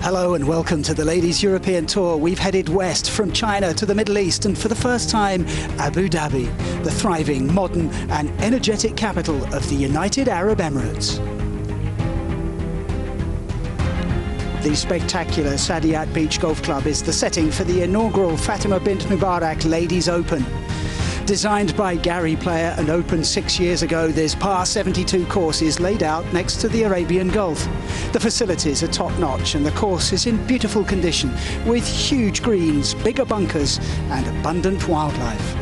Hello and welcome to the Ladies European Tour. We've headed west from China to the Middle East and for the first time, Abu Dhabi, the thriving, modern and energetic capital of the United Arab Emirates. The spectacular Saadiyat Beach Golf Club is the setting for the inaugural Fatima Bint Mubarak Ladies Open. Designed by Gary Player and opened 6 years ago, this par 72 course is laid out next to the Arabian Gulf. The facilities are top-notch and the course is in beautiful condition with huge greens, bigger bunkers and abundant wildlife.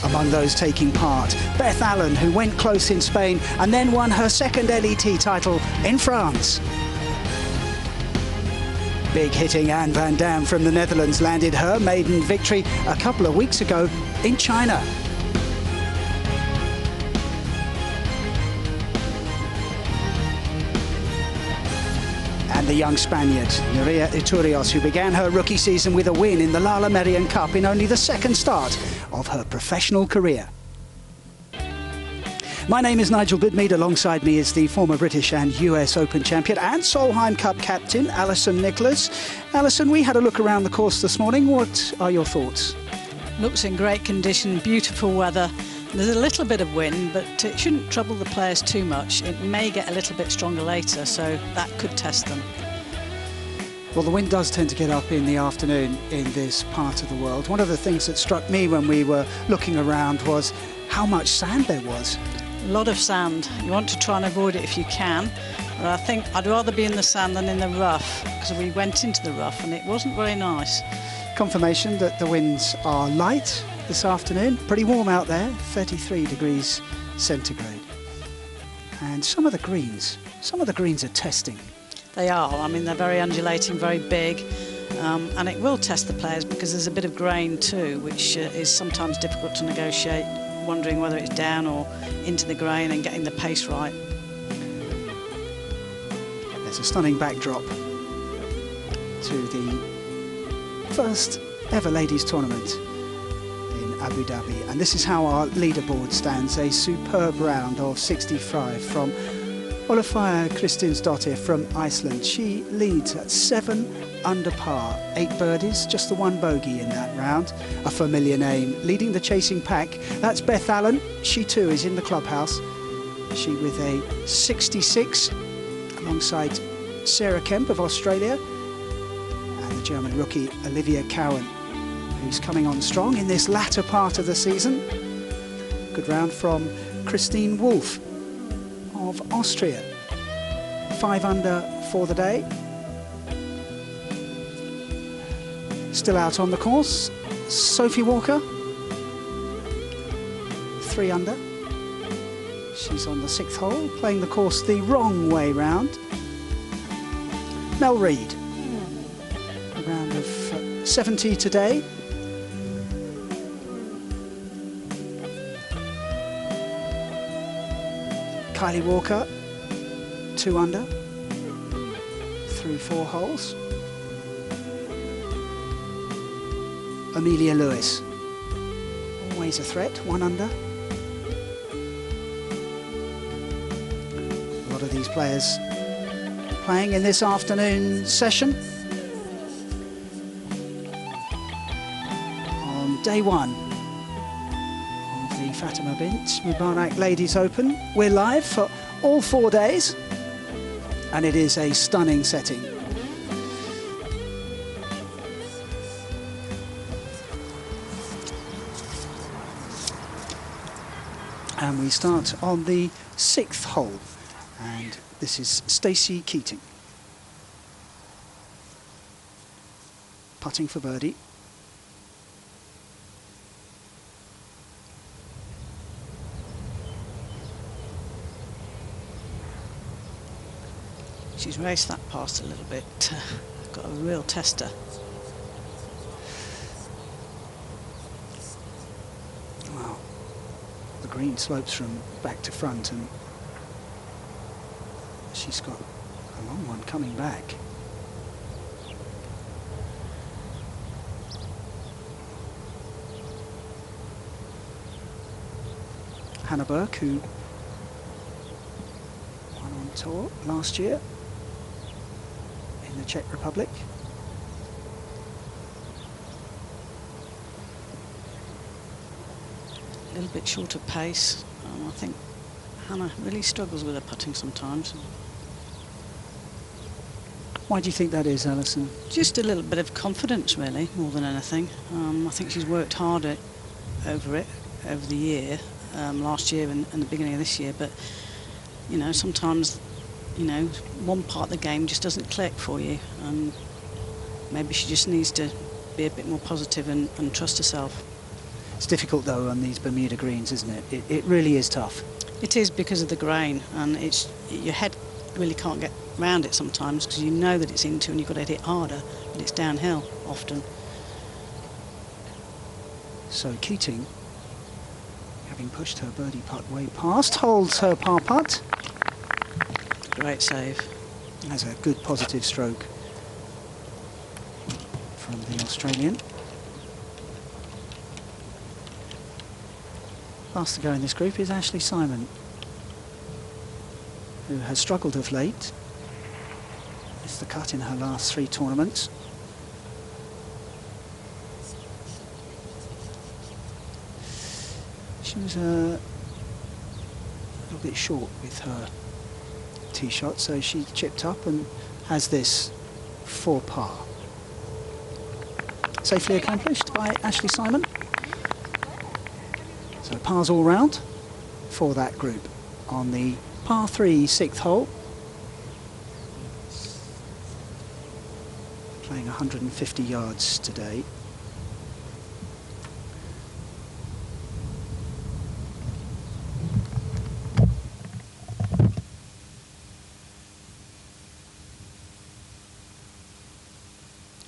Among those taking part, Beth Allen, who went close in Spain and then won her second LET title in France. Big hitting Anne van Dam from the Netherlands landed her maiden victory a couple of weeks ago in China. And the young Spaniard, Nuria Iturrios, who began her rookie season with a win in the Lala Merian Cup in only the second start of her professional career. My name is Nigel Bidmead. Alongside me is the former British and US Open champion and Solheim Cup captain, Alison Nicholas. Alison, we had a look around the course this morning. What are your thoughts? Looks in great condition, beautiful weather. There's a little bit of wind, but it shouldn't trouble the players too much. It may get a little bit stronger later, so that could test them. Well, the wind does tend to get up in the afternoon in this part of the world. One of the things that struck me when we were looking around was how much sand there was. A lot of sand. You want to try and avoid it if you can. But I think I'd rather be in the sand than in the rough, because we went into the rough and it wasn't very nice. Confirmation that the winds are light this afternoon. Pretty warm out there, 33 degrees centigrade. And some of the greens are testing. They are. I mean, they're very undulating, very big. And it will test the players because there's a bit of grain too, which is sometimes difficult to negotiate, wondering whether it's down or into the grain and getting the pace right. There's a stunning backdrop to the first ever ladies tournament in Abu Dhabi, and this is how our leaderboard stands. A superb round of 65 from Olafia Kristinsdottir from Iceland. She leads at 7 under par, 8 birdies, just the 1 bogey in that round. A familiar name leading the chasing pack, that's Beth Allen. She too is in the clubhouse. She with a 66 alongside Sarah Kemp of Australia and the German rookie Olivia Cowan, who's coming on strong in this latter part of the season. Good round from Christine Wolf of Austria. 5 under for the day. Still out on the course, Sophie Walker, 3 under. She's on the 6th hole, playing the course the wrong way round. Mel Reid, a round of 70 today. Kylie Walker, 2 under, through 4 holes. Amelia Lewis, always a threat, 1 under. A lot of these players playing in this afternoon session. On day 1 of the Fatima Bint Mubarak Ladies Open, we're live for all 4 days, and it is a stunning setting. And we start on the 6th hole, and this is Stacey Keating, putting for birdie. She's raced that past a little bit. Got a real tester. Wow. The green slopes from back to front, and she's got a long one coming back. Hannah Burke, who won on tour last year in the Czech Republic. A little bit short of pace. I think Hannah really struggles with her putting sometimes. Why do you think that is, Alison? Just a little bit of confidence, really, more than anything. I think she's worked harder over the year, last year and the beginning of this year. But you know, sometimes, you know, one part of the game just doesn't click for you, and maybe she just needs to be a bit more positive and trust herself. It's difficult though on these Bermuda greens, isn't it? It really is tough. It is, because of the grain, and it's your head really can't get round it sometimes, because you know that it's into and you've got to hit it harder, but it's downhill often. So Keating, having pushed her birdie putt way past, holds her par putt. Great save. Has a good positive stroke from the Australian. Last to go in this group is Ashley Simon, who has struggled of late. Missed the cut in her last 3 tournaments. She was a little bit short with her tee shot, so she chipped up and has this for par. Safely accomplished by Ashley Simon. So pars all round for that group on the par 3 6th hole. Playing 150 yards today.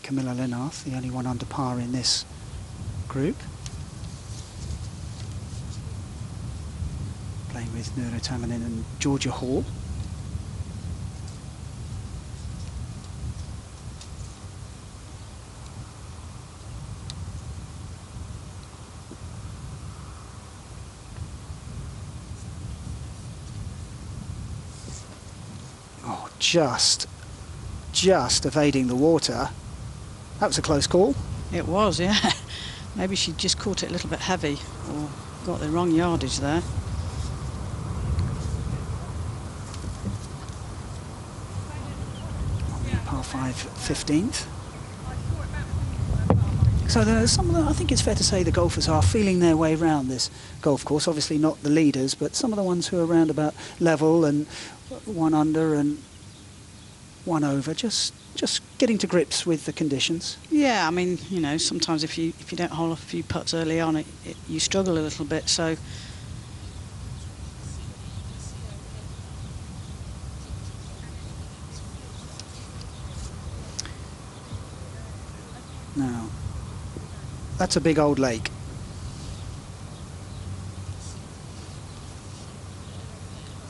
Camilla Lenarth, the only one under par in this group. Playing with Noura Tamanin and Georgia Hall. Oh, just evading the water. That was a close call. It was, yeah. Maybe she just caught it a little bit heavy or got the wrong yardage there. On the par 5 15th. So there are some of the, I think it's fair to say the golfers are feeling their way around this golf course. Obviously not the leaders, but some of the ones who are around about level and 1 under and 1 over, just getting to grips with the conditions. Yeah, I mean, you know, sometimes if you don't hold off a few putts early on, you struggle a little bit. So now, that's a big old lake.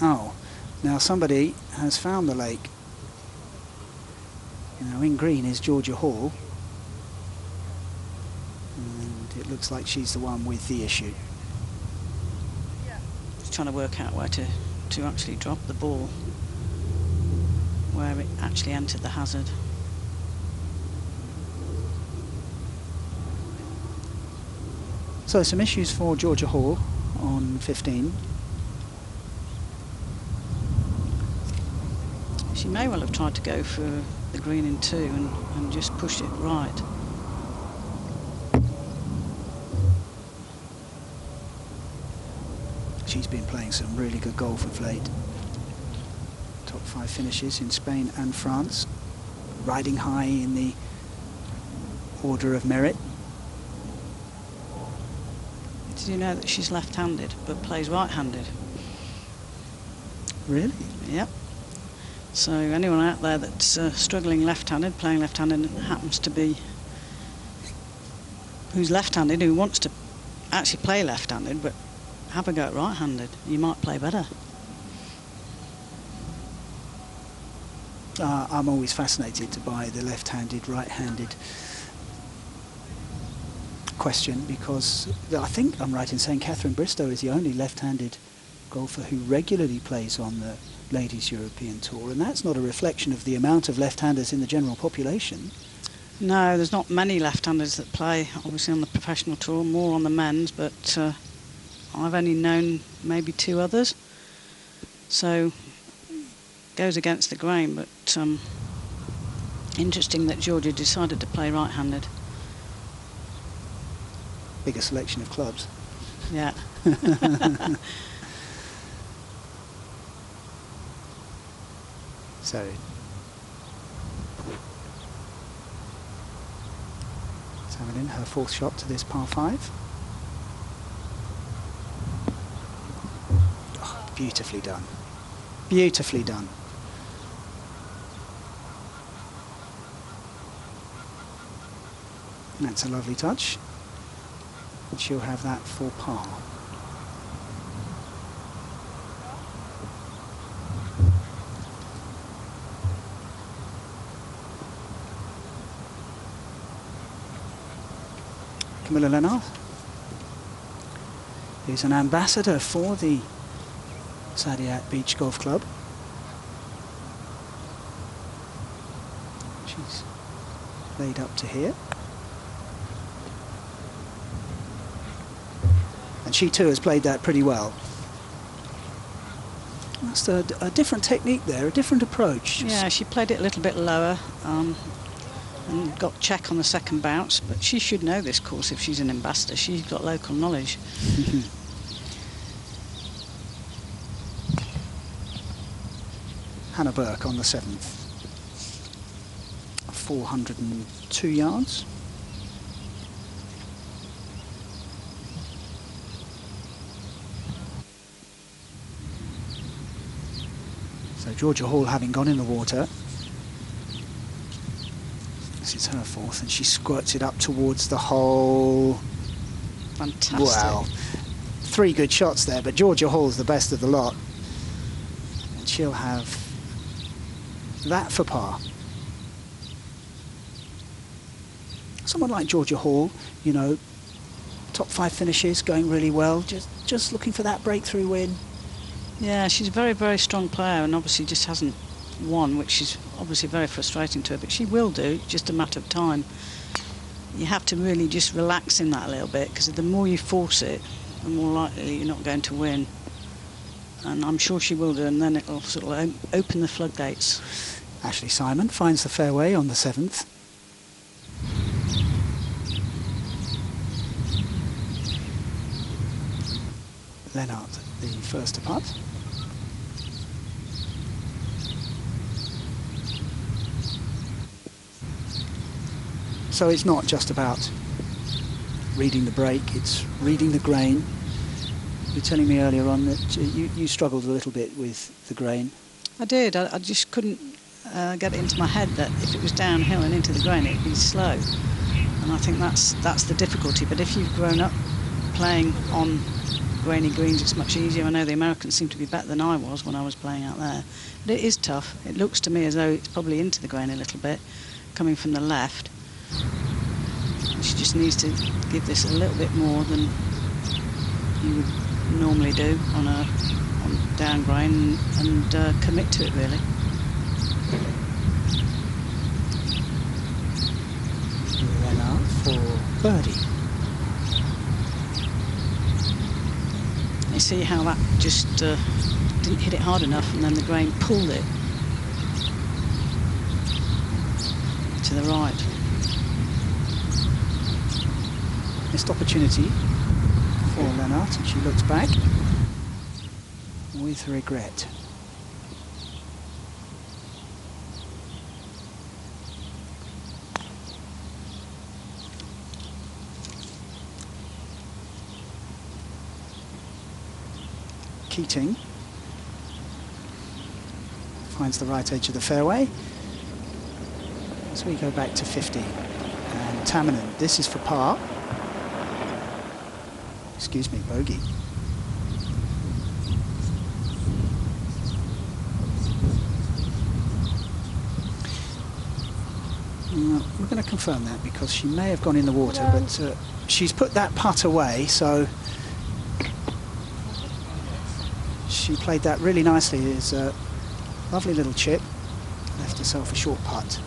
Oh, now somebody has found the lake. Now in green is Georgia Hall, and it looks like she's the one with the issue. just trying to work out where to actually drop the ball, where it actually entered the hazard. So some issues for Georgia Hall on 15. She may well have tried to go for the green in 2 and just push it right. She's been playing some really good golf of late. Top 5 finishes in Spain and France. Riding high in the order of merit. Did you know that she's left-handed but plays right-handed? Really? Yep. So anyone out there that's struggling left-handed, playing left-handed, and happens to be who's left-handed, who wants to actually play left-handed but have a go at right-handed, you might play better. I'm always fascinated by the left-handed, right-handed question, because I think I'm right in saying Catherine Bristow is the only left-handed golfer who regularly plays on the Ladies European Tour, and that's not a reflection of the amount of left-handers in the general population. No, there's not many left-handers that play, obviously, on the professional tour, more on the men's, but I've only known maybe 2 others. So, goes against the grain, but interesting that Georgia decided to play right-handed. Bigger selection of clubs. Yeah. So, Tamarin, her 4th shot to this par 5. Oh, beautifully done. Beautifully done. That's a lovely touch. She'll have that for par. Camilla Lennart is an ambassador for the Saadiyat Beach Golf Club. She's laid up to here. And she too has played that pretty well. That's a different technique there, a different approach. Yeah, she played it a little bit lower and got check on the second bounce, but she should know this course if she's an ambassador. She's got local knowledge. Hannah Burke on the 7th. 402 yards. So Georgia Hall having gone in the water. This is her 4th, and she squirts it up towards the hole. Fantastic. Wow. 3 good shots there, but Georgia Hall's the best of the lot. And she'll have that for par. Someone like Georgia Hall, you know, top 5 finishes, going really well, just looking for that breakthrough win. Yeah, she's a very, very strong player, and obviously just hasn't won, which is obviously very frustrating to her, but she will do, just a matter of time. You have to really just relax in that a little bit, because the more you force it, the more likely you're not going to win. And I'm sure she will do, and then it'll sort of open the floodgates. Ashley Simon finds the fairway on the 7th. Lennart, the first to putt. So it's not just about reading the break, it's reading the grain. You were telling me earlier on that you struggled a little bit with the grain. I did. I just couldn't get it into my head that if it was downhill and into the grain, it'd be slow. And I think that's the difficulty. But if you've grown up playing on grainy greens, it's much easier. I know the Americans seem to be better than I was when I was playing out there. But it is tough. It looks to me as though it's probably into the grain a little bit, coming from the left. She just needs to give this a little bit more than you would normally do on down grain and commit to it, really. Lennart for birdie. You see how that just didn't hit it hard enough, and then the grain pulled it to the right. Missed opportunity for Lennart, and she looks back with regret. Keating finds the right edge of the fairway as we go back to 50. And Tamarin, this is for par. Excuse me, bogey. We're going to confirm that because she may have gone in the water, but she's put that putt away, so she played that really nicely. It's a lovely little chip. Left herself a short putt.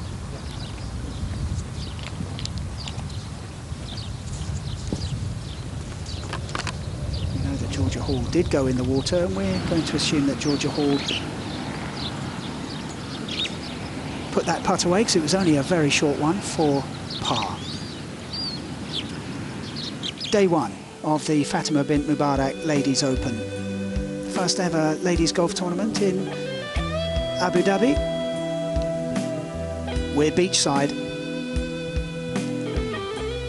We know that Georgia Hall did go in the water, and we're going to assume that Georgia Hall put that putt away because it was only a very short one for par. Day one of the Fatima Bint Mubarak Ladies Open. First ever ladies golf tournament in Abu Dhabi. We're beachside.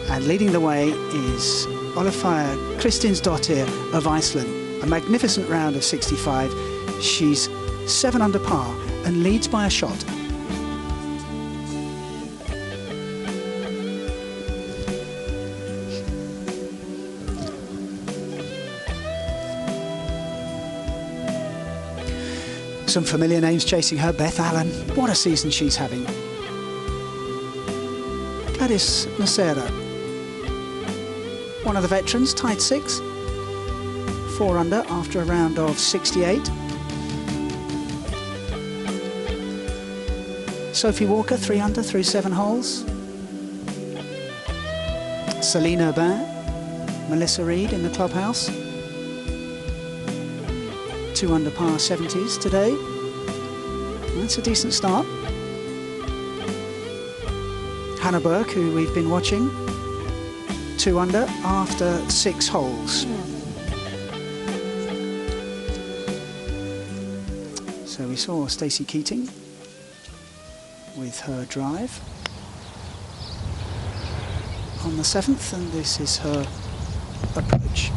And leading the way is Ólafía Kristinsdóttir of Iceland. A magnificent round of 65. She's 7 under par and leads by a shot. Some familiar names chasing her. Beth Allen, what a season she's having. Gladys Nocera, one of the veterans, tied 6. 4 under after a round of 68. Sophie Walker, 3 under through 7 holes. Celine Urbain, Melissa Reid in the clubhouse. 2 under par 70s today. That's a decent start. Hannah Burke, who we've been watching, 2 under after 6 holes. So we saw Stacey Keating with her drive on the 7th, and this is her approach.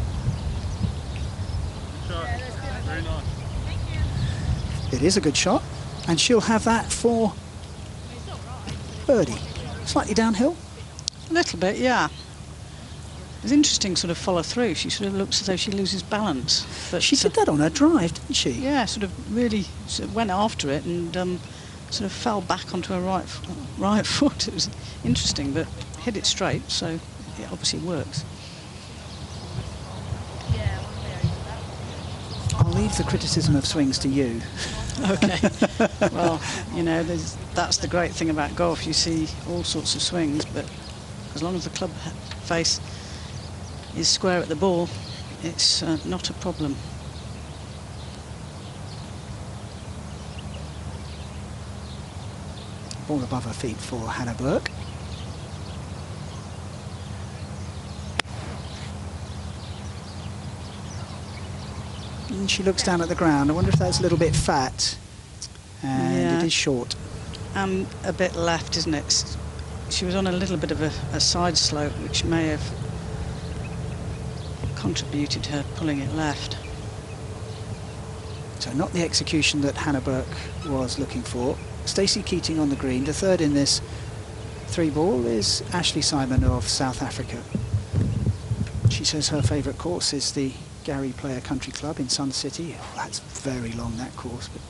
It is a good shot, and she'll have that for birdie. Slightly downhill. A little bit, yeah. It's interesting sort of follow through. She sort of looks as though she loses balance. But she did that on her drive, didn't she? Yeah, sort of really sort of went after it and sort of fell back onto her right foot. It was interesting, but hit it straight, so it obviously works. I'll leave the criticism of swings to you. Okay. Well, you know, that's the great thing about golf. You see all sorts of swings, but as long as the club face is square at the ball, it's not a problem. Ball above her feet for Hannah Burke. And she looks down at the ground. I wonder if that's a little bit fat. And yeah. It is short. And a bit left, isn't it? She was on a little bit of a side slope, which may have contributed to her pulling it left. So not the execution that Hannah Burke was looking for. Stacey Keating on the green. The third in this 3-ball is Ashley Simon of South Africa. She says her favourite course is the Gary Player Country Club in Sun City. Oh, that's very long, that course, but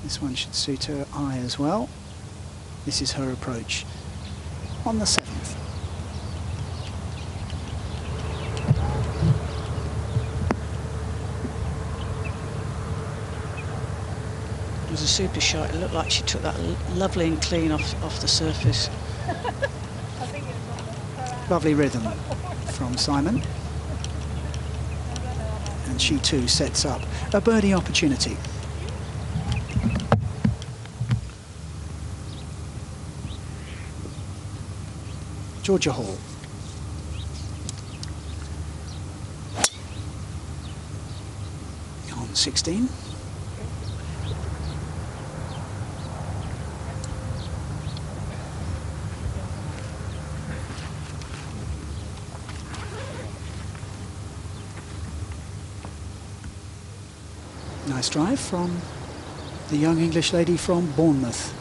this one should suit her eye as well. This is her approach on the 7th. It was a super shot. It looked like she took that lovely and clean off the surface. Lovely rhythm from Simon. And she too sets up a birdie opportunity. Georgia Hall. On 16. Nice drive from the young English lady from Bournemouth.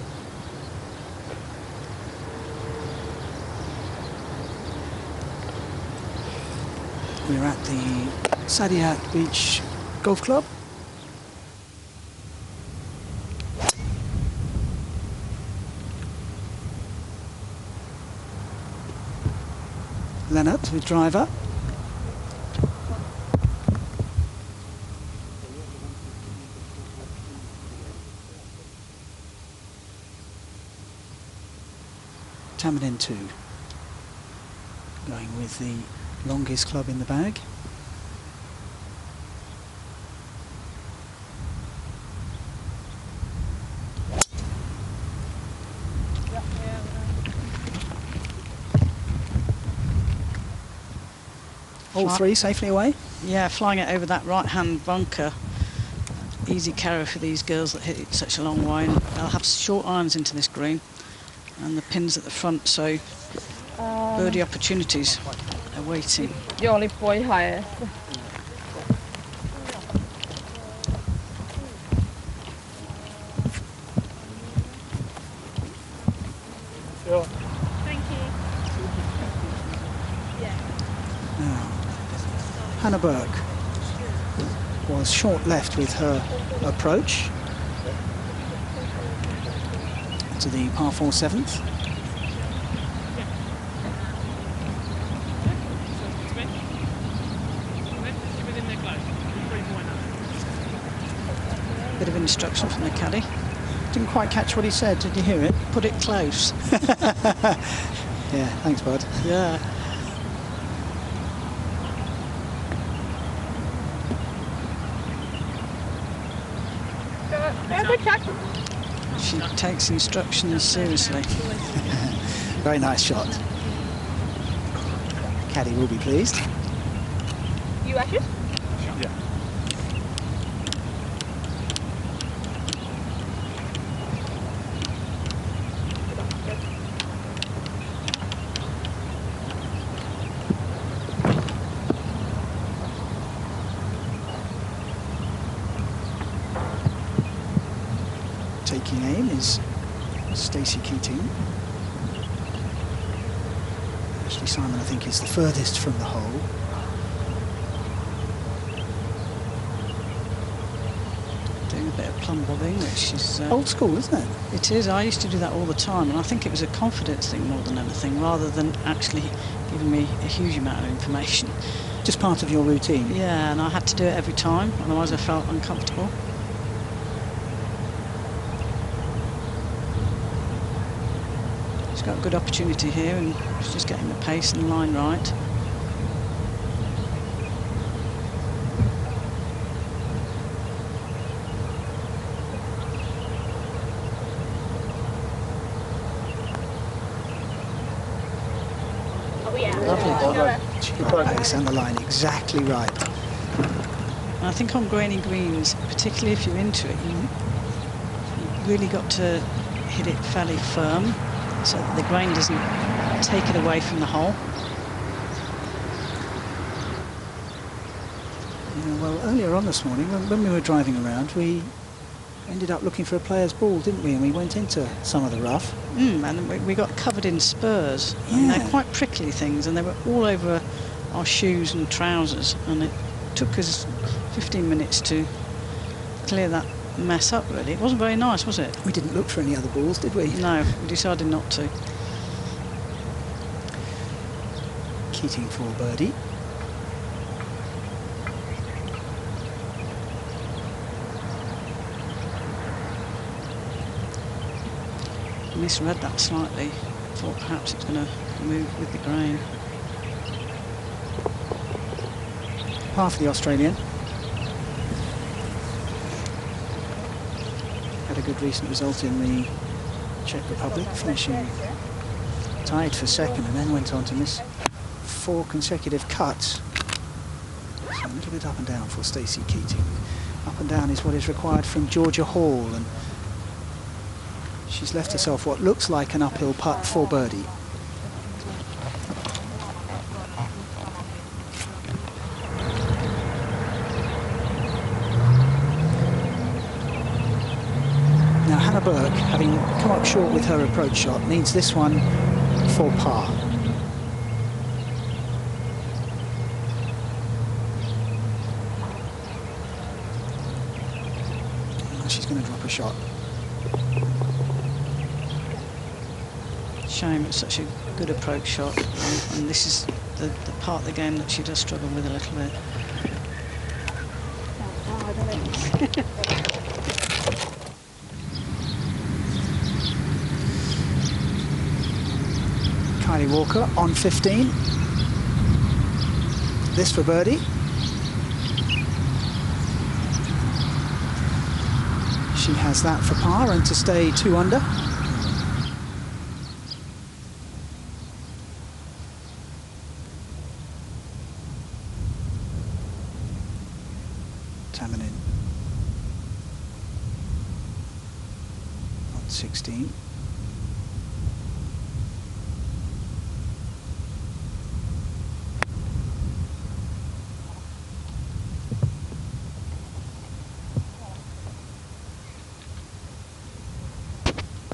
We're at the Saadiyat Beach Golf Club. Leonard with driver. Tamarin 2 going with the longest club in the bag. All three safely away? Yeah, flying it over that right-hand bunker. Easy carry for these girls that hit it such a long way. And they'll have short irons into this green and the pins at the front, so birdie opportunities are waiting. Hannah Burke was short left with her approach to the par 4 7th. Bit of instruction from the caddy. Didn't quite catch what he said, did you hear it? Put it close. Yeah, thanks, bud. Yeah. She takes instructions seriously. Very nice shot. Caddy will be pleased. You Ashes? Yeah. Taking aim is Stacey Keating. Ashley Simon, I think, is the furthest from the hole. Doing a bit of plumb bobbing, which is... Old school, isn't it? It is. I used to do that all the time, and I think it was a confidence thing more than anything, rather than actually giving me a huge amount of information. Just part of your routine? Yeah, and I had to do it every time, otherwise I felt uncomfortable. She's got a good opportunity here, and she's just getting the pace and the line right. She got the pace and the line exactly right. And I think on grainy greens, particularly if you're into it, you really got to hit it fairly firm so that the grain doesn't take it away from the hole. Yeah, well, earlier on this morning, when we were driving around, we ended up looking for a player's ball, didn't we? And we went into some of the rough. And we got covered in spurs. Yeah. And they're quite prickly things, and they were all over our shoes and trousers. And it took us 15 minutes to clear that mess up, really. It wasn't very nice, was it? We didn't look for any other balls, did we? No, we decided not to. Keating for birdie. Misread that slightly. Thought perhaps it's going to move with the grain. Par for the Australian. Had a good recent result in the Czech Republic, finishing tied for second, and then went on to miss 4 consecutive cuts. So a little bit up and down for Stacey Keating. Up and down is what is required from Georgia Hall, and she's left herself what looks like an uphill putt for birdie. Now Hannah Burke, having come up short with her approach shot, needs this one for par. She's going to drop a shot. Shame, it's such a good approach shot, and this is the part of the game that she does struggle with a little bit. Kylie Walker on 15. This for birdie. She has that for par and to stay 2 under. Tamanin on 16.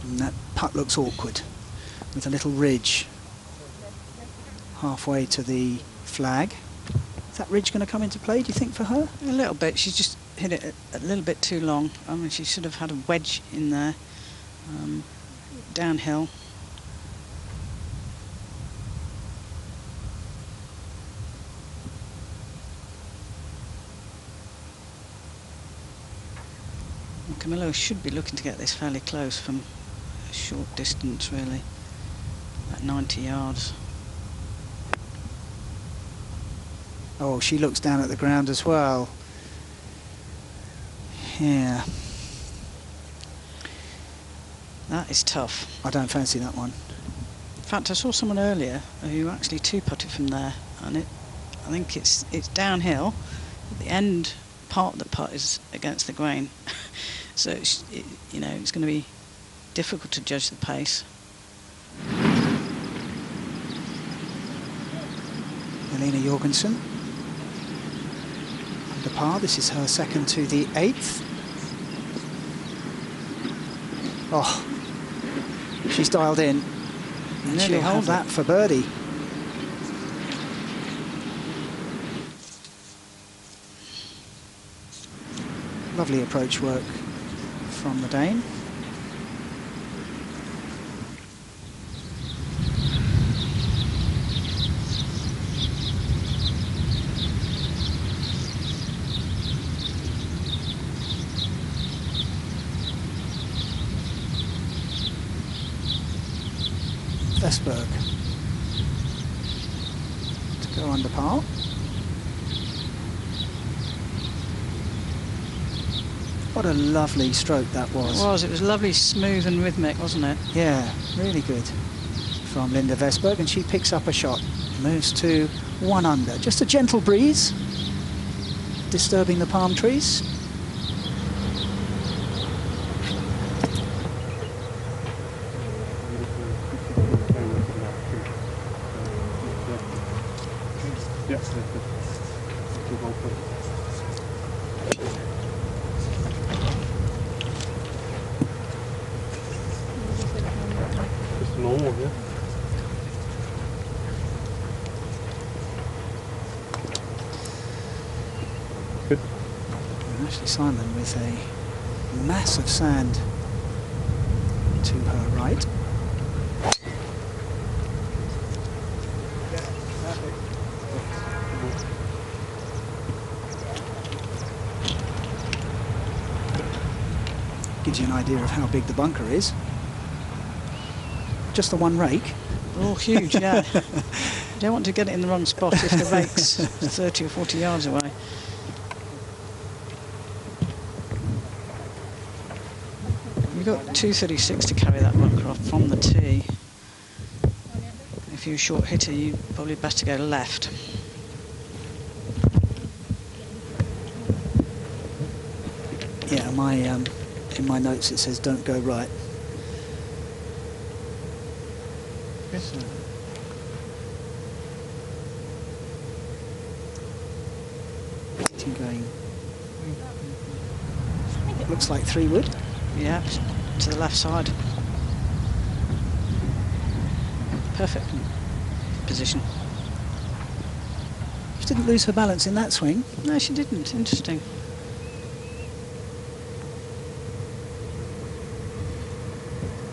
And that putt looks awkward with a little ridge halfway to the flag. Is that ridge going to come into play, do you think, for her? A little bit. She's just hit it a little bit too long. I mean, she should have had a wedge in there, downhill. And Camillo should be looking to get this fairly close from a short distance, really, at 90 yards. Oh, she looks down at the ground as well. Yeah. That is tough. I don't fancy that one. In fact, I saw someone earlier who actually two-putted from there, and I think it's downhill. The end part of the putt is against the grain, so it's going to be difficult to judge the pace. Elina Jorgensen under par. This is her second to the 8th. Oh, she's dialed in. And she'll hold that for birdie. Lovely approach work from the Dane. Vesberg to go under par. What a lovely stroke that was. It was lovely, smooth and rhythmic, wasn't it? Yeah, really good from Linda Vesberg, and she picks up a shot, moves to 1 under. Just a gentle breeze disturbing the palm trees. Ashley Simon with a mass of sand to her right. Gives you an idea of how big the bunker is. Just the one rake. Oh, huge, yeah. You don't want to get it in the wrong spot if the rake's 30 or 40 yards away. You've got 236 to carry that bunker off from the tee. If you're a short hitter, you probably better go left. Yeah, in my notes it says don't go right. So. Going. Looks like 3 wood. Yeah, to the left side. Perfect position. She didn't lose her balance in that swing. No, she didn't. Interesting.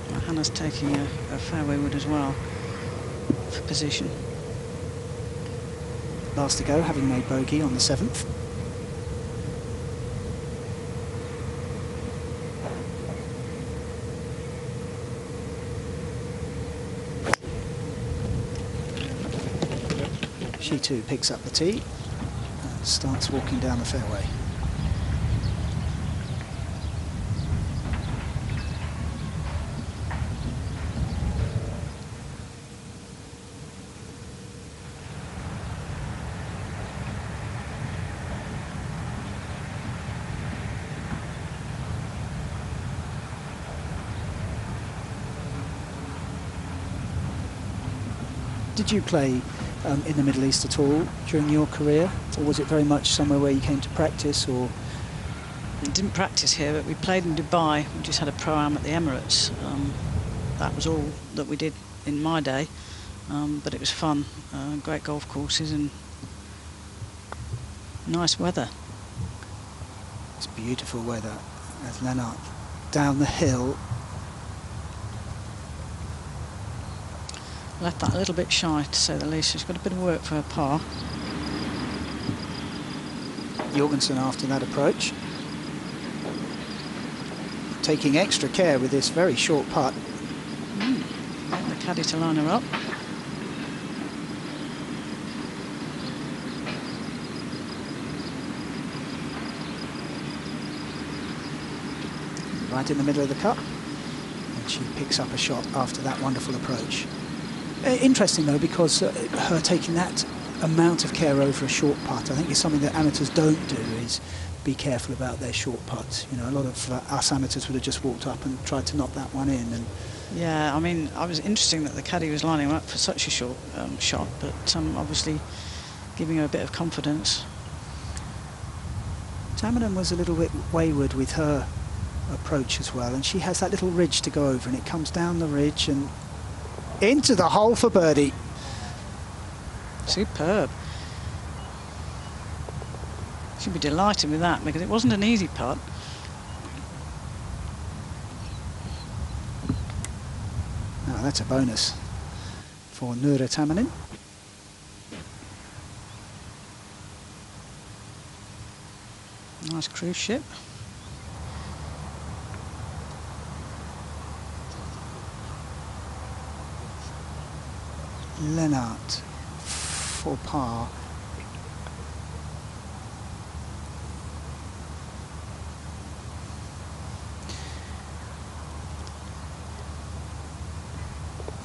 Well, Hannah's taking a fairway wood as well for position. last to go, having made bogey on the 7th. She too picks up the tee and starts walking down the fairway. Did you play in the Middle East at all during your career, or was it very much somewhere where you came to practice? Or we didn't practice here, but we played in Dubai. We just had a pro-am at the Emirates. That was all that we did in my day, but it was fun. Great golf courses and nice weather. It's beautiful weather as Lennart down the hill. Left that a little bit shy, to say the least. She's got a bit of work for her par. Jorgensen after that approach, taking extra care with this very short putt. Get the caddy to line her up. Right in the middle of the cup, and she picks up a shot after that wonderful approach. Interesting though, because her taking that amount of care over a short putt, I think is something that amateurs don't do, is be careful about their short putts. You know, a lot of us amateurs would have just walked up and tried to knock that one in. And yeah, I mean, I was interesting that the caddy was lining her up for such a short shot, but obviously giving her a bit of confidence. Tamarin was a little bit wayward with her approach as well, and she has that little ridge to go over, and it comes down the ridge and into the hole for birdie. Superb. She'll be delighted with that, because it wasn't an easy putt. Now that's a bonus for Nura Tamarin. Nice cruise ship. Lennart for par.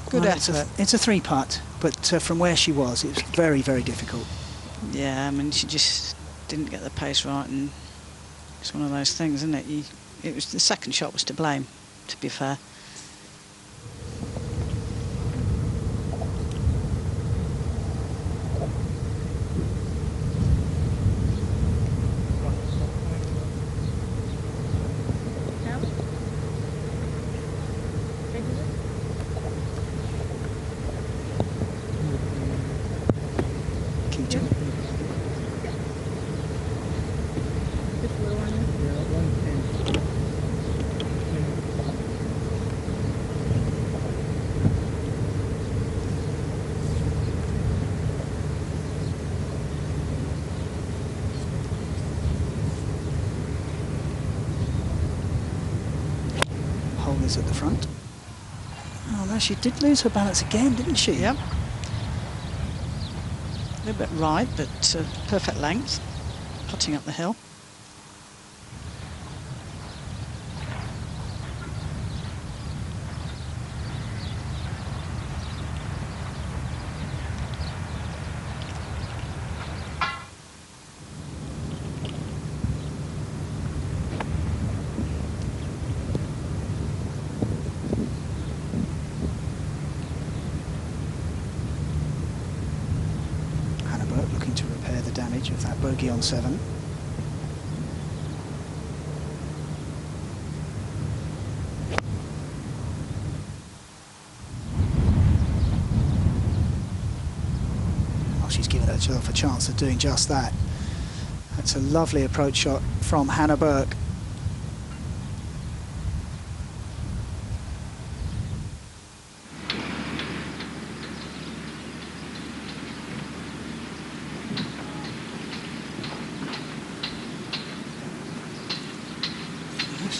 Good Well, effort. it's a 3-putt, but from where she was, it was very, very difficult. Yeah, I mean, she just didn't get the pace right, and it's one of those things, isn't it? It was the second shot was to blame, to be fair. Is at the front. Oh no, she did lose her balance again, didn't she? Yep. A little bit right, but perfect length. Putting up the hill. Of that bogey on 7. Well, she's given herself a chance of doing just that. That's a lovely approach shot from Hannah Burke.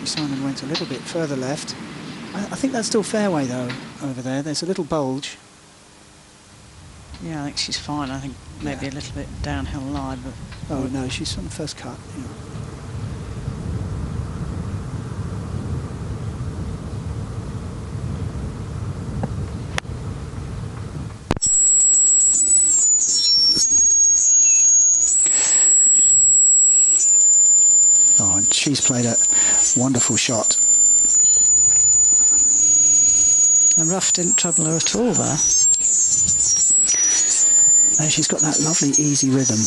Actually, Simon went a little bit further left. I think that's still fairway though, over there. There's a little bulge. Yeah, I think she's fine. I think maybe a little bit downhill lie, but... Oh no, she's on the first cut. Yeah. Oh, and she's played a wonderful shot. And rough didn't trouble her at all there. No, she's got that lovely easy rhythm.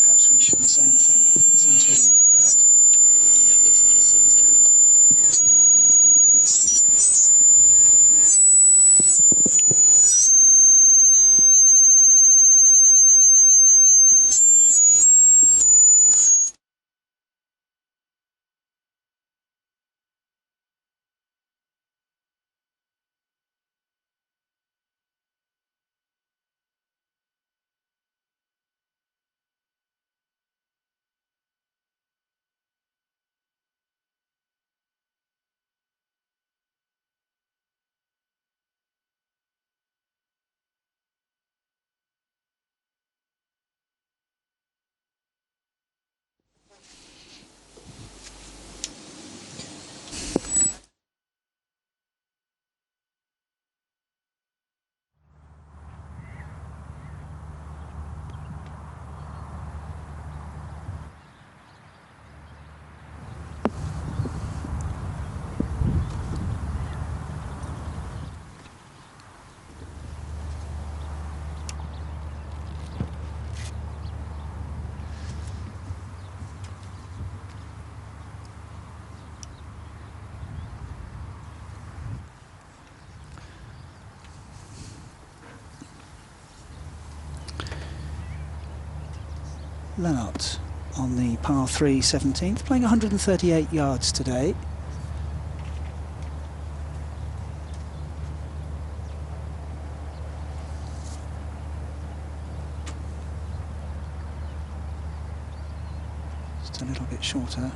Perhaps we shouldn't say anything. It sounds really bad. Yeah, we're trying to sort it. Lennart on the par 3 17th, playing 138 yards today. Just a little bit shorter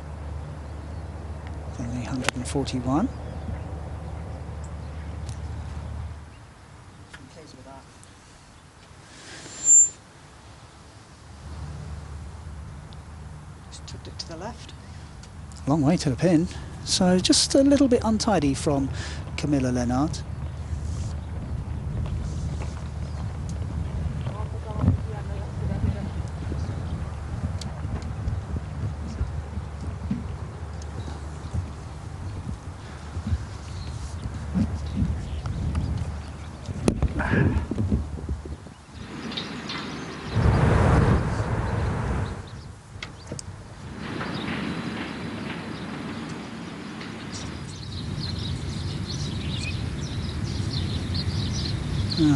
than the 141. Took it to the left. Long way to the pin, so just a little bit untidy from Camilla Lennart.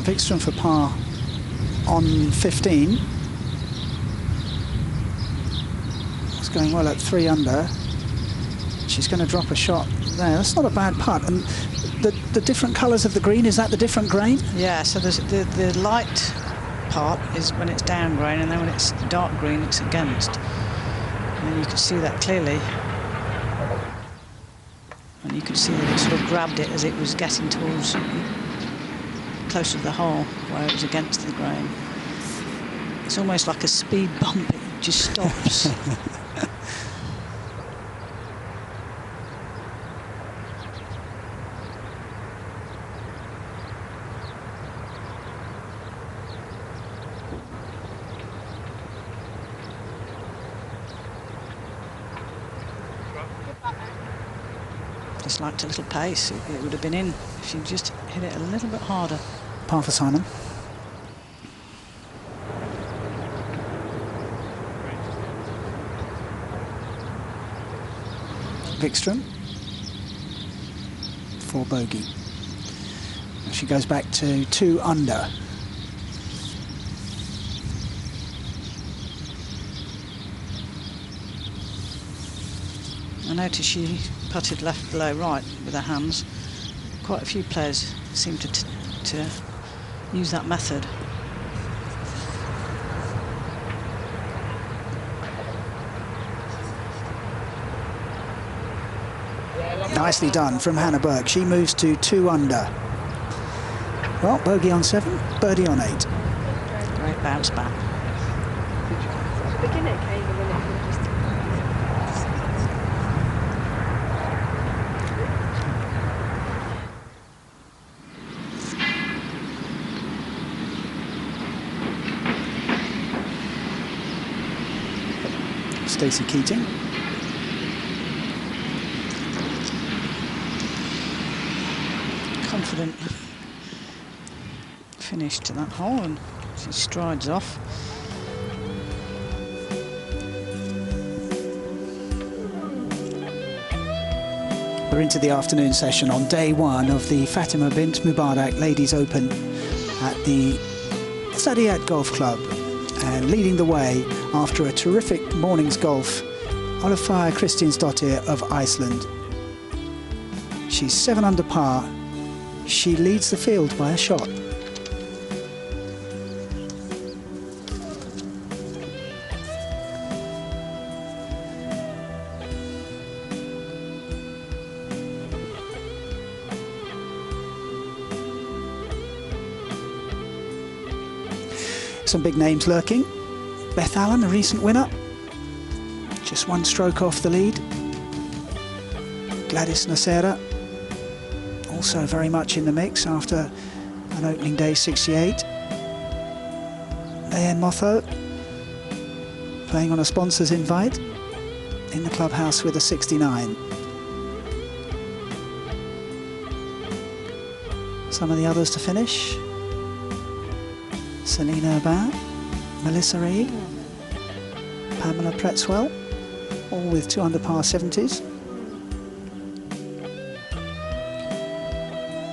Vikström for par on 15. It's going well at 3 under. She's going to drop a shot there. That's not a bad putt. And the different colours of the green, is that the different grain? Yeah, so there's the light part is when it's down grain, and then when it's dark green, it's against. And you can see that clearly. And you can see that it sort of grabbed it as it was getting towards closer to the hole where it was against the grain. It's almost like a speed bump, it just stops. Just liked a little pace. It would have been in if you just hit it a little bit harder. Par for Simon. Vikström for bogey. And she goes back to 2 under. I noticed she putted left below right with her hands. Quite a few players seem to use that method. Nicely done from Hannah Burke. She moves to 2 under. Well, bogey on 7, birdie on 8. Great bounce back. The beginning came and then it just... Stacey Keating. Confident finish to that hole, and she strides off. We're into the afternoon session on day 1 of the Fatima Bint Mubarak Ladies Open at the Zadiat Golf Club. And leading the way after a terrific morning's golf, Olafia Kristinsdottir of Iceland. She's 7 under par. She leads the field by a shot. Some big names lurking. Beth Allen, a recent winner, just 1 stroke off the lead. Gladys Nacera, also very much in the mix after an opening day 68. Leanne Motho, playing on a sponsor's invite in the clubhouse with a 69. Some of the others to finish. Selena Aubin, Melissa Reid, Pamela Pretzwell, all with 2 under par 70s.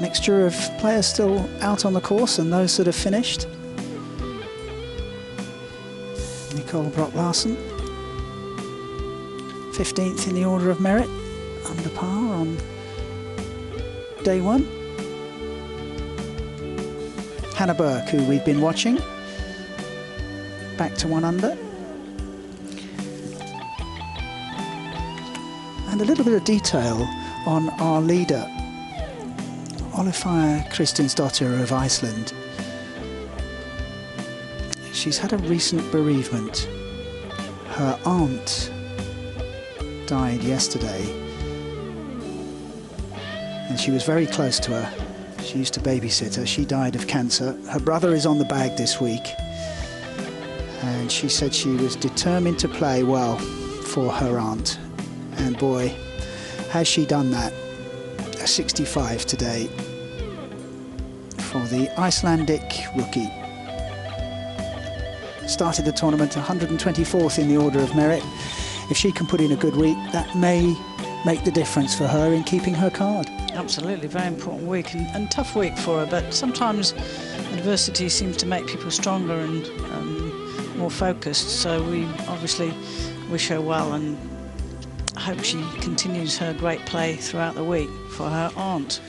Mixture of players still out on the course and those that have finished. Nicole Brock-Larsen, 15th in the order of merit, under par on day 1. Hannah Burke, who we've been watching, back to 1 under. And a little bit of detail on our leader, Olafia Kristinsdottir of Iceland. She's had a recent bereavement. Her aunt died yesterday, and she was very close to her. She used to babysit her. She died of cancer. Her brother is on the bag this week, and she said she was determined to play well for her aunt. And boy, has she done that. A 65 today for the Icelandic rookie. Started the tournament 124th in the order of merit. If she can put in a good week, that may make the difference for her in keeping her card. Absolutely, very important week and tough week for her, but sometimes adversity seems to make people stronger and more focused, so we obviously wish her well and hope she continues her great play throughout the week for her aunt.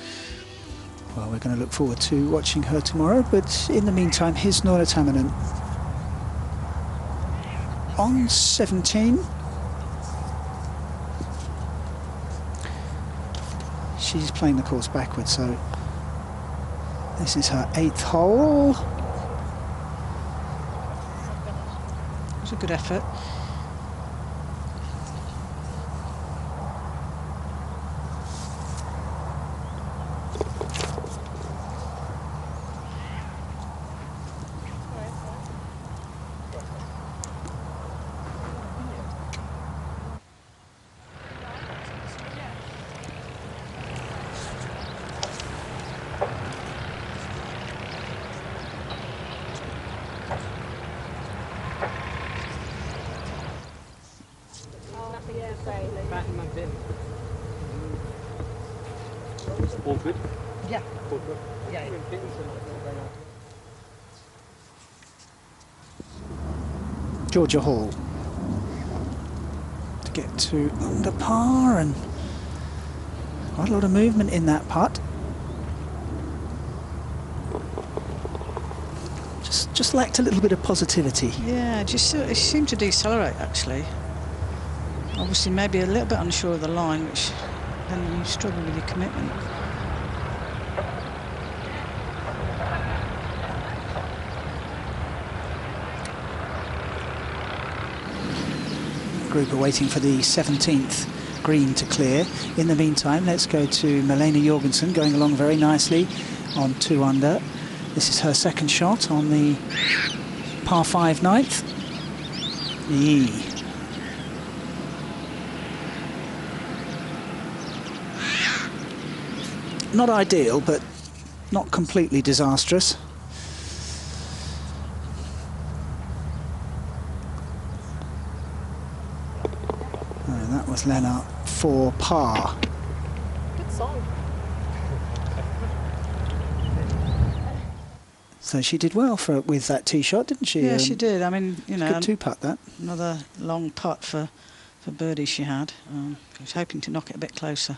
Well, we're going to look forward to watching her tomorrow, but in the meantime, here's Nora Tamanen on 17. She's playing the course backwards, so this is her 8th hole. It was a good effort. Fatima Bint. All good? Yeah. All good? Yeah. Georgia Hall to get to under par, and quite a lot of movement in that putt. Just lacked a little bit of positivity. Yeah, just it seemed to decelerate actually. Obviously maybe a little bit unsure of the line, which then you struggle with your commitment. Group are waiting for the 17th green to clear. In the meantime, let's go to Malena Jorgensen, going along very nicely on 2 under. This is her second shot on the par 5 ninth. Not ideal, but not completely disastrous. That was Lena for par. Good song. So she did well with that tee shot, didn't she? Yeah, she did. I mean, you know, good 2-putt that. Another long putt for birdie she had. I was hoping to knock it a bit closer.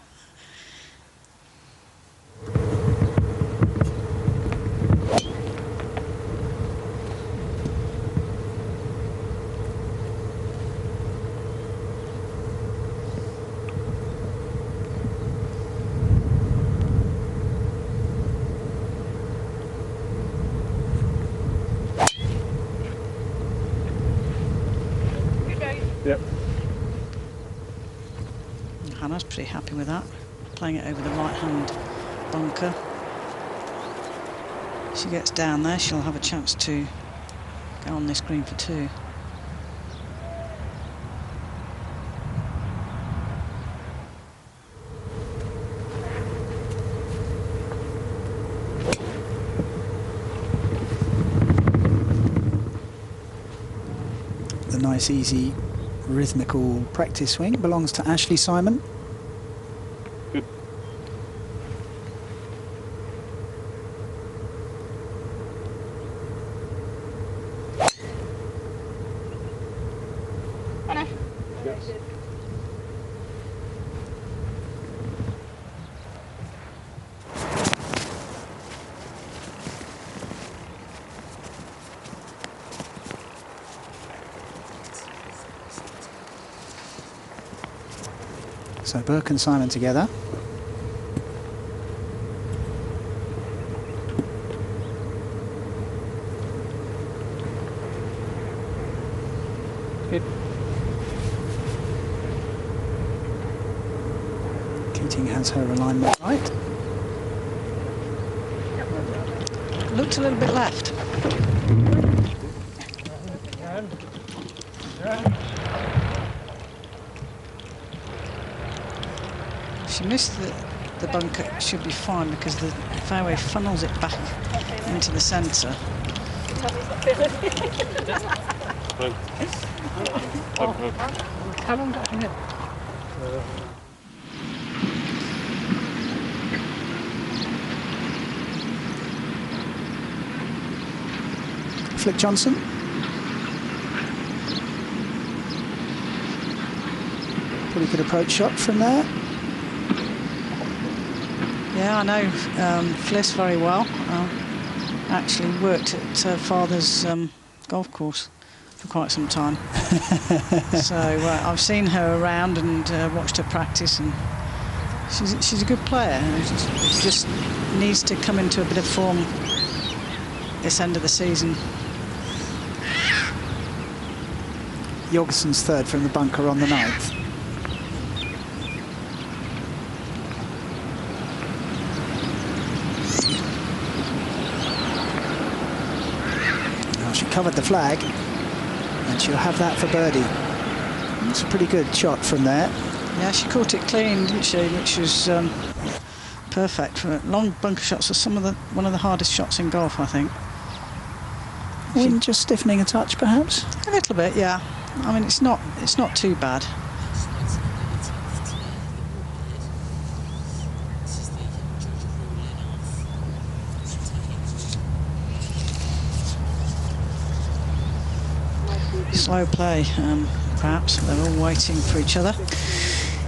Yep. Hannah's pretty happy with that, playing it over the right-hand bunker. If she gets down there, she'll have a chance to go on this green for 2. The nice, easy, rhythmical practice swing belongs to Ashley Simon. Good. Yes. So Burke and Simon together. Good. Keating has her alignment right. Looked a little bit left. She missed the bunker, it should be fine because the fairway funnels it back into the centre. How long got in it? Flick Johnson. Pretty good approach shot from there. Yeah, I know Fliss very well. Actually worked at her father's golf course for quite some time. So I've seen her around and watched her practice, and she's a good player. She just needs to come into a bit of form this end of the season. Jorgensen's third from the bunker on the 9th. She covered the flag, and she'll have that for birdie. It's a pretty good shot from there. Yeah, she caught it clean, didn't she? Which was perfect for long bunker shots. Are one of the hardest shots in golf, I think. Wind just stiffening a touch, perhaps. A little bit, yeah. I mean, it's not too bad. Slow play, perhaps. They're all waiting for each other.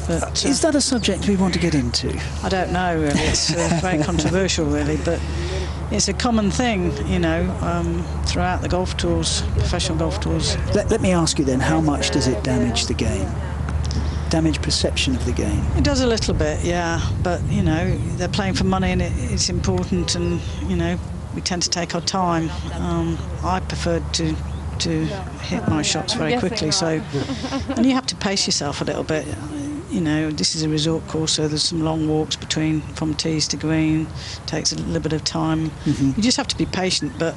But is that a subject we want to get into? I don't know, really. It's very controversial, really, but it's a common thing, you know, throughout the golf tours, professional golf tours. Let me ask you then, how much does it damage the game? damage perception of the game? It does a little bit, yeah. But, you know, they're playing for money and it's important, and, you know, we tend to take our time. I preferred to hit my shots very quickly, so... And you have to pace yourself a little bit. You know, this is a resort course, so there's some long walks from tees to green. Takes a little bit of time. Mm-hmm. You just have to be patient, but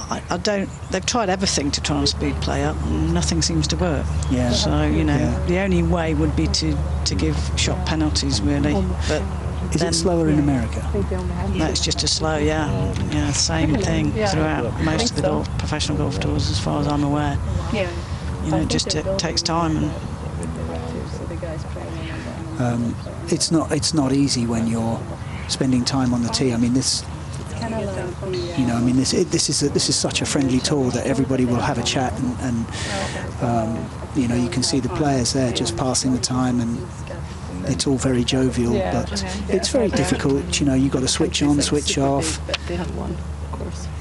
I don't... They've tried everything to try and speed play up, and nothing seems to work. Yeah. So, you know, Yeah. the only way would be to give shot penalties, really. But Is then, it slower in America? no, it's just as slow, yeah, same thing throughout most of the professional golf tours, as far as I'm aware. Yeah. You know, it just takes time. And It's not easy when you're spending time on the tee. I mean, this is such a friendly tour that everybody will have a chat, and you know, you can see the players there just passing the time, and it's all very jovial, but it's very difficult. You know, you've got to switch on, switch off.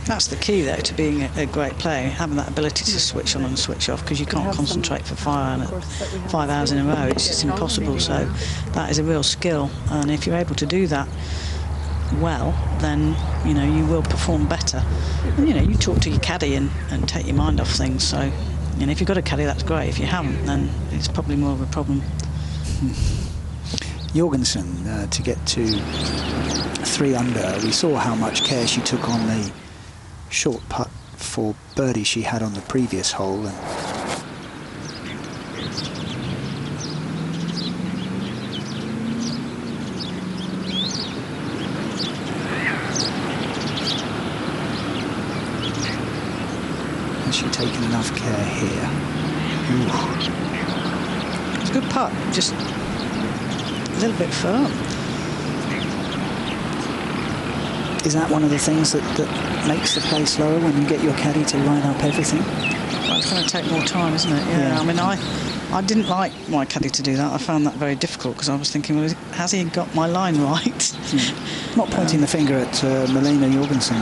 that's the key, though, to being a great player, having that ability to switch on and switch off, because you can't concentrate for 5 hours in a row. It's just impossible. So that is a real skill, and if you're able to do that well, then, you know, you will perform better. And, you know, you talk to your caddy and take your mind off things. So, you know, if you've got a caddy, that's great. If you haven't, then it's probably more of a problem. Jorgensen, to get to 3 under, we saw how much care she took on the short putt for birdie she had on the previous hole, and has she taken enough care here? Ooh. It's a good putt, just a little bit firm. Is that one of the things that makes the play slower, when you get your caddy to line up everything? Well, it's going to take more time, isn't it? Yeah. I mean, I didn't like my caddy to do that. I found that very difficult, because I was thinking, well, has he got my line right? Not pointing the finger at Melina Jorgensen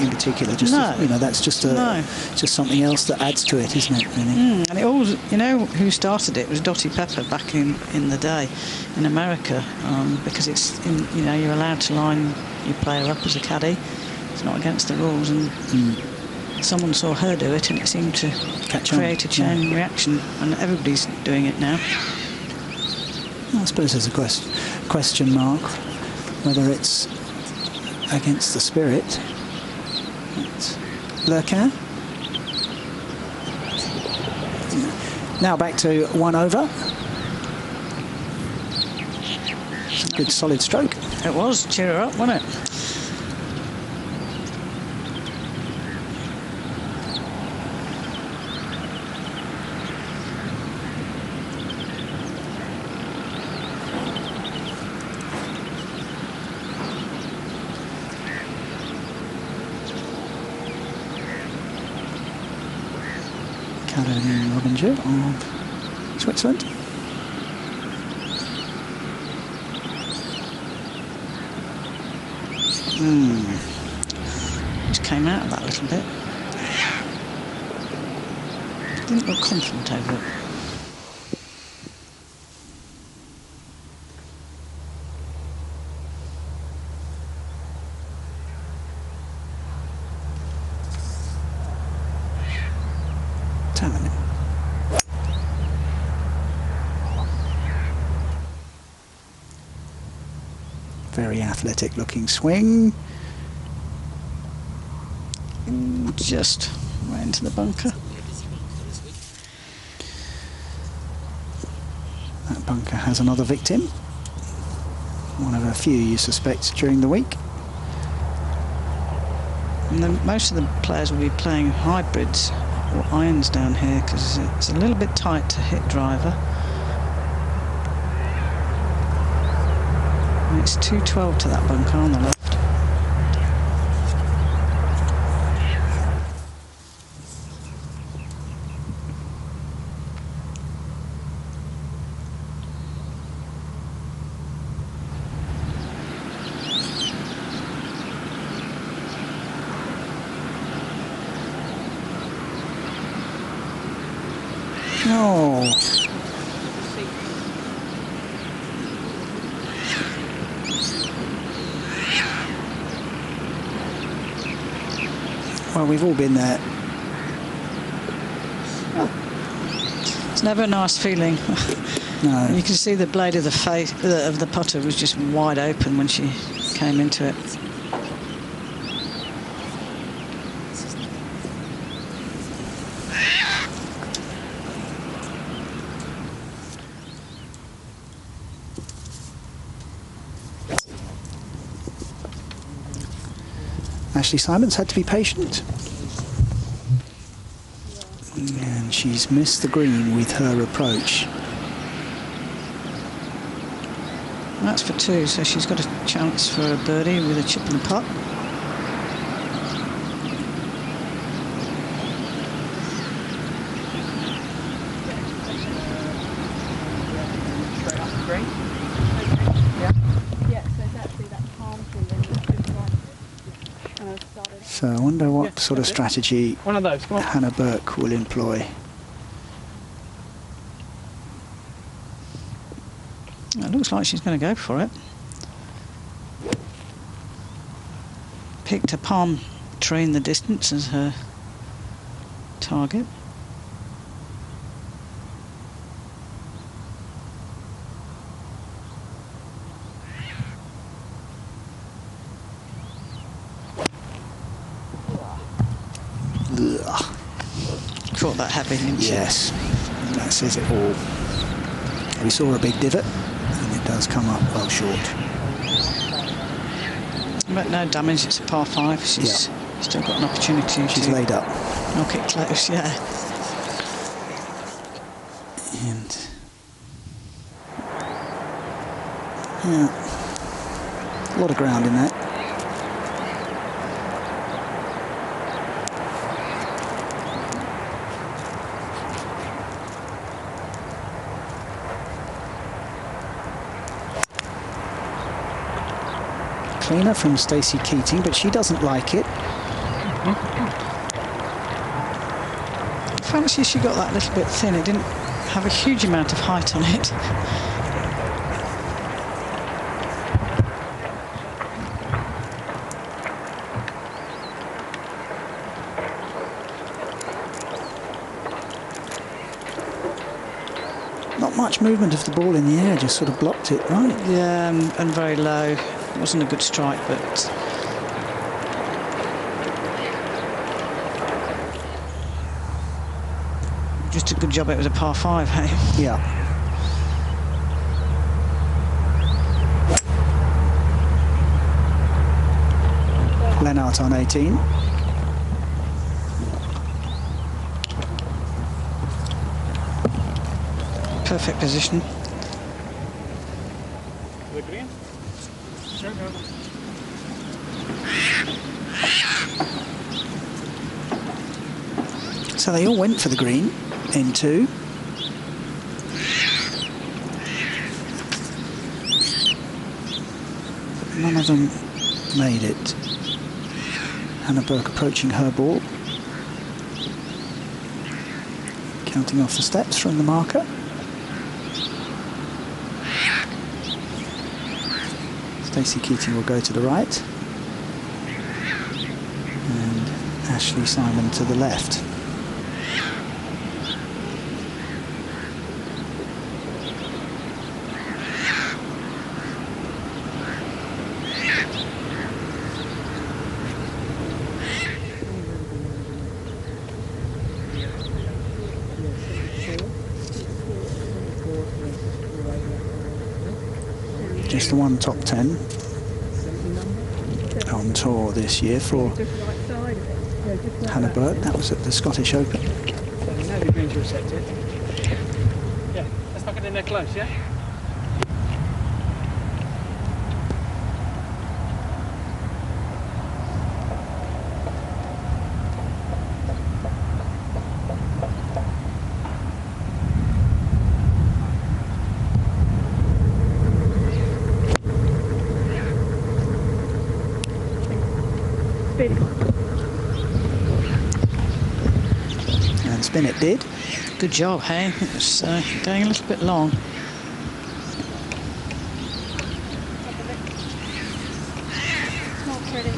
in particular. Just No. you know, that's just just something else that adds to it, isn't it? Really? And it all, you know, who started it was Dottie Pepper back in the day in America, because it's you know, you're allowed to line your player up as a caddy. It's not against the rules, and someone saw her do it, and it seemed to create a chain reaction, and everybody's doing it now. I suppose there's a question mark whether it's against the spirit. Lurkin. Now back to 1 over. Good solid stroke. It was. Cheer her up, wasn't it? Caroline Robinger of Switzerland. Just came out of that a little bit. Didn't look confident over it. Tammany. Very athletic looking swing. Just right into the bunker. That bunker has another victim. One of a few, you suspect, during the week. And then most of the players will be playing hybrids or irons down here, because it's a little bit tight to hit driver. And it's 212 to that bunker on the left. Oh, Well, we've all been there. It's never a nice feeling. No. You can see the blade of the face of the putter was just wide open when she came into it. Ashley Simon's had to be patient. And she's missed the green with her approach. That's for 2, so she's got a chance for a birdie with a chip and a putt. So I wonder what sort of strategy One of those. Come on. Hannah Burke will employ. It looks like she's going to go for it. Picked a palm tree in the distance as her target. Ugh. Caught that heavy, didn't she? Yes, that says it all. We saw a big divot, and it does come up well short. But no damage, it's a par 5. She's still got an opportunity She's to laid up. knock it close, yeah. And yeah, a lot of ground in that. Cleaner from Stacey Keating, but she doesn't like it. Fancy she got that little bit thin. It didn't have a huge amount of height on it. Not much movement of the ball in the air, just sort of blocked it, right? Yeah, and very low. It wasn't a good strike, but just a good job it was a par 5, hey? Yeah. Lennart on 18. Perfect position. The green? So they all went for the green in 2. None of them made it. Hannah Burke approaching her ball. Counting off the steps from the marker. Stacey Keating will go to the right. And Ashley Simon to the left. Just the one top 10 on tour this year for Hannah Burke. That was at the Scottish Open. So now the greens are accepted. Yeah, let's knock it in there close, yeah? And spin it did. Good job, hey? It was going a little bit long. Not pretty.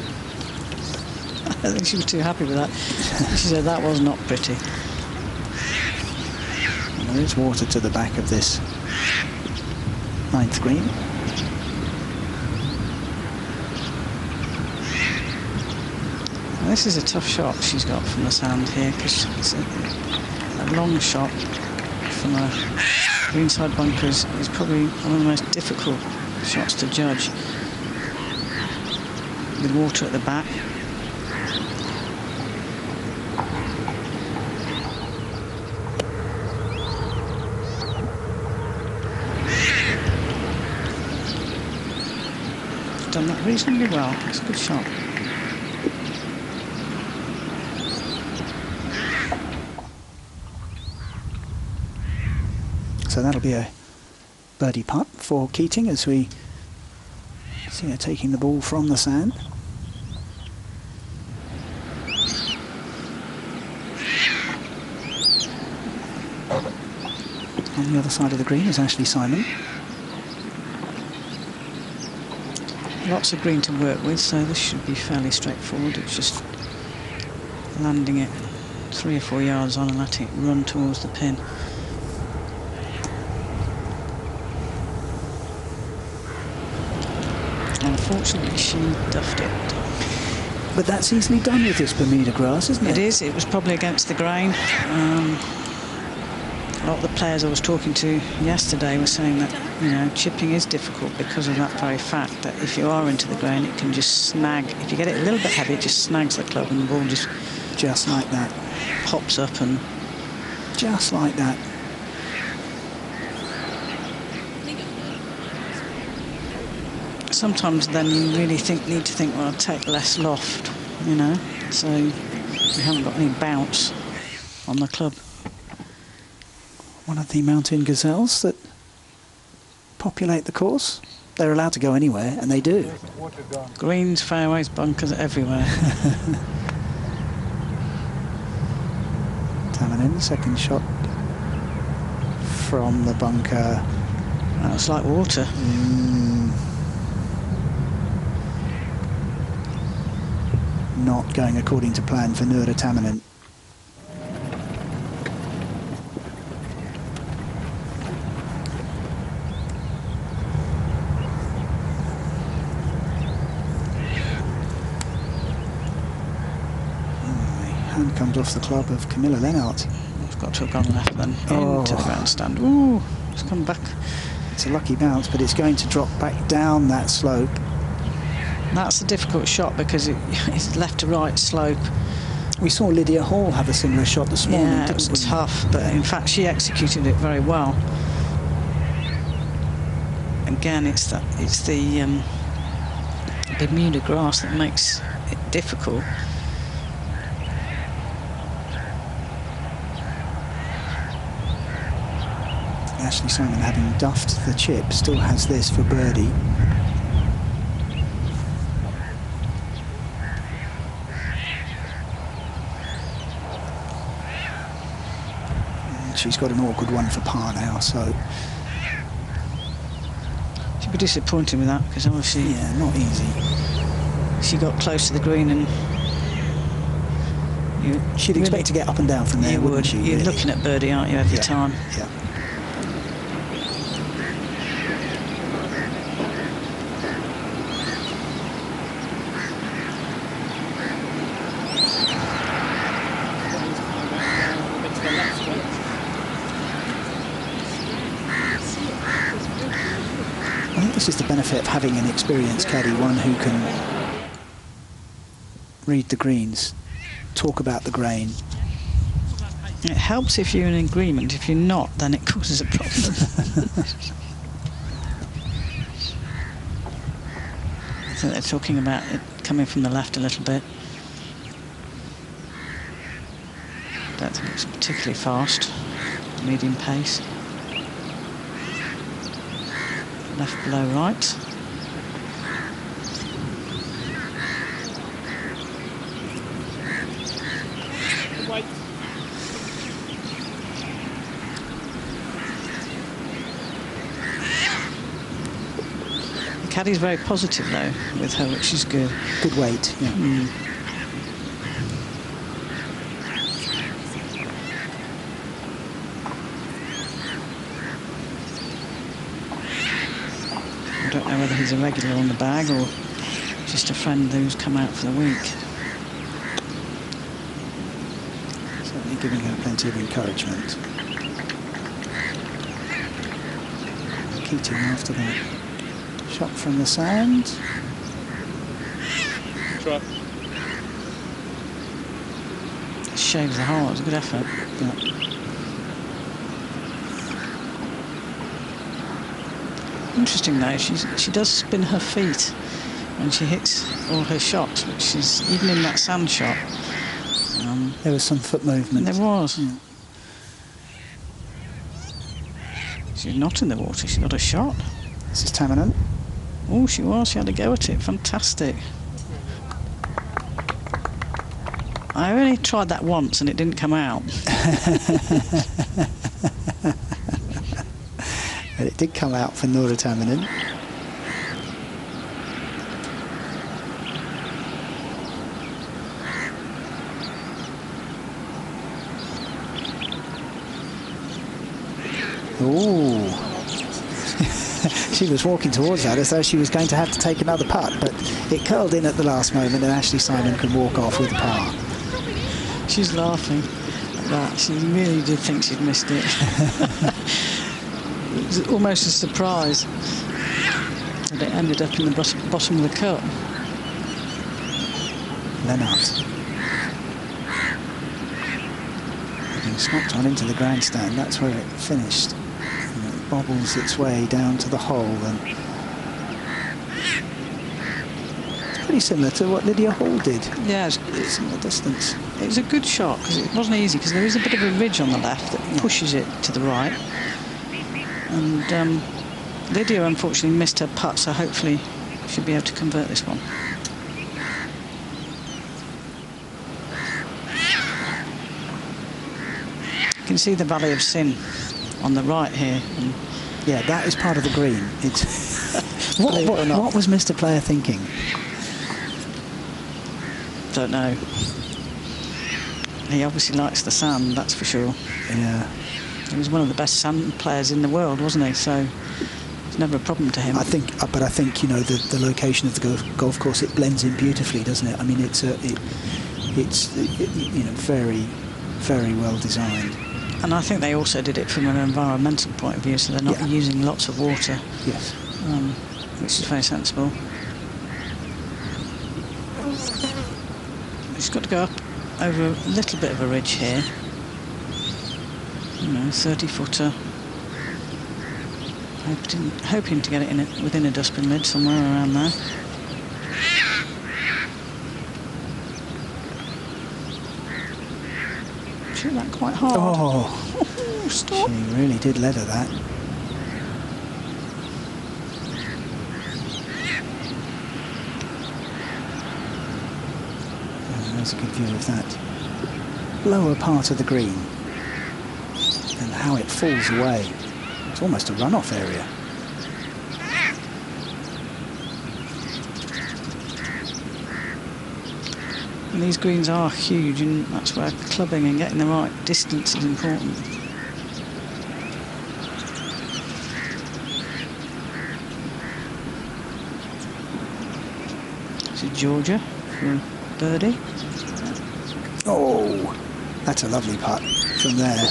I think she was too happy with that. She said that was not pretty. And there is water to the back of this 9th green. Now, this is a tough shot she's got from the sand here, because it's a long shot from a greenside bunker is probably one of the most difficult shots to judge, with water at the back. Done that reasonably well. It's a good shot. So that'll be a birdie putt for Keating as we see her taking the ball from the sand. On the other side of the green is Ashley Simon. Lots of green to work with, so this should be fairly straightforward. It's just landing it 3 or 4 yards on and letting it run towards the pin. Unfortunately, she duffed it. But that's easily done with this Bermuda grass, isn't it? It is. It was probably against the grain. A lot of the players I was talking to yesterday were saying that, you know, chipping is difficult because of that very fact that if you are into the grain, it can just snag. If you get it a little bit heavy, it just snags the club and the ball just like that. Pops up and... Just like that. Sometimes then you really need to think, well, I'll take less loft, you know, so you haven't got any bounce on the club. One of the mountain gazelles that populate the course. They're allowed to go anywhere, and they do. Greens, fairways, bunkers, everywhere. Tamanin, second shot from the bunker. That was like water. Not going according to plan for Noura Tamanin. Hand comes off the club of Camilla Lennart. It's got to have gone left then Oh. into the grandstand. Ooh, it's come back. It's a lucky bounce, but it's going to drop back down that slope. That's a difficult shot because it's left to right slope. We saw Lydia Hall have a similar shot this morning, Yeah, it didn't was we? tough, but in fact she executed it very well. Again, it's the Bermuda grass that makes it difficult. Ashley Simon, having duffed the chip, still has this for birdie. She's got an awkward one for par now, so... She'd be disappointed with that because obviously... Yeah, not easy. She got close to the green and... She'd expect to get up and down from there, wouldn't she? You're really? looking at birdie, aren't you, every time? Yeah. I think this is the benefit of having an experienced caddy, one who can read the greens, talk about the grain. It helps if you're in agreement. If you're not, then it causes a problem. I think they're talking about it coming from the left a little bit. Don't think it's particularly fast. Medium pace. Left below right. The caddy's very positive though with her, which is good. Good weight, yeah. know whether he's a regular on the bag or just a friend who's come out for the week. Certainly giving her plenty of encouragement. Keating after that shot from the sand. Try. Shaves the hole. It was a good effort. Yeah. Interesting though, she does spin her feet when she hits all her shots, which is, even in that sand shot. There was some foot movement. There was. Yeah. She's not in the water, she got a shot. This is Tamanen. Oh, she was, she had a go at it, fantastic. I only tried that once and it didn't come out. But it did come out for Nora Tamanen. Ooh. She was walking towards that as though she was going to have to take another putt, but it curled in at the last moment and Ashley Simon can walk off with a par. She's laughing at that. She really did think she'd missed it. It was almost a surprise that it ended up in the bottom of the cup. Lennart. Having smacked one into the grandstand, that's where it finished. And it bobbles its way down to the hole, and it's pretty similar to what Lydia Hall did. Yeah, It's in the distance. it was a good shot because it wasn't easy, because there is a bit of a ridge on the left that pushes it to the right. And Lydia unfortunately missed her putt, so hopefully she'll be able to convert this one. You can see the Valley of Sin on the right here. And Yeah, that is part of the green. It's Believe it or not. what was Mr. Player thinking? don't know. He obviously likes the sand, that's for sure. Yeah. He was one of the best sand players in the world, wasn't he? So it's never a problem to him. I think, but I think, you know, the location of the golf course, it blends in beautifully, doesn't it? I mean, it's you know, very, very well designed. And I think they also did it from an environmental point of view, so they're not using lots of water, Yes. which is very sensible. It's got to go up over a little bit of a ridge here. You know, 30-footer. Hoping to get it in within a dustbin lid, somewhere around there. Shoot that quite hard. Oh, Stop. she really did leather that. There's a good view of that lower part of the green and how it falls away. It's almost a runoff area. And these greens are huge, and that's where clubbing and getting the right distance is important. This is Georgia for a birdie. Oh, that's a lovely putt from there.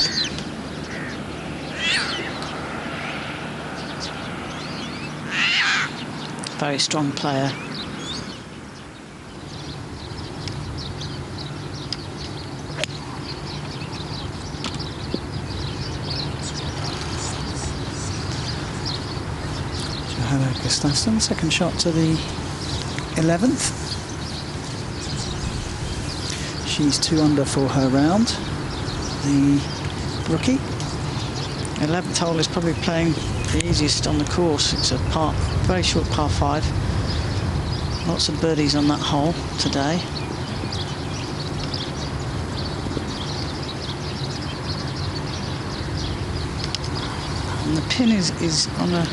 Very strong player. Johanna Gustafsson, second shot to the 11th. She's 2 under for her round. The rookie. 11th hole is probably playing the easiest on the course. It's a very short par 5. Lots of birdies on that hole today. And the pin is on a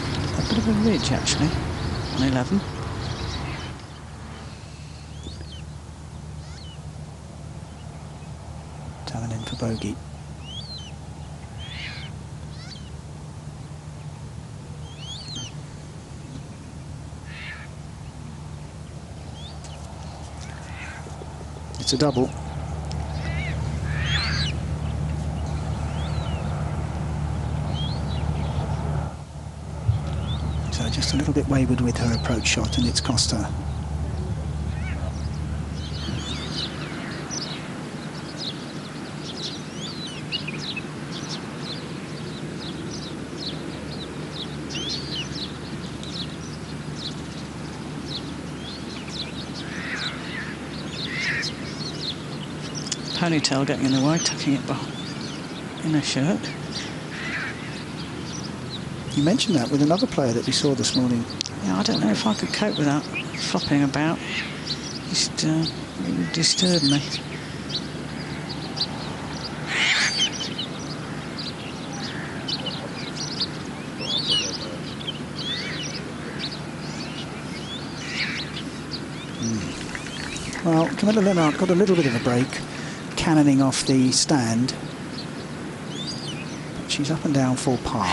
bit of a ridge, actually, on 11. Talon in for bogey. It's a double. So just a little bit wayward with her approach shot, and it's cost her. Ponytail getting in the way, tucking it in her shirt. You mentioned that with another player that we saw this morning. Yeah, I don't know if I could cope with that flopping about. Just it would disturb me. Well, Camilla Lennart got a little bit of a break, cannoning off the stand. But she's up and down for par.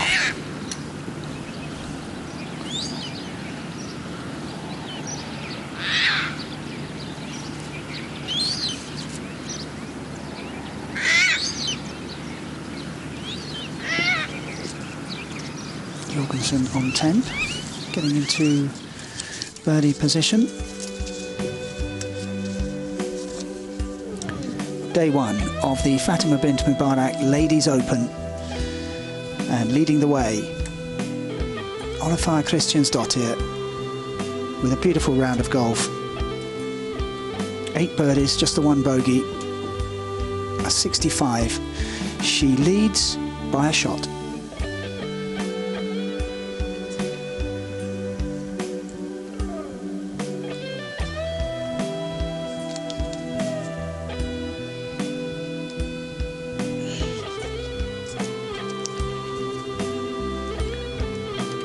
Jorgensen on 10, getting into birdie position. Day one of the Fatima Bint Mubarak Ladies Open, and leading the way, Olafur Kristjansdottir with a beautiful round of golf. 8 birdies, just the 1 bogey, a 65. She leads by a shot.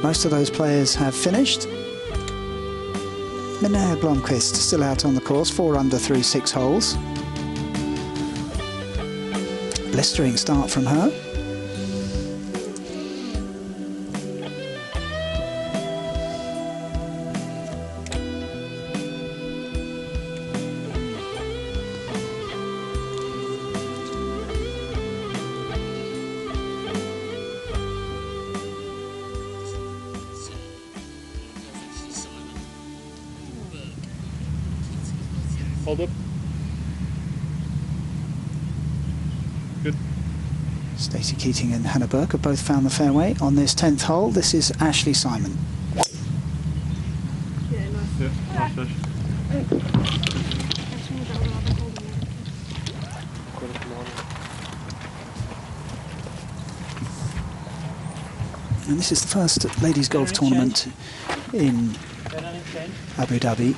Most of those players have finished. Linnea Blomqvist still out on the course, 4 under through 6 holes. Blistering start from her. Hold up. Good. Stacey Keating and Hannah Burke have both found the fairway on this 10th hole. This is Ashley Simon. Yeah, nice. Yeah, nice fish. And this is the first ladies golf tournament in Abu Dhabi,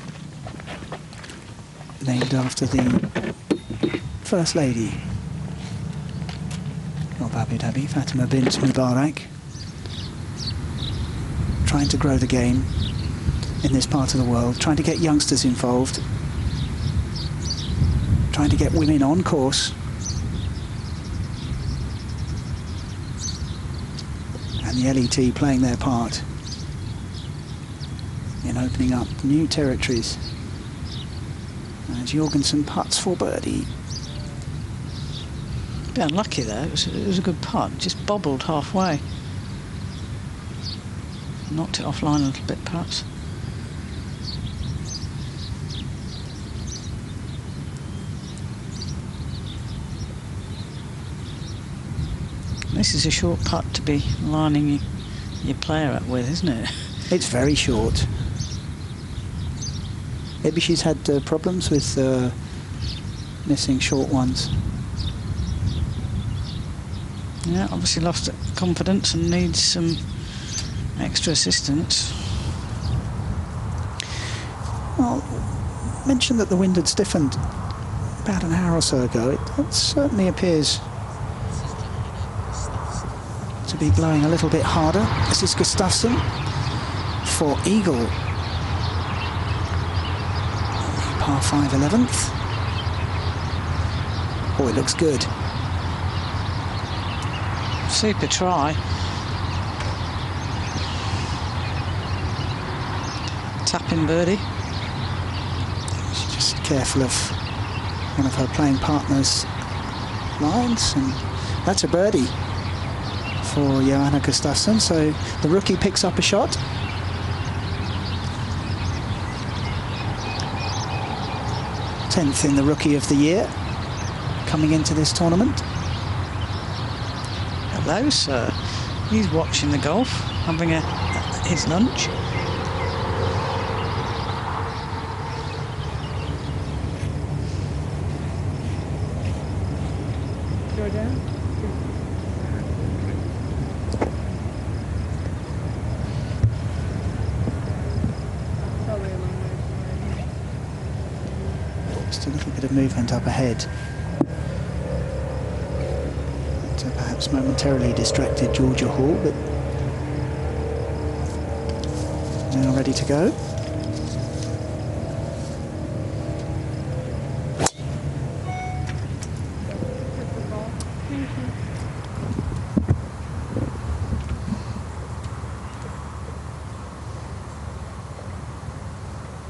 named after the First Lady of Abu Dhabi, Fatima Bint Mubarak, trying to grow the game in this part of the world, trying to get youngsters involved, trying to get women on course, and the LET playing their part in opening up new territories. And Jorgensen putts for birdie. A bit unlucky there. It was a good putt. Just bobbled halfway. Knocked it offline a little bit, perhaps. This is a short putt to be lining your player up with, isn't it? It's very short. Maybe she's had problems with missing short ones. Yeah, obviously lost confidence and needs some extra assistance. Well, mentioned that the wind had stiffened about an hour or so ago. It certainly appears to be blowing a little bit harder. This is Gustafsson for eagle. Par 5 11th. Oh, it looks good. Super try. Tapping birdie. She's just careful of one of her playing partner's lines, and that's a birdie for Johanna Gustafsson. So the rookie picks up a shot. Tenth in the Rookie of the Year coming into this tournament. Hello, sir. He's watching the golf, having his lunch. Go down. Probably a long way from where Just a little bit of movement up ahead. So perhaps momentarily distracted Georgia Hall, but now ready to go.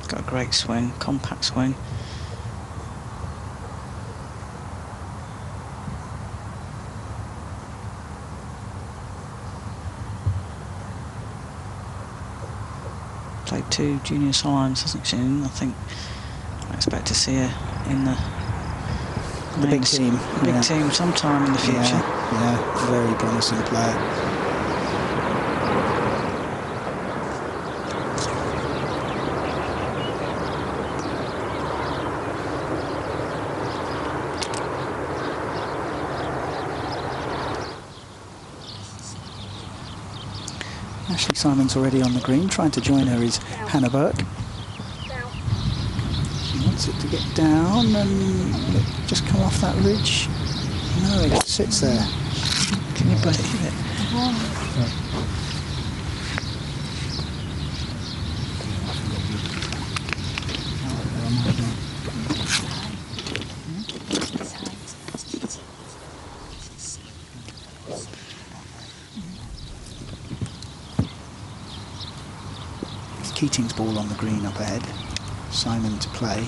Got a great swing, compact swing. Played 2 junior slimes, hasn't she? And I think I expect to see her in the big team. Big team sometime in the future. Yeah, very promising player. Ashley Simon's already on the green. Trying to join her is Hannah Burke. She wants it to get down and will it just come off that ridge? No, it sits there. Can you believe it? Keating's ball on the green up ahead. Simon to play.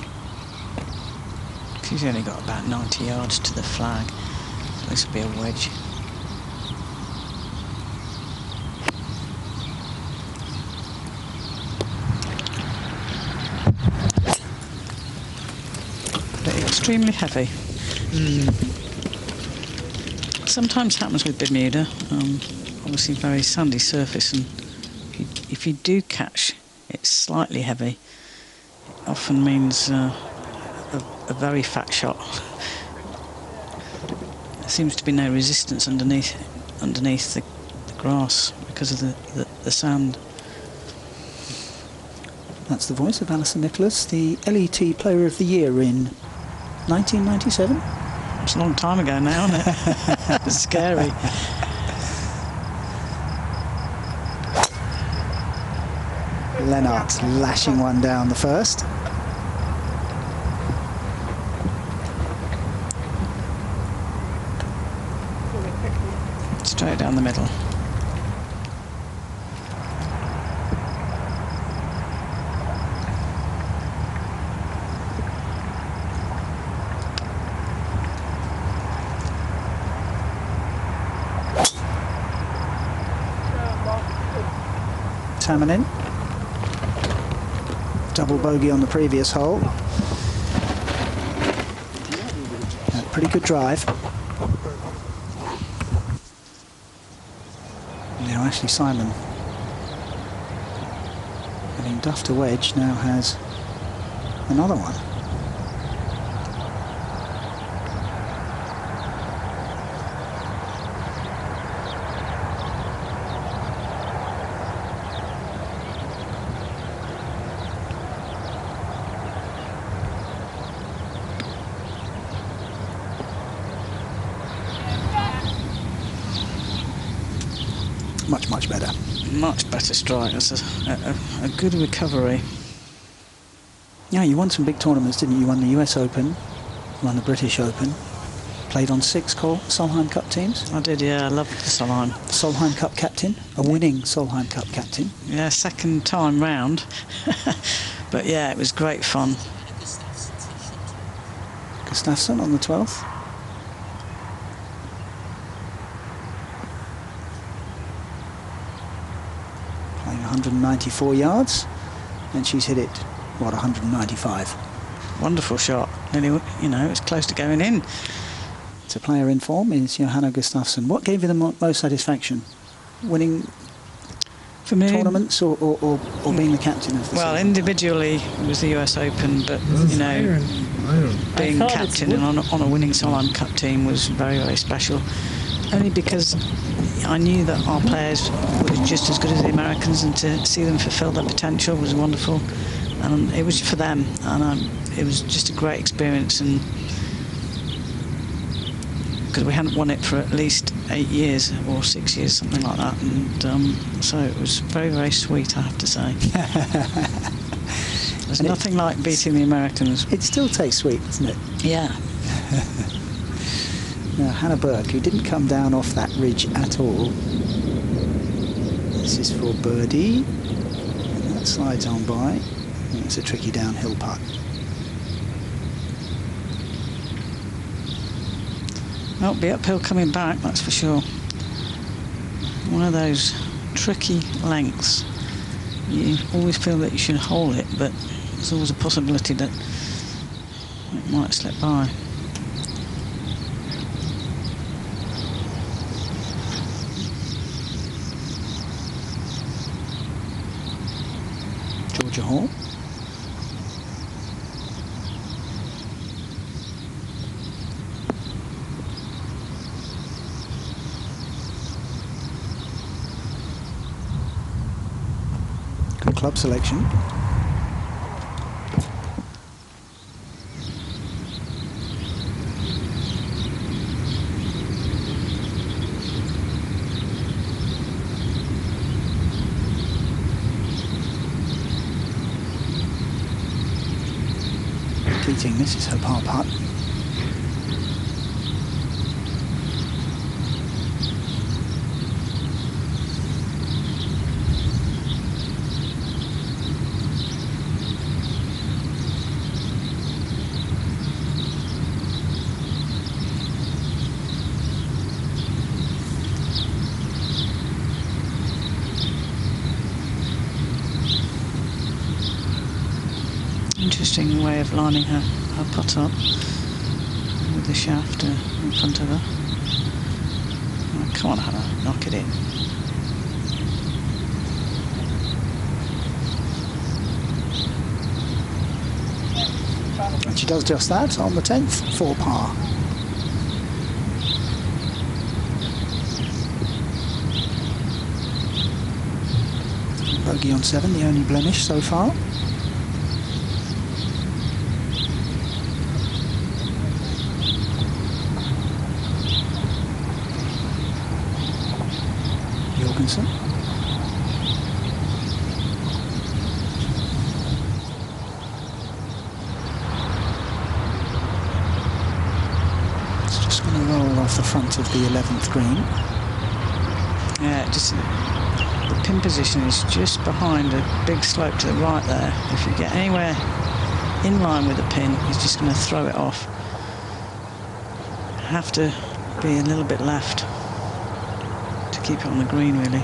She's only got about 90 yards to the flag. So this will be a wedge. But extremely heavy. Sometimes happens with Bermuda. Obviously very sandy surface, and if you do catch it's slightly heavy, it often means a very fat shot. There seems to be no resistance underneath the grass because of the sand. That's the voice of Alison Nicholas, the LET Player of the Year in 1997. It's a long time ago now, isn't it? It's scary. Lennart lashing one down the first. Straight down the middle. Tamanin. Double bogey on the previous hole. Pretty good drive. Now Ashley Simon, having duffed a wedge, now has another one. Much better. Much better strike. That's a good recovery. Yeah, you won some big tournaments, didn't you? You won the US Open, you won the British Open, played on 6 Solheim Cup teams. I did, yeah, I loved the Solheim. Solheim Cup captain, a winning Solheim Cup captain. Yeah, second time round. But yeah, it was great fun. Gustafsson on the 12th. Playing 194 yards, and she's hit it, what, 195. Wonderful shot. Nearly, you know, it's close to going in. To player in form is Johanna Gustafsson. What gave you the most satisfaction? Winning for me, tournaments or being the captain of the well, season? individually it was the US Open, but you know, being captain and on a winning Solheim Cup team was very, very special. Only because I knew that our players were just as good as the Americans, and to see them fulfil their potential was wonderful. And it was for them, and it was just a great experience. And because we hadn't won it for at least 8 years or 6 years, something like that, and so it was very, very sweet, I have to say. There's nothing like beating the Americans. It still tastes sweet, doesn't it? Yeah. Now, Hannah Burke, who didn't come down off that ridge at all. This is for birdie. And that slides on by. And it's a tricky downhill putt. It'll be uphill coming back, that's for sure. One of those tricky lengths. You always feel that you should hold it, but there's always a possibility that it might slip by. Georgia Hall. Good club selection. Keating misses her par putt. Interesting way of lining her putt up with the shaft in front of her. Oh, come on, Hannah, knock it in. And she does just that on the 10th for par. Bogey on 7, the only blemish so far. Jorgensen. It's just going to roll off the front of the 11th green. Yeah, just the pin position is just behind a big slope to the right there. If you get anywhere in line with the pin, he's just going to throw it off. Have to be a little bit left to keep it on the green, really.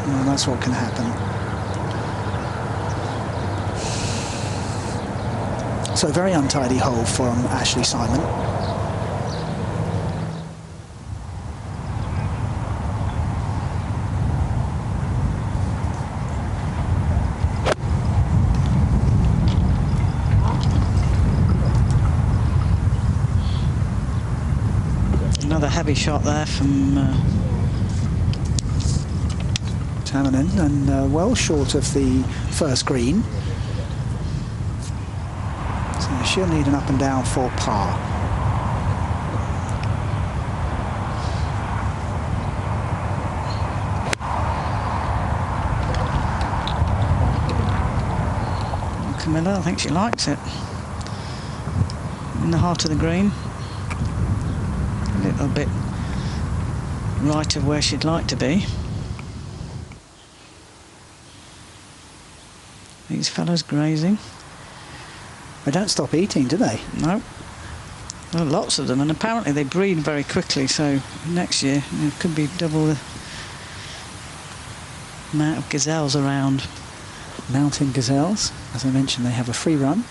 Well, that's what can happen. So, very untidy hole from Ashley Simon. Another heavy shot there from Tamminen, and well short of the first green. So she'll need an up and down for par. Camilla, I think she likes it. In the heart of the green. A little bit right of where she'd like to be. These fellows grazing. They don't stop eating, do they? No. There are lots of them, and apparently they breed very quickly, so next year there could be double the amount of gazelles around. Mountain gazelles, as I mentioned, they have a free run.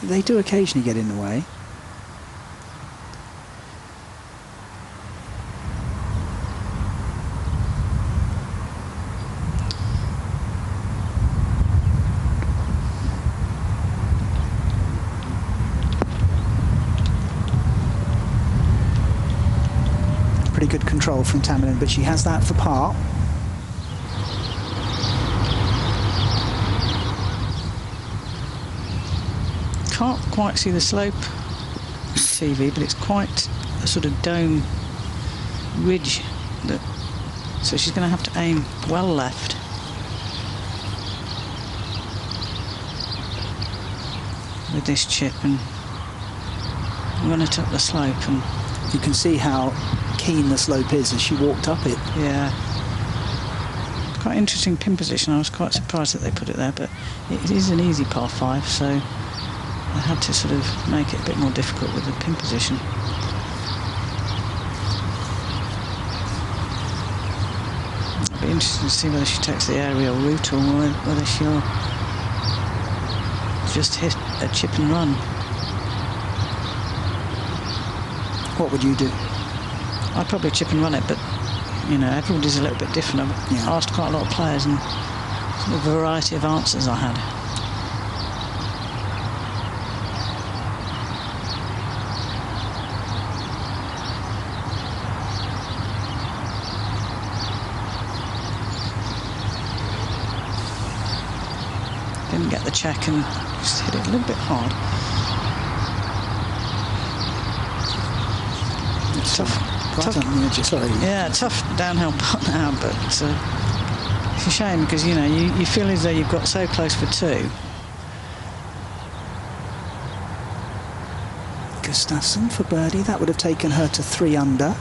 They do occasionally get in the way. Pretty good control from Tamlin, but she has that for par. Can't quite see the slope on TV, but it's quite a sort of dome ridge. So she's going to have to aim well left. With this chip and run it up the slope, and you can see how keen the slope is as she walked up it. Yeah. Quite interesting pin position. I was quite surprised that they put it there, but it is an easy par 5, so I had to sort of make it a bit more difficult with the pin position. It'll be interesting to see whether she takes the aerial route or whether she'll just hit a chip and run. What would you do? I'd probably chip and run it, but you know, everybody's a little bit different. I've asked quite a lot of players, and a variety of answers I had. Didn't get the check and just hit it a little bit hard. It's tough. Right on the edge, sorry. Yeah, tough downhill putt now, but it's a shame because, you know, you feel as though you've got so close for 2. Gustafsson for birdie. That would have taken her to 3 under.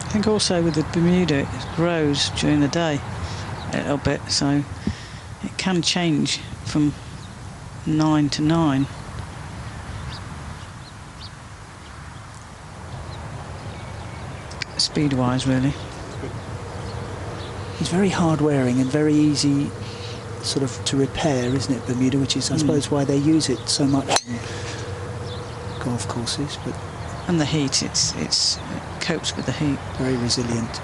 I think also with the Bermuda, it grows during the day a little bit, so it can change from 9 to 9. Speed-wise, really. It's very hard-wearing and very easy sort of to repair, isn't it, Bermuda, which is, I suppose, why they use it so much on golf courses. But and the heat, it copes with the heat. Very resilient.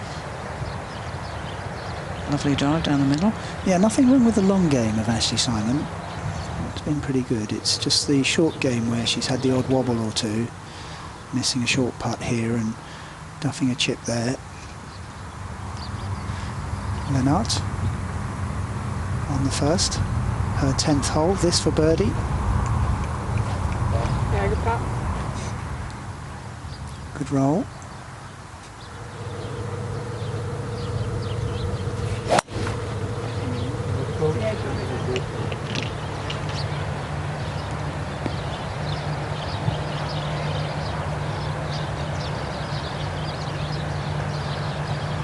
Lovely drive down the middle. Yeah, nothing wrong with the long game of Ashley Simon. It's been pretty good. It's just the short game where she's had the odd wobble or two, missing a short putt here and duffing a chip there. Lennart on the first, her 10th hole, this for birdie. Yeah, good putt. Good roll.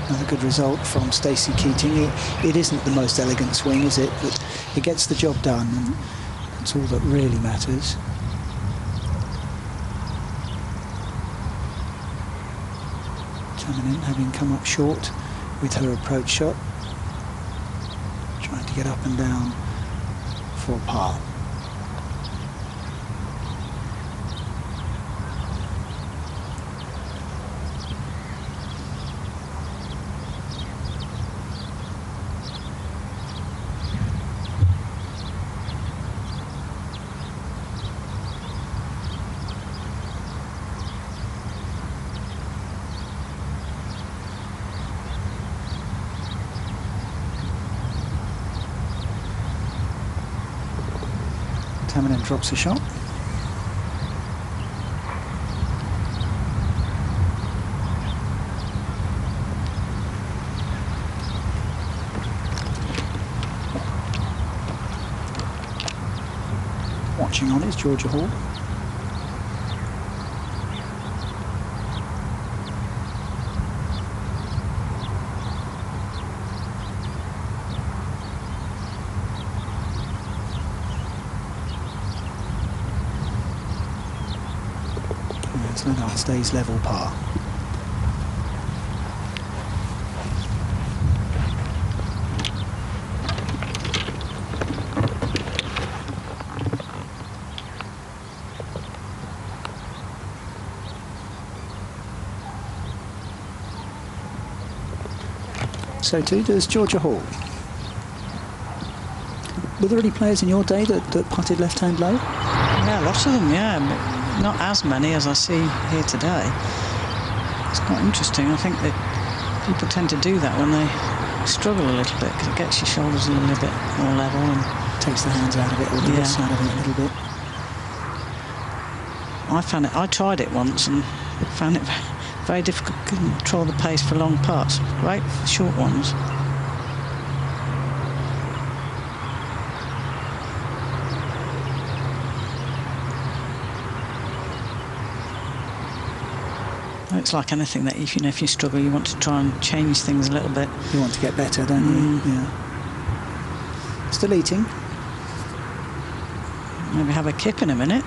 Another good result from Stacey Keating. It isn't the most elegant swing, is it? But it gets the job done, and that's all that really matters. Having come up short with her approach shot, trying to get up and down for par. Tamlin drops a shot. watching on is Georgia Hall. Lennart stays level par. So too does Georgia Hall. Were there any players in your day that putted left-hand low? Yeah, lots of them, yeah. But not as many as I see here today. It's quite interesting. I think that people tend to do that when they struggle a little bit, because it gets your shoulders a little bit more level and takes the hands out of it, or the wrists out of it a little bit. I tried it once and found it very difficult to control the pace for long putts. Great for short ones. It's like anything that if you struggle, you want to try and change things a little bit. You want to get better, don't you? Yeah. Still eating. Maybe have a kip in a minute.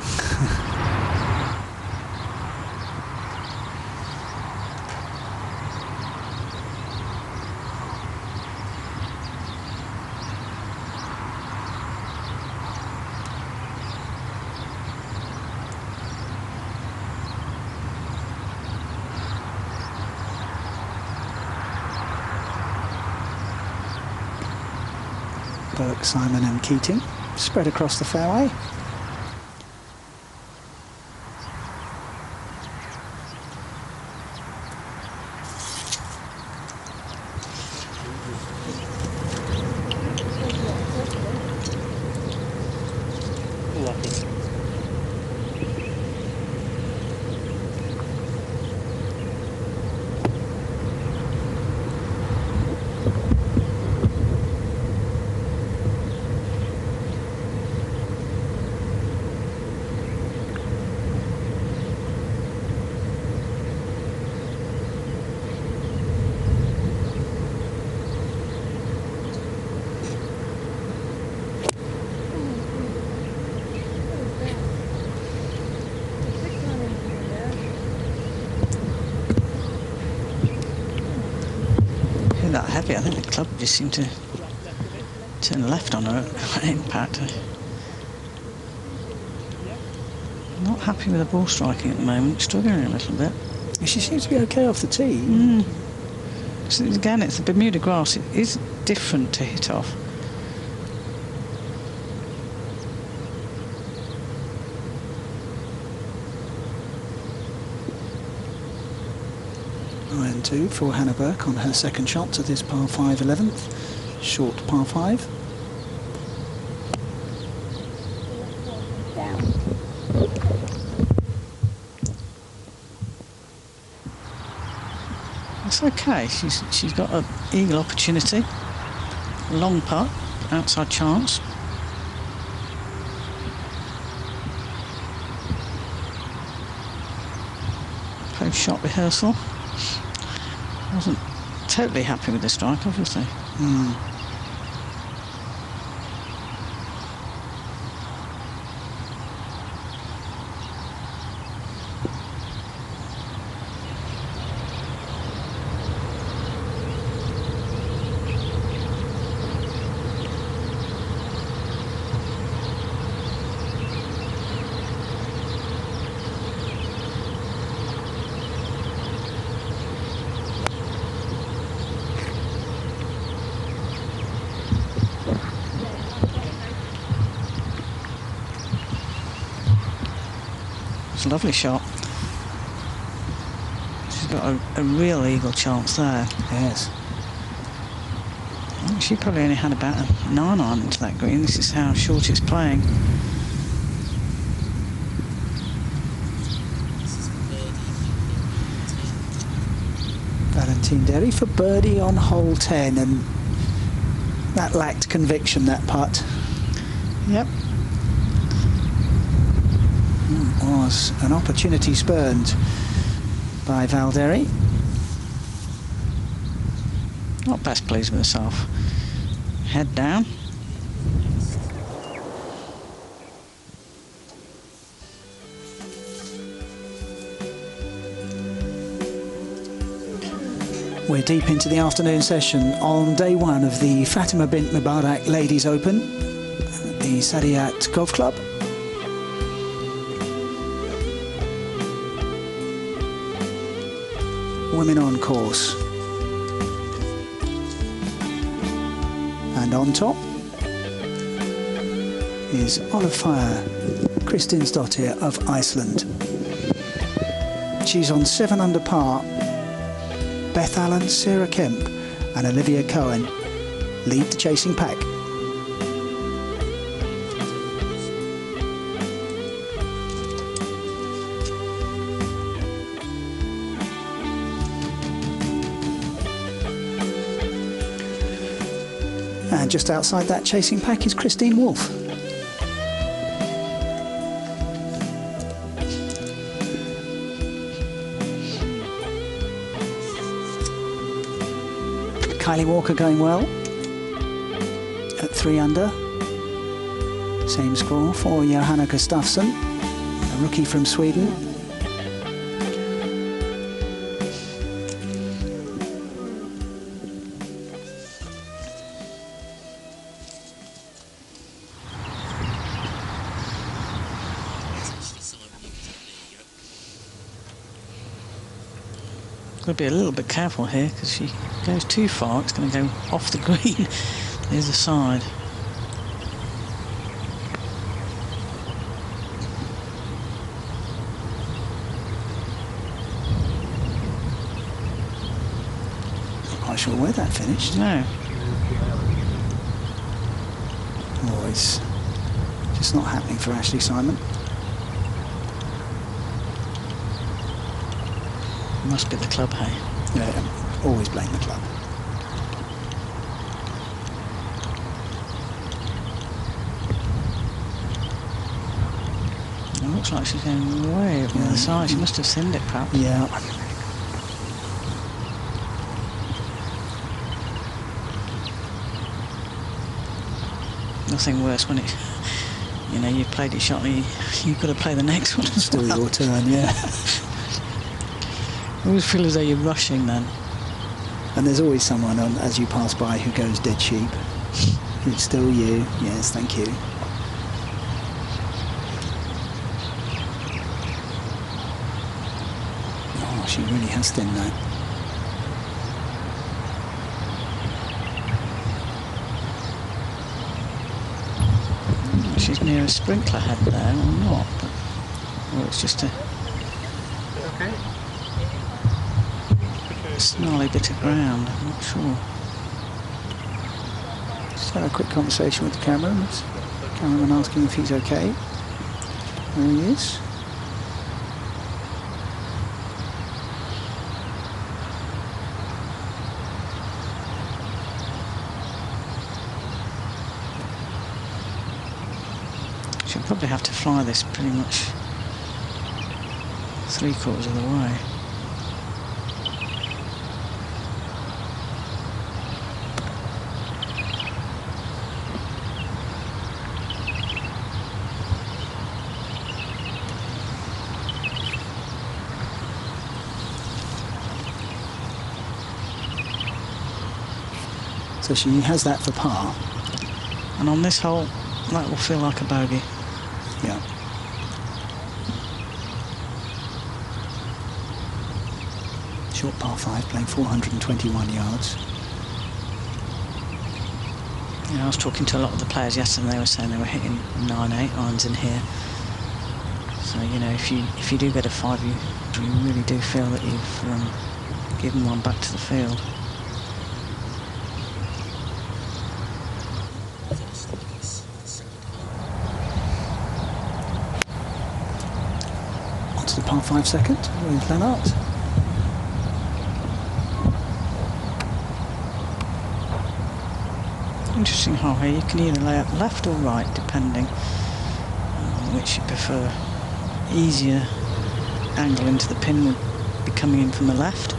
Burke, Simon and Keating spread across the fairway. That heavy, I think the club just seemed to turn left on her at impact. Not happy with the ball striking at the moment, struggling a little bit. She seems to be okay off the tee. So again, it's the Bermuda grass. It is different to hit off. Iron 2 for Hannah Burke on her second shot to this par 5 11th. Short par 5. It's okay. She's got an eagle opportunity. Long putt, outside chance. Post shot rehearsal. Wasn't totally happy with the strike, obviously. It's a lovely shot. She's got a real eagle chance there. Yes. I think she probably only had about a 9 iron into that green. This is how short it's playing. Valentine Derry for birdie on hole 10, and that lacked conviction, that putt. Yep. Was an opportunity spurned by Valderi. Not best pleased with herself. Head down. We're deep into the afternoon session on day one of the Fatima Bint Mubarak Ladies Open at the Sadiat Golf Club. Women on course. And on top is Olafia Kristinsdottir of Iceland. She's on 7 under par. Beth Allen, Sarah Kemp and Olivia Cohen lead the chasing pack. And just outside that chasing pack is Christine Wolfe. Kylie Walker going well at 3 under. Same score for Johanna Gustafsson, a rookie from Sweden. Got to be a little bit careful here because she goes too far, it's going to go off the green the other side. Not quite sure where that finished. No. Oh, it's just not happening for Ashley Simon. Must be the club, hey? Yeah, always blame the club. It looks like she's going way over the other side. She must have thinned it, perhaps. Yeah. Nothing worse when it, you know, you've played your shot and you've got to play the next one as Still well. your turn, yeah. I always feel as though you're rushing then. And there's always someone on as you pass by who goes dead sheep. It's still you. Yes, thank you. Oh, she really has thinned that. She's near a sprinkler head there or not, but, or it's just a Okay. snarly bit of ground, I'm not sure. Just had a quick conversation with the cameraman. Cameraman asking if he's okay. There he is. She'll probably have to fly this pretty much 3/4 of the way. So she has that for par. And on this hole, that will feel like a bogey. Yeah. Short par 5, playing 421 yards. Yeah, I was talking to a lot of the players yesterday and they were saying they were hitting 9-8 irons in here. So, you know, if you do get a 5, you really do feel that you've given one back to the field. Onto the par 5 second with Lennart. Interesting hole here. You can either lay up left or right, depending on which you prefer. easier angle into the pin would be coming in from the left.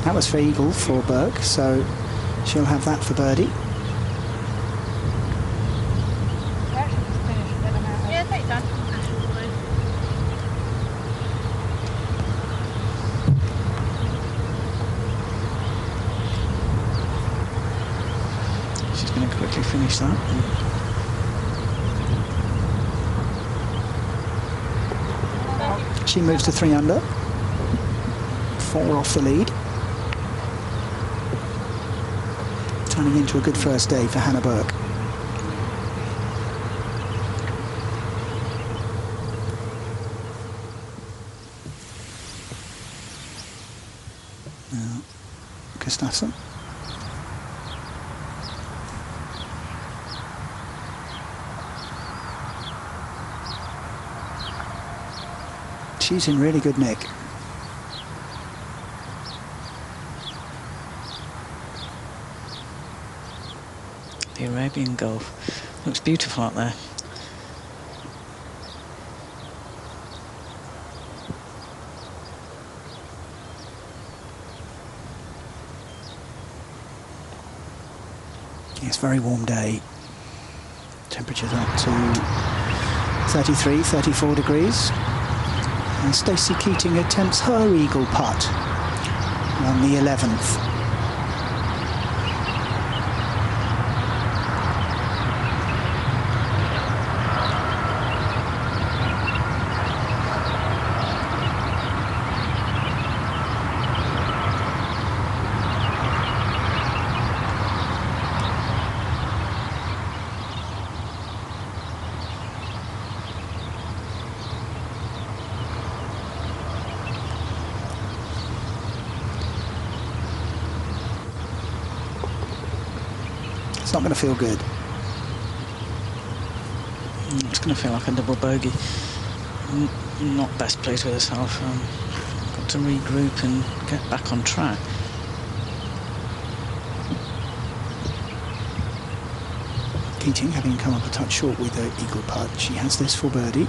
That was for eagle for Burke, so she'll have that for birdie. She's going to quickly finish that. She moves to 3 under, 4 off the lead. Turning into a good first day for Hannah Burke. Now, Gustafsson. She's in really good nick. The Arabian Gulf looks beautiful out there. It's a very warm day. Temperatures up to 33, 34 degrees. And Stacey Keating attempts her eagle putt on the 11th. It's not going to feel good. It's going to feel like a double bogey. Not best pleased with herself. Got to regroup and get back on track. Keating, having come up a touch short with her eagle putt, she has this for birdie.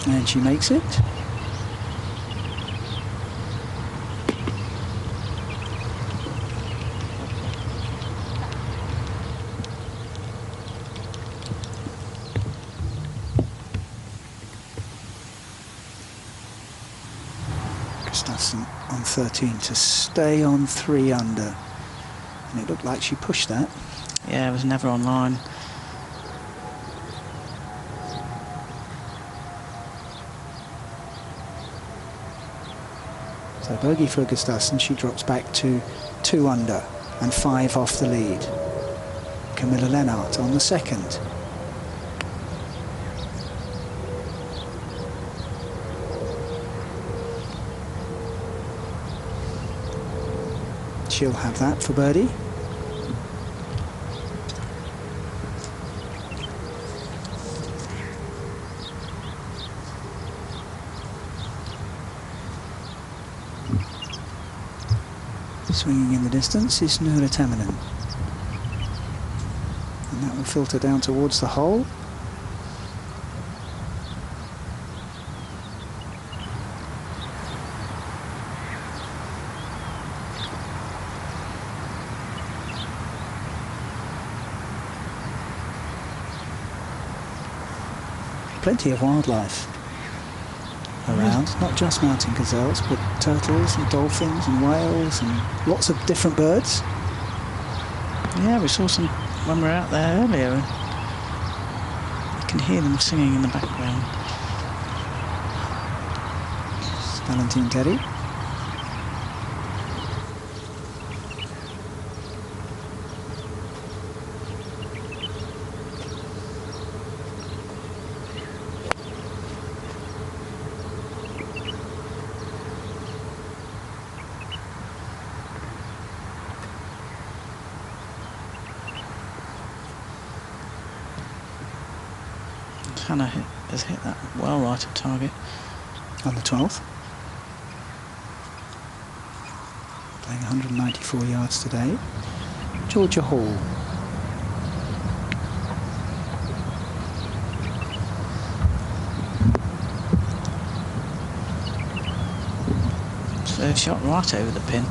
And she makes it. Gustafsson on 13 to stay on 3 under. And it looked like she pushed that. Yeah, it was never online. So bogey for Gustafsson, she drops back to 2 under and 5 off the lead. Camilla Lennart on the 2nd. She'll have that for birdie. Swinging in the distance is Noura Tamanen. And that will filter down towards the hole. Plenty of wildlife around, not just mountain gazelles, but turtles and dolphins and whales and lots of different birds. Yeah, we saw some when we were out there earlier. You can hear them singing in the background. It's Valentine Teddy. Hannah has hit that well right of target. On the 12th. Playing 194 yards today. Georgia Hall. Third shot right over the pin.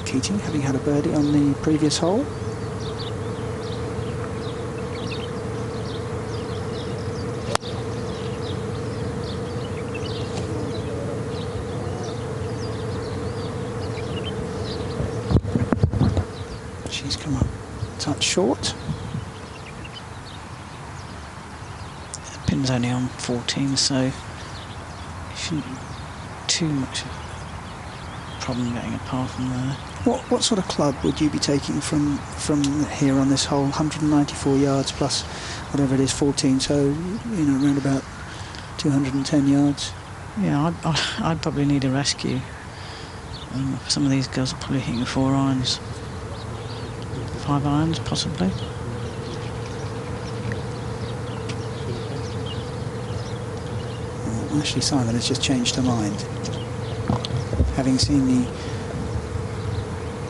Keating having had a birdie on the previous hole. She's come up a touch short. The pin's only on 14, so shouldn't be too much of a problem getting a par from there. What sort of club would you be taking from here on this hole? 194 yards plus whatever it is, 14, so you know, around about 210 yards. Yeah, I'd probably need a rescue. Some of these girls are probably hitting 4 irons. 5 irons, possibly. Well, Ashley Simon has just changed her mind. Having seen the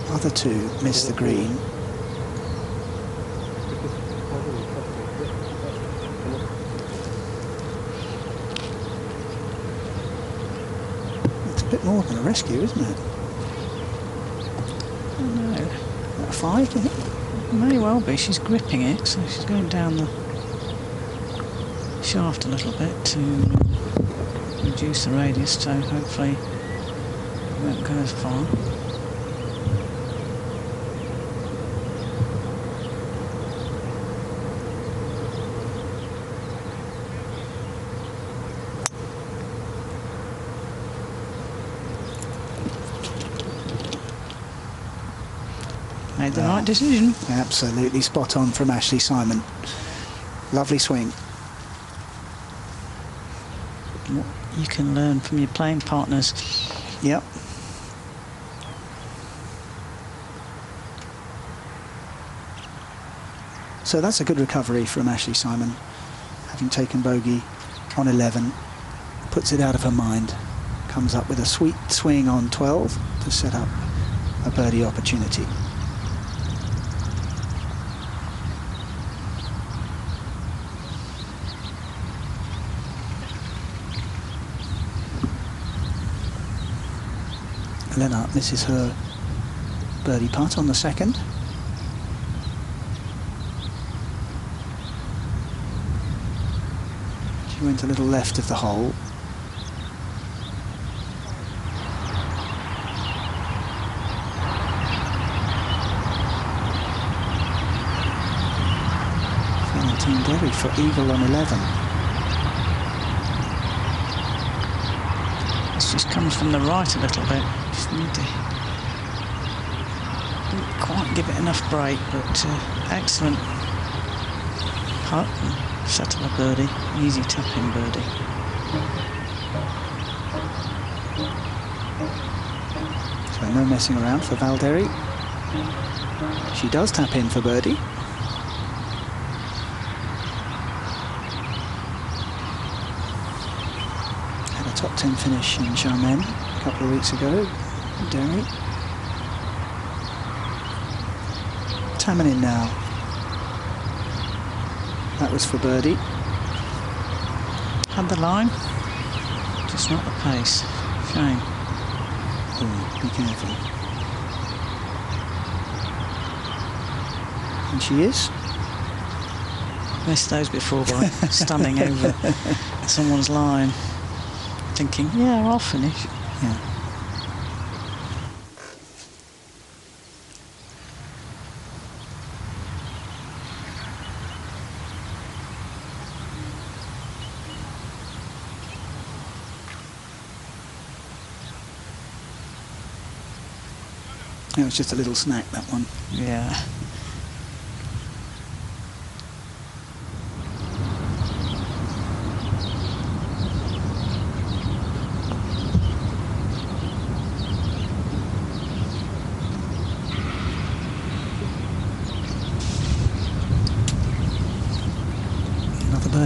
other two miss the green. It's a bit more than a rescue, isn't it? I don't know. A 5, do you think? It may well be. She's gripping it, so she's going down the shaft a little bit to reduce the radius, so hopefully it won't go as far. Made the right decision. Absolutely spot on from Ashley Simon. Lovely swing. What you can learn from your playing partners. Yep. So that's a good recovery from Ashley Simon, having taken bogey on 11, puts it out of her mind, comes up with a sweet swing on 12 to set up a birdie opportunity. Lennart misses her birdie putt on the second. She went a little left of the hole. Valentine Derry for eagle on 11. This just comes from the right a little bit. Just need to didn't quite give it enough break, but excellent putt. Set up a birdie, easy tap-in birdie. So no messing around for Val Derry. She does tap in for birdie. Had a top 10 finish in Charmaine a couple of weeks ago. Derry. Tamming in now. That was for birdie. Had the line, just not the pace. Shame. Oh, be careful. And she is. Missed those before by standing over someone's line, thinking, yeah, I'll finish. Yeah. It was just a little snack, that one. Yeah.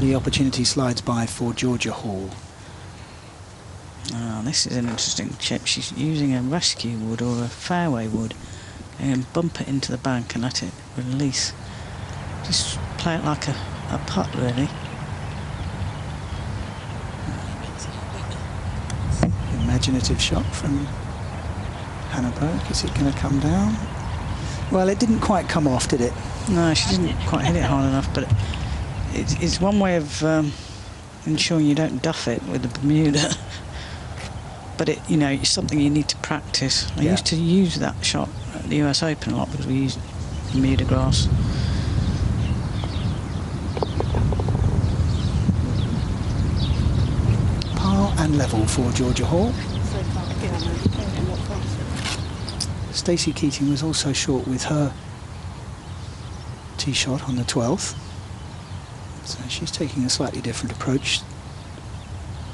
birdie opportunity slides by for Georgia Hall. Oh, this is an interesting chip. She's using a rescue wood or a fairway wood and bump it into the bank and let it release. Just play it like a putt, really. Imaginative shot from Hannah Burke. Is it going to come down? Well, it didn't quite come off, did it? No, she didn't quite hit it hard enough, but it's one way of ensuring you don't duff it with the Bermuda. But it's something you need to practice. I used to use that shot at the US Open a lot because we used Bermuda grass. Par and level for Georgia Hall. Stacey Keating was also short with her tee shot on the 12th. So she's taking a slightly different approach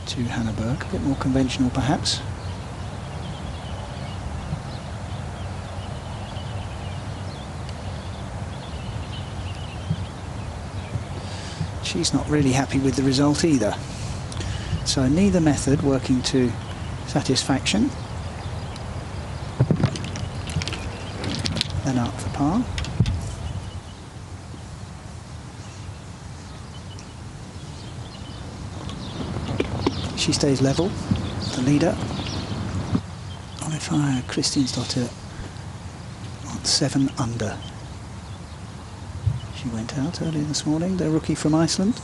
to Hannah Burke, a bit more conventional perhaps. She's not really happy with the result either. So neither method working to satisfaction. Then up for par. She stays level, the leader. Oliver Kristinsdottir on 7 under. She went out earlier this morning, the rookie from Iceland.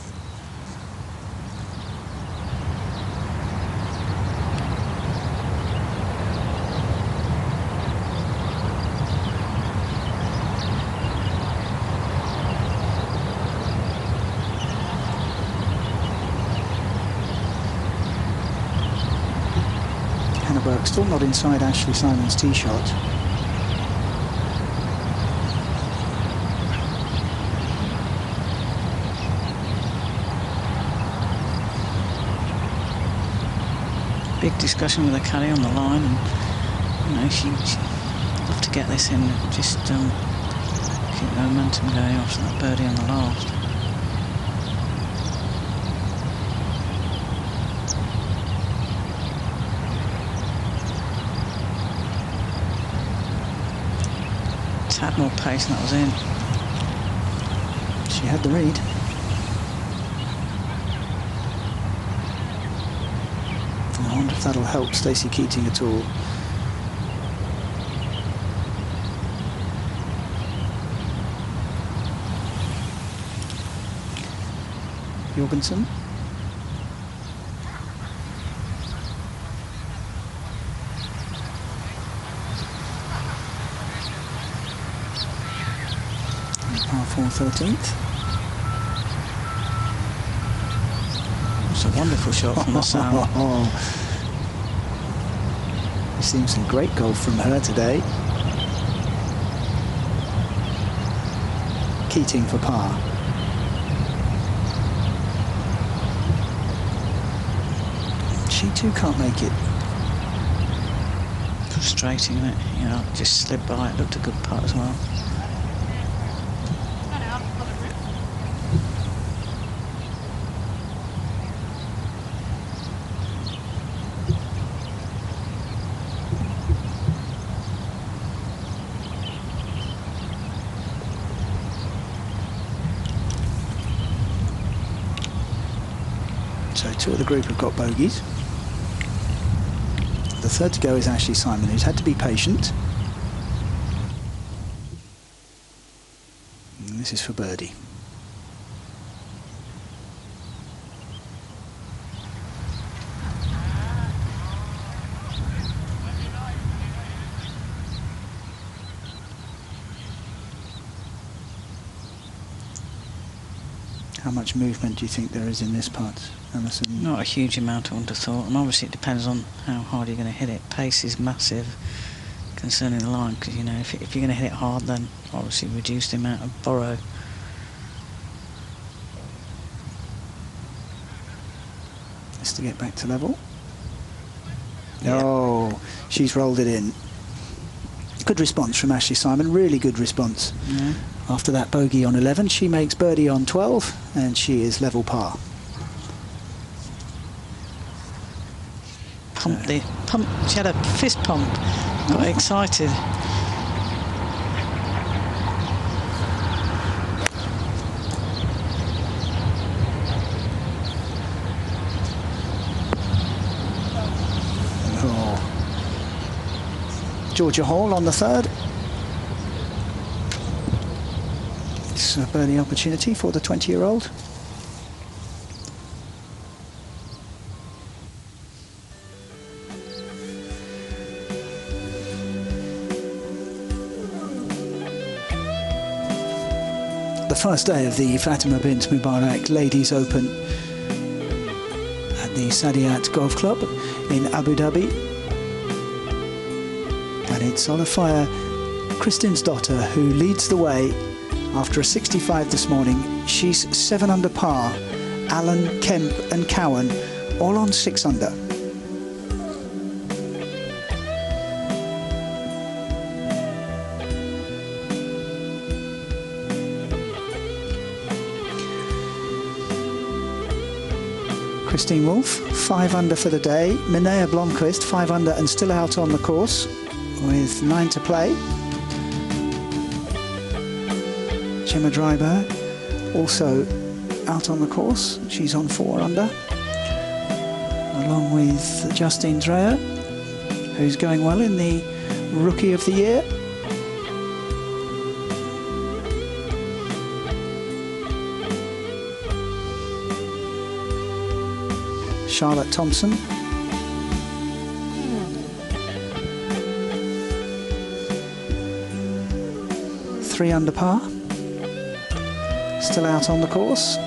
Burke still not inside Ashley Simon's tee shot. Big discussion with the caddy on the line, and she'd love to get this in, just keep the momentum going after that birdie on the last. Had more pace and that was in. She had the read. I wonder if that'll help Stacey Keating at all. Jorgensen. Par 4 13th. It's a wonderful shot from the south. We've seen some great golf from her today. Keating for par. She too can't make it. Frustrating, isn't it? Just slid by. It looked a good putt as well. So 2 of the group have got bogeys. The third to go is Ashley Simon, who's had to be patient. And this is for birdie. How much movement do you think there is in this putt, Alison? Not a huge amount, I wouldn't have thought. And obviously it depends on how hard you're going to hit it. Pace is massive concerning the line, because if you're going to hit it hard, then obviously reduce the amount of borrow. Just to get back to level. Yeah. Oh, she's rolled it in. Good response from Ashley Simon, really good response. Yeah. After that bogey on 11, she makes birdie on 12, and she is level par. She had a fist pump, got excited. Georgia Hall on the third. It's a birdie opportunity for the 20-year-old. The first day of the Fatima Bint Mubarak Ladies Open at the Saadiyat Golf Club in Abu Dhabi. And it's Olafia Kristinsdottir who leads the way after a 65 this morning. She's 7 under par. Allen, Kemp and Cowan all on 6 under. Christine Wolf, 5 under for the day. Minea Blomqvist, 5 under and still out on the course with 9 to play. Gemma Dryberg, also out on the course. She's on 4 under. Along with Justine Dreyer, who's going well in the Rookie of the Year. Charlotte Thompson. Three under par. Still out on the course.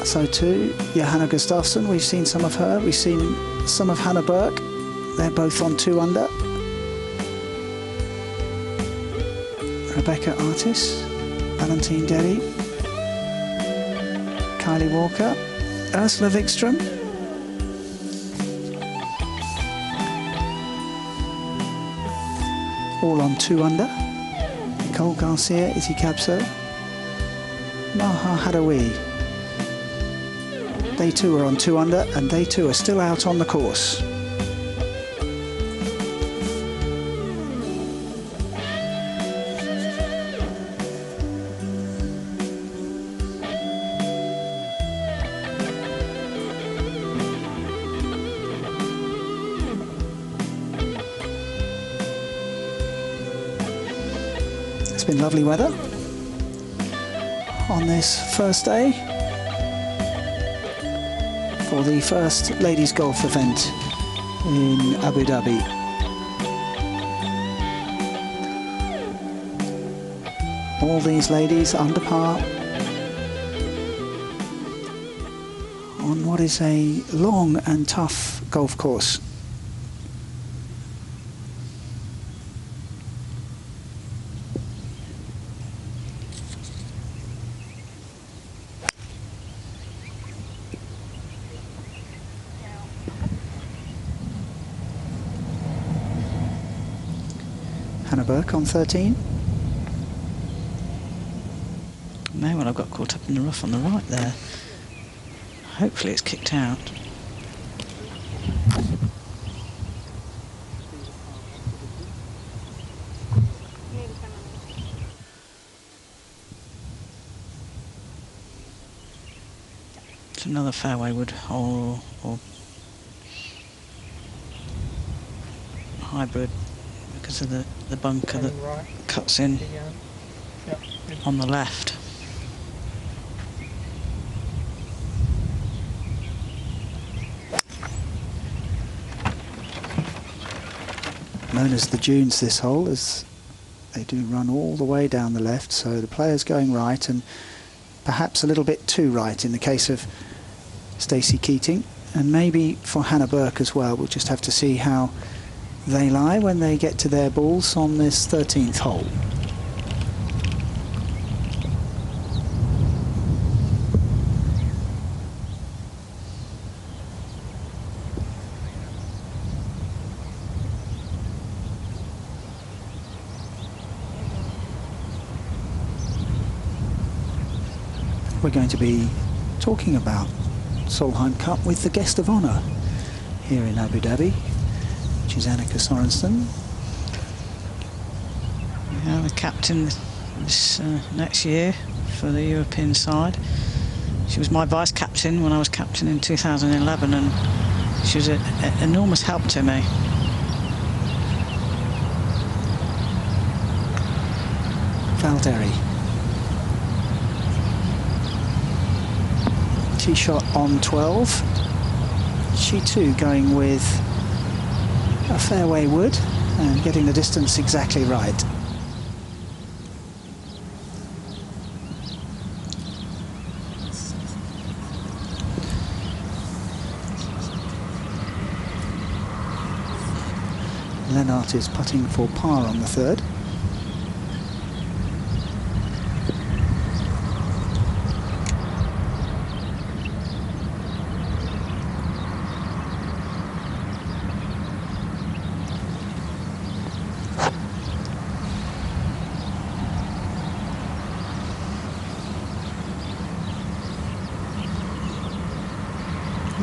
So too, Johanna Gustafsson, we've seen some of her. We've seen some of Hannah Burke. They're both on 2 under. Rebecca Artis, Valentine Derry, Kylie Walker, Ursula Wikström, all on 2 under. Nicole Garcia, Izzy Cabso, Maha Hadawi. They too are on 2 under, and they too are still out on the course. It's been lovely weather on this first day for the first ladies golf event in Abu Dhabi. All these ladies under par on what is a long and tough golf course. Hannah Burke on 13. No, well, I've got caught up in the rough on the right there. Hopefully it's kicked out. It's another fairway wood or hybrid because of the bunker that cuts in on the left. Known as the dunes, this hole, as they do run all the way down the left, so the player's going right and perhaps a little bit too right in the case of Stacey Keating, and maybe for Hannah Burke as well. We'll just have to see how they lie when they get to their balls on this 13th hole. we're going to be talking about Solheim Cup with the guest of honour here in Abu Dhabi, which is Annika Sorensen. Yeah, the captain this next year for the European side. She was my vice captain when I was captain in 2011, and she was an enormous help to me. Valderi. Tee shot on 12. She too going with a fairway wood and getting the distance exactly right. Lennart is putting for par on the third.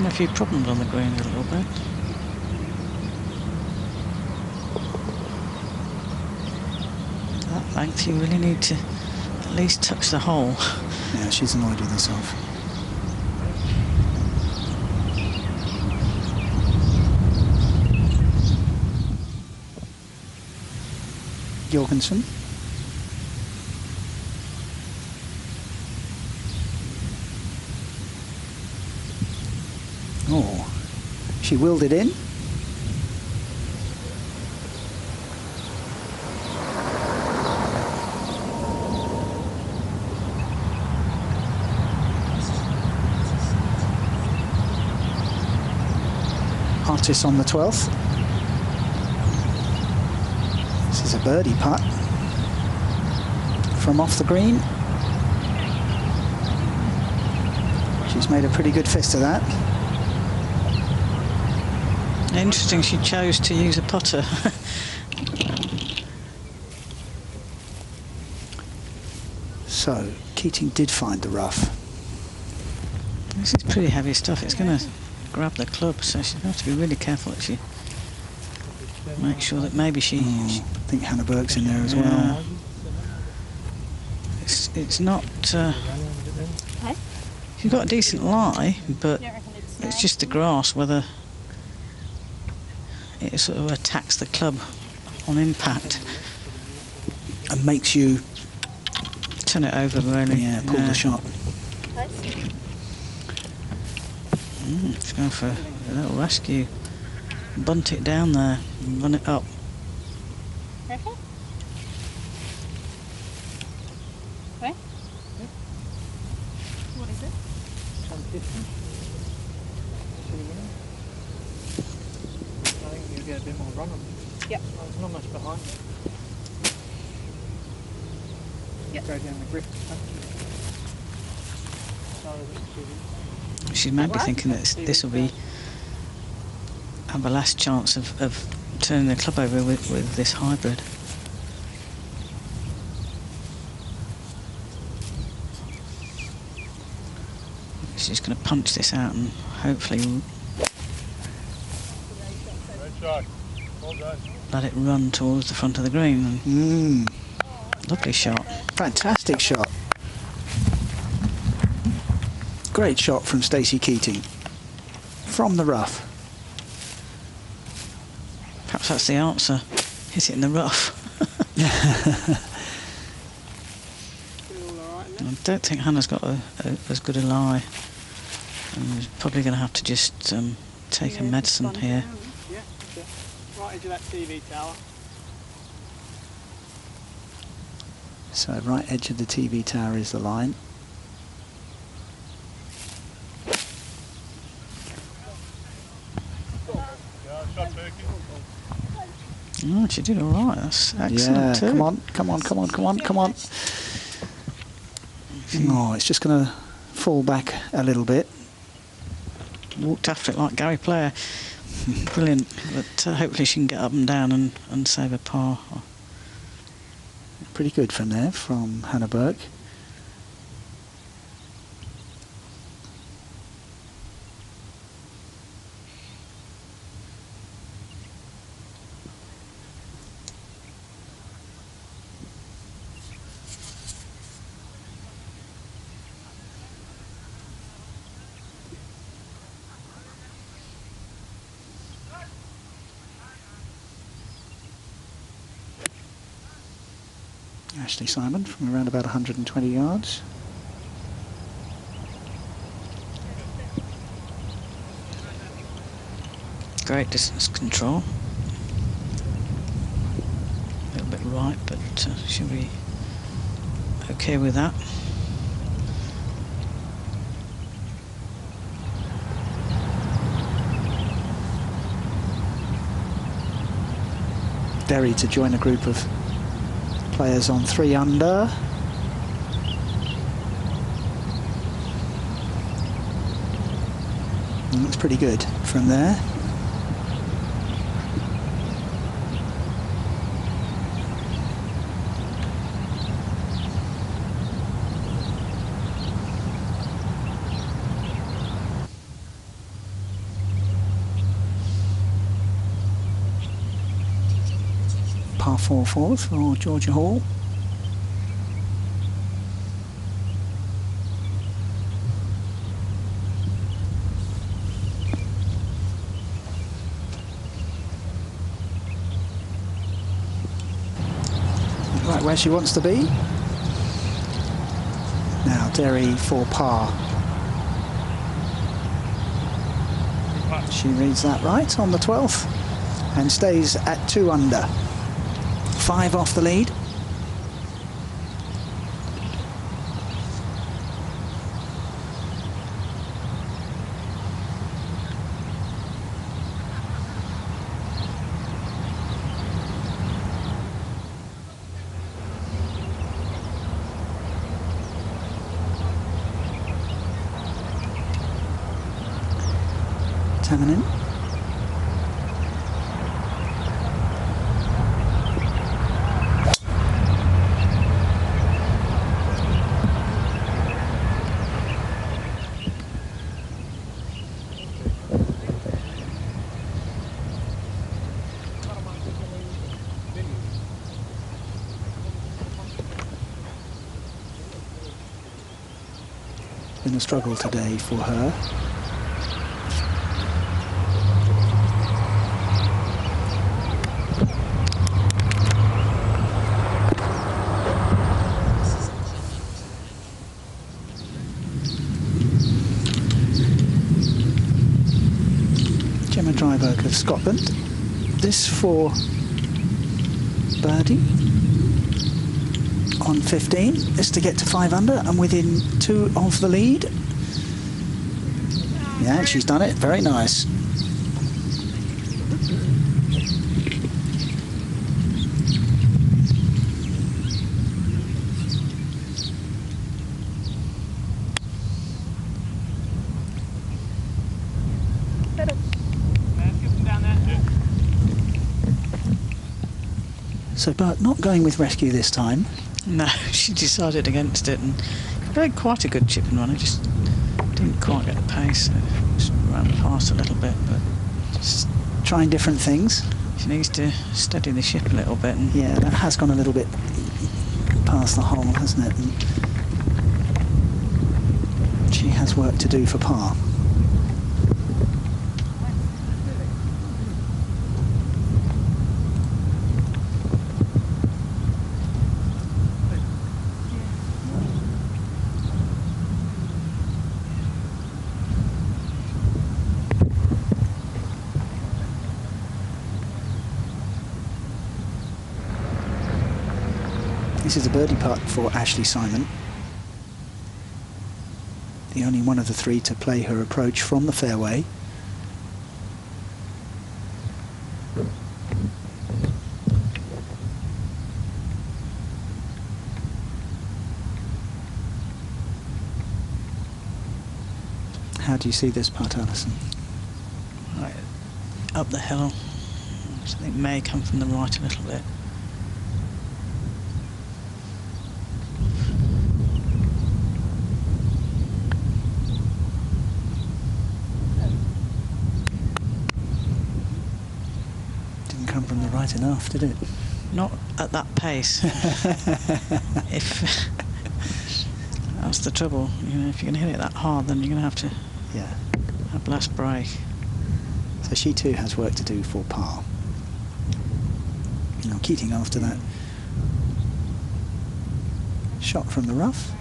A few problems on the green a little bit. That length, you really need to at least touch the hole. Yeah, she's annoyed with herself. Jorgensen. Oh, she willed it in. Artis on the 12th. This is a birdie putt from off the green. She's made a pretty good fist of that. Interesting, she chose to use a putter. So, Keating did find the rough. This is pretty heavy stuff. It's going to grab the club, so she's going to have to be really careful that she make sure that maybe she... I think Hannah Burke's in there as yeah. well. It's not... she's got a decent lie, but it's just the grass, whether it sort of attacks the club on impact. And makes you... Turn it over, really. Yeah, pull the shot. It's going for a little rescue. Bunt it down there, run it up. Okay. Okay. What is it? 150. I think you'll get a bit more run on it. Yep. Well, there's not much behind it. Yep. Go down the grip. She might be thinking that this will be have a last chance of turning the club over with this hybrid. She's going to punch this out and hopefully let it run towards the front of the green. Lovely shot. Fantastic shot. Great shot from Stacey Keating. From the rough. Perhaps that's the answer. Hit it in the rough. I don't think Hannah's got as good a lie. And she's probably going to have to just take a medicine here. Yeah, right edge of that TV tower. So right edge of the TV tower is the line. Oh, she did all right. That's excellent too. Come on, come on, come on, come on, come on. Oh, it's just going to fall back a little bit. Walked after it like Gary Player. Brilliant. But hopefully she can get up and down and save a par. Pretty good from there, from Hannah Burke. Ashley Simon from around about 120 yards. Great distance control. A little bit right, but she'll be okay with that. Derry to join a group of players on 3 under. And looks pretty good from there. Par 4 fourth for Georgia Hall. Right where she wants to be. Now Derry for par. She reads that right on the 12th and stays at 2 under. 5 off the lead. Tamanin. Been a struggle today for her. Gemma Dryburgh of Scotland. This for birdie on 15 is to get to 5 under and within 2 of the lead. Yeah, she's done it. Very nice. So Bert not going with rescue this time. No, she decided against it and played quite a good chip and run. I just didn't quite get the pace. So just ran past a little bit, but Just trying different things. she needs to steady the ship a little bit. And Yeah, that has gone a little bit past the hole, hasn't it? And she has work to do for par. This is a birdie putt for Ashley Simon. The only one of the 3 to play her approach from the fairway. How do you see this putt, Alison? right up the hill. I think it may come from the right a little bit. Come from the right enough, did it? Not at that pace. If that's the trouble, you know, if you're going to hit it that hard, then you're going to have to Yeah. have less break. So she too has work to do for par. You know, Keating after that shot from the rough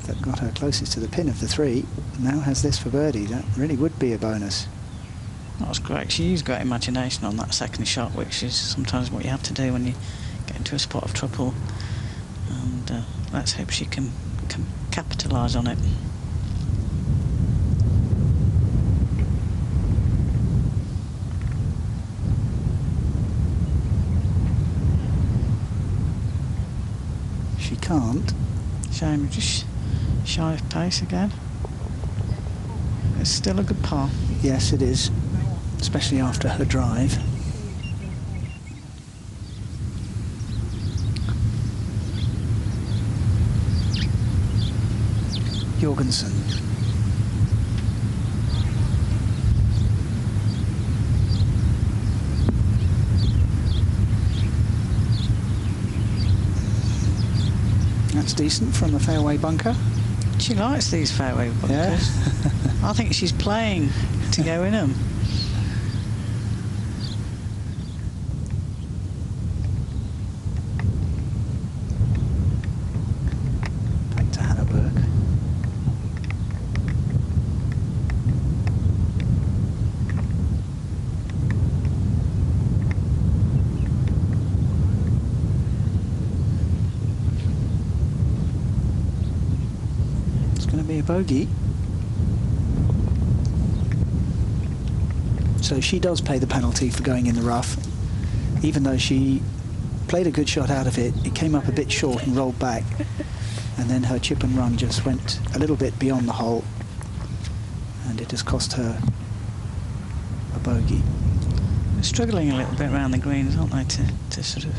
that got her closest to the pin of the 3. Now has this for birdie. That really would be a bonus. That was great. She used great imagination on that second shot, which is sometimes what you have to do when you get into a spot of trouble. And let's hope she can capitalise on it. She can't. Shame, just shy of pace again. It's still a good par. Yes, it is, especially after her drive. Jorgensen. That's decent from a fairway bunker. She likes these fairway bunkers. Yeah. I think she's playing to go in them. Back to Hannah Burke. It's going to be a bogey. So she does pay the penalty for going in the rough, even though she played a good shot out of it. It came up a bit short and rolled back, and then her chip and run just went a little bit beyond the hole, and it has cost her a bogey. They're struggling a little bit around the greens, aren't they, to sort of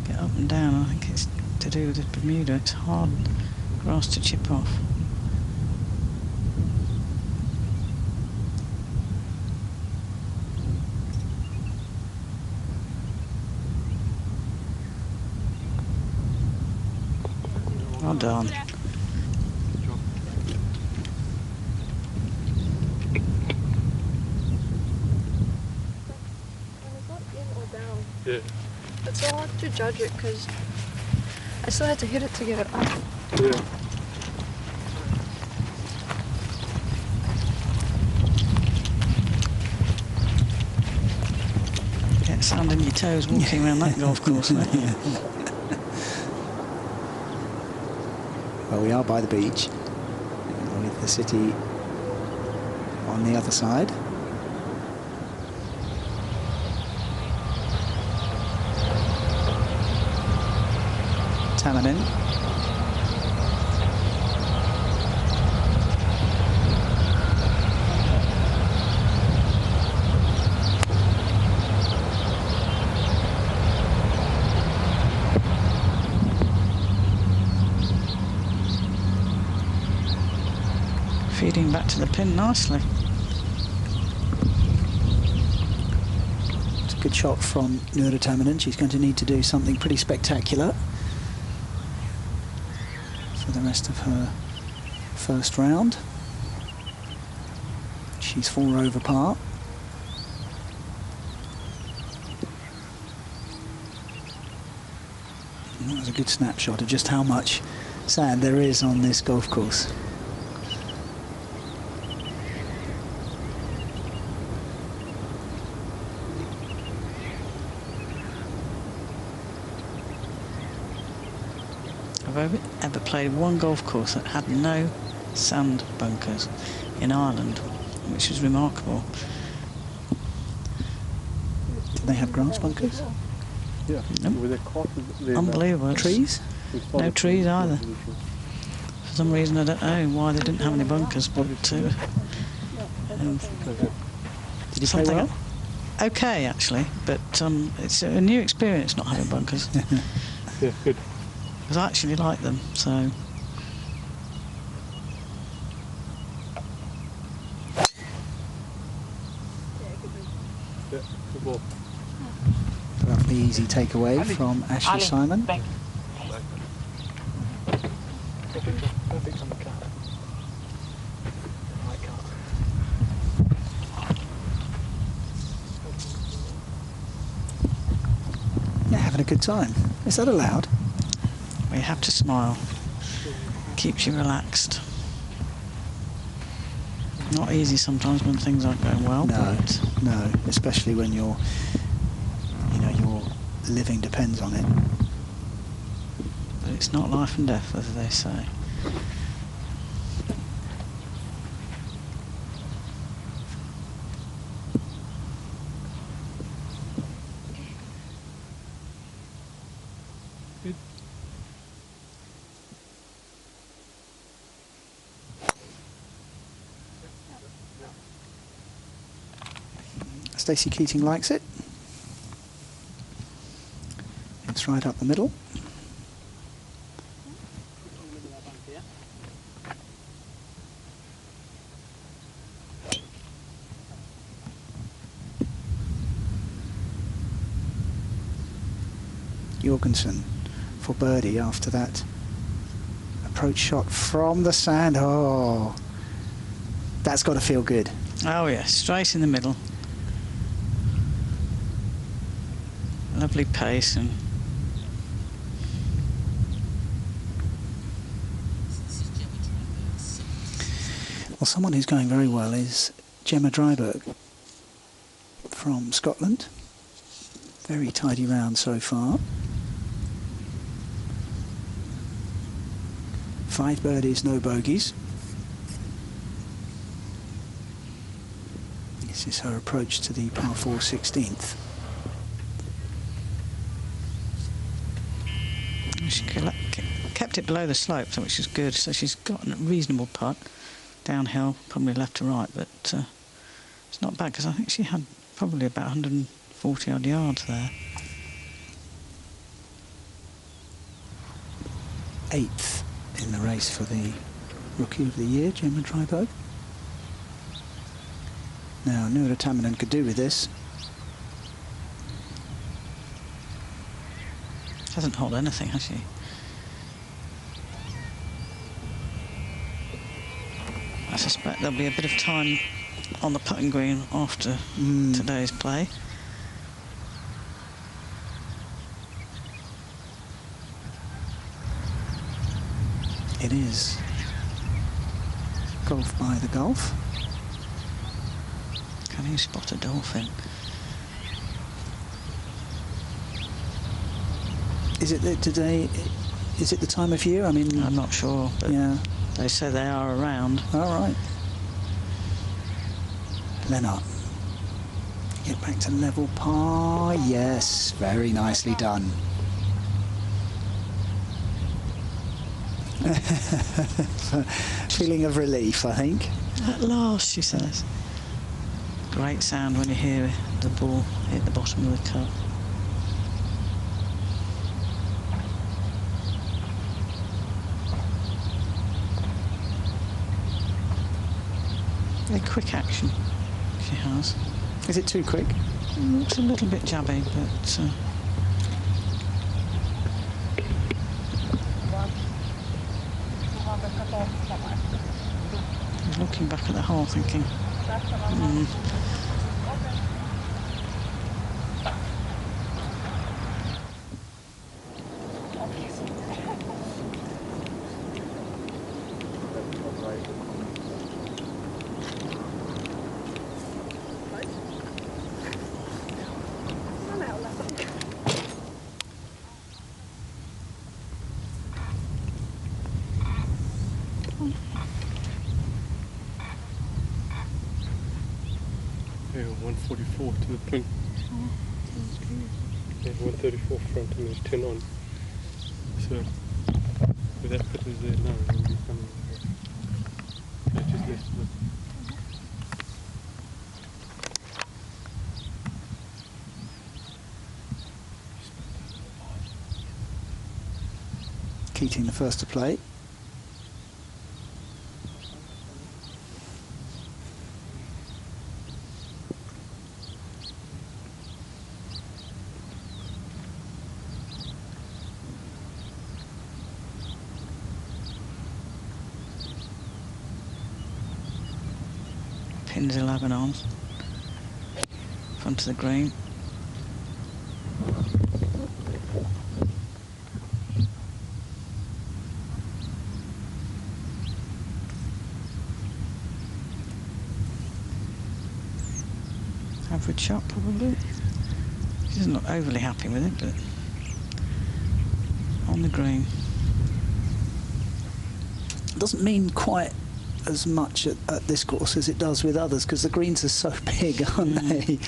get up and down. I think it's to do with the Bermuda. It's hard grass to chip off. Well done. Yeah. It's so hard to judge it because I still had to hit it to get it up. Yeah. Get sand in your toes walking around that golf course, mate. Well, we are by the beach, with the city on the other side. Tamminen. Feeding back to the pin nicely. It's a good shot from Noora Tamminen. She's going to need to do something pretty spectacular for the rest of her first round. She's 4 over par. And that was a good snapshot of just how much sand there is on this golf course. I've ever played one golf course that had no sand bunkers in Ireland, which was remarkable. Do they have grass bunkers? Yeah. Nope. With the cost of the Unbelievable. Trees? No trees either. For some reason I don't know why they didn't have any bunkers, but Did you play something well? okay actually, but it's a new experience not having bunkers. Yeah, good. Because I actually like them, so. Yeah, good ball. Lovely easy takeaway from Ashley Simon. Perfect on the card. My card. Yeah, having a good time. Is that allowed? We You have to smile. Keeps you relaxed. Not easy sometimes when things aren't going well. No, especially when your living depends on it. But it's not life and death, as they say. Good. Stacey Keating likes it. It's right up the middle. Jorgensen for birdie after that approach shot from the sand. Oh, that's got to feel good. Oh yeah, straight in the middle. Lovely pace and well, someone who's going very well is Gemma Dryburgh from Scotland. Very tidy round so far. 5 birdies, no bogeys. This is her approach to the par 4 16th. she kept it below the slope, which is good. So she's got a reasonable putt downhill, probably left to right, but it's not bad because I think she had probably about 140 odd yards there. 8th in the race for the Rookie of the Year, Gemma Dryburgh. Now, I knew what a Tamanen could do with this. Hasn't holed anything, has she? I suspect there'll be a bit of time on the putting green after today's play. It is golf by the Gulf. Can you spot a dolphin? Is it today? Is it the time of year? I mean, I'm not sure, but yeah, they say they are around. all right. Lennart, get back to level par. Yes, very nicely done. Feeling of relief, I think. At last, she says. Great sound when you hear the ball hit the bottom of the cup. Very quick action she has. Is it too quick? It's a little bit jabby, but looking back at the hole thinking, Yeah, 144 to the pin. Yeah, 134 front and there's 10 on. So, with that putters there now, we'll be coming. So just left with. Keating the first to play. pins 11 on. Front of the green. Good shot, probably. She doesn't look overly happy with it, but on the green. Doesn't mean quite as much at this course as it does with others, because the greens are so big, aren't they?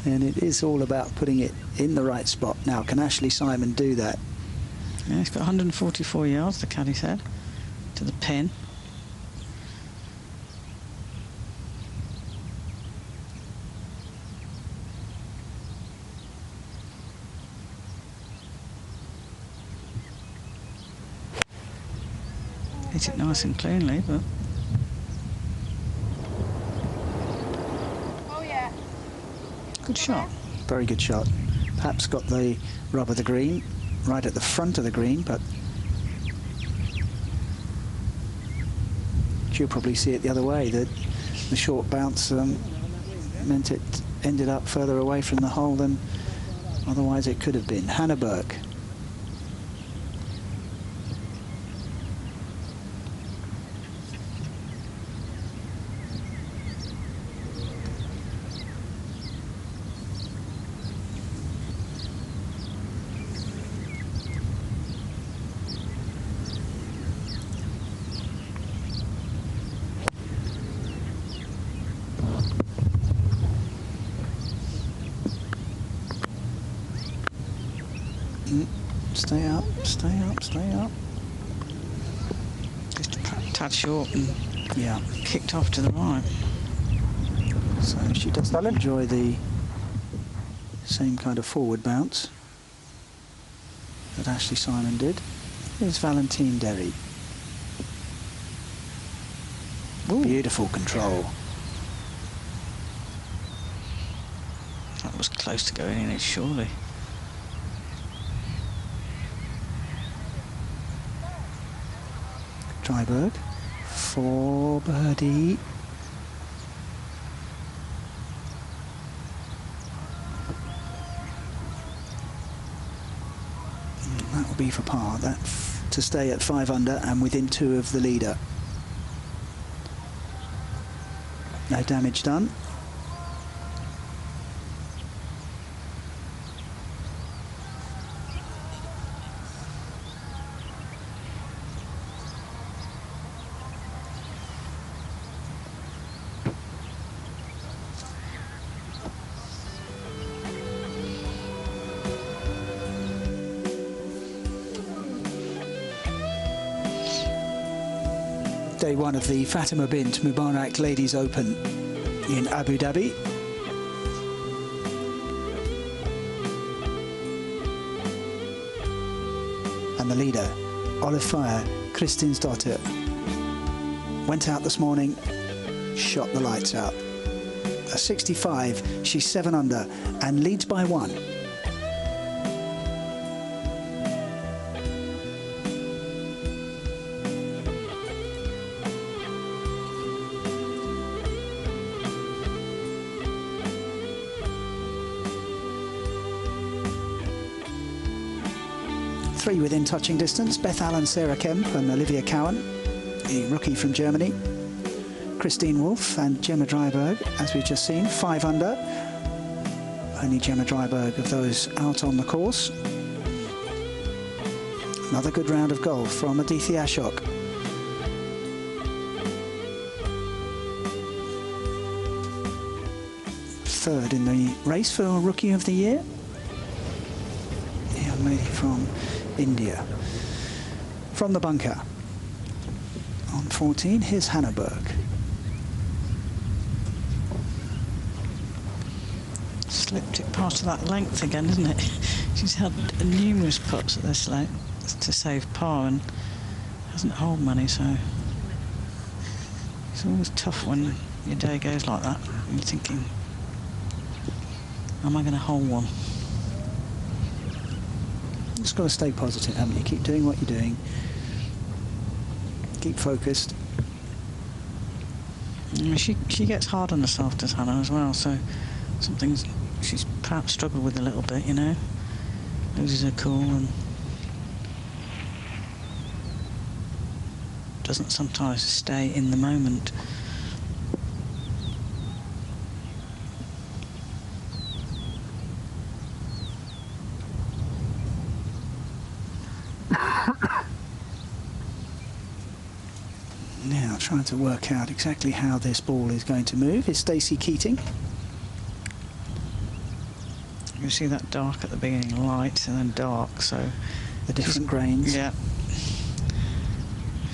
And it is all about putting it in the right spot. Now, can Ashley Simon do that? Yeah, he's got 144 yards, the caddy said, to the pin. Hit it nice and cleanly, but... Good shot. Very good shot. Perhaps got the rub of the green right at the front of the green, but you'll probably see it the other way, that the short bounce meant it ended up further away from the hole than otherwise it could have been. Hannah Burke. Stay up, stay up, stay up. Just a tad short and Yeah. kicked off to the right. So she doesn't enjoy the same kind of forward bounce that Ashley Simon did. Here's Valentine Derry. Ooh. Beautiful control. That was close to going in it, surely. Dryberg for birdie. That will be for par. That to stay at 5 under and within 2 of the leader. No damage done. Day 1 of the Fatima Bint Mubarak Ladies Open in Abu Dhabi. And the leader, Olive Fire, Kristin's daughter, went out this morning, shot the lights out. A 65, she's 7 under and leads by 1. Three within touching distance, Beth Allen, Sarah Kemp and Olivia Cowan, the rookie from Germany. Christine Wolf and Gemma Dryberg, as we've just seen, 5 under. Only Gemma Dryberg of those out on the course. Another good round of golf from Aditi Ashok. Third in the race for Rookie of the Year. The young lady from India. From the bunker. On 14, here's Hannah Burke. Slipped it past that length again, isn't it? She's had numerous putts at this length to save par and hasn't hold money, so it's always tough when your day goes like that. You're thinking, am I going to hold one? Just got to stay positive, haven't you? Keep doing what you're doing. Keep focused. She gets hard on herself, does Hannah, as well, so something she's perhaps struggled with a little bit, you know. Loses her cool and doesn't sometimes stay in the moment. Now trying to work out exactly how this ball is going to move is Stacey Keating. You see that dark at the beginning, light and then dark, so The different grains. yeah.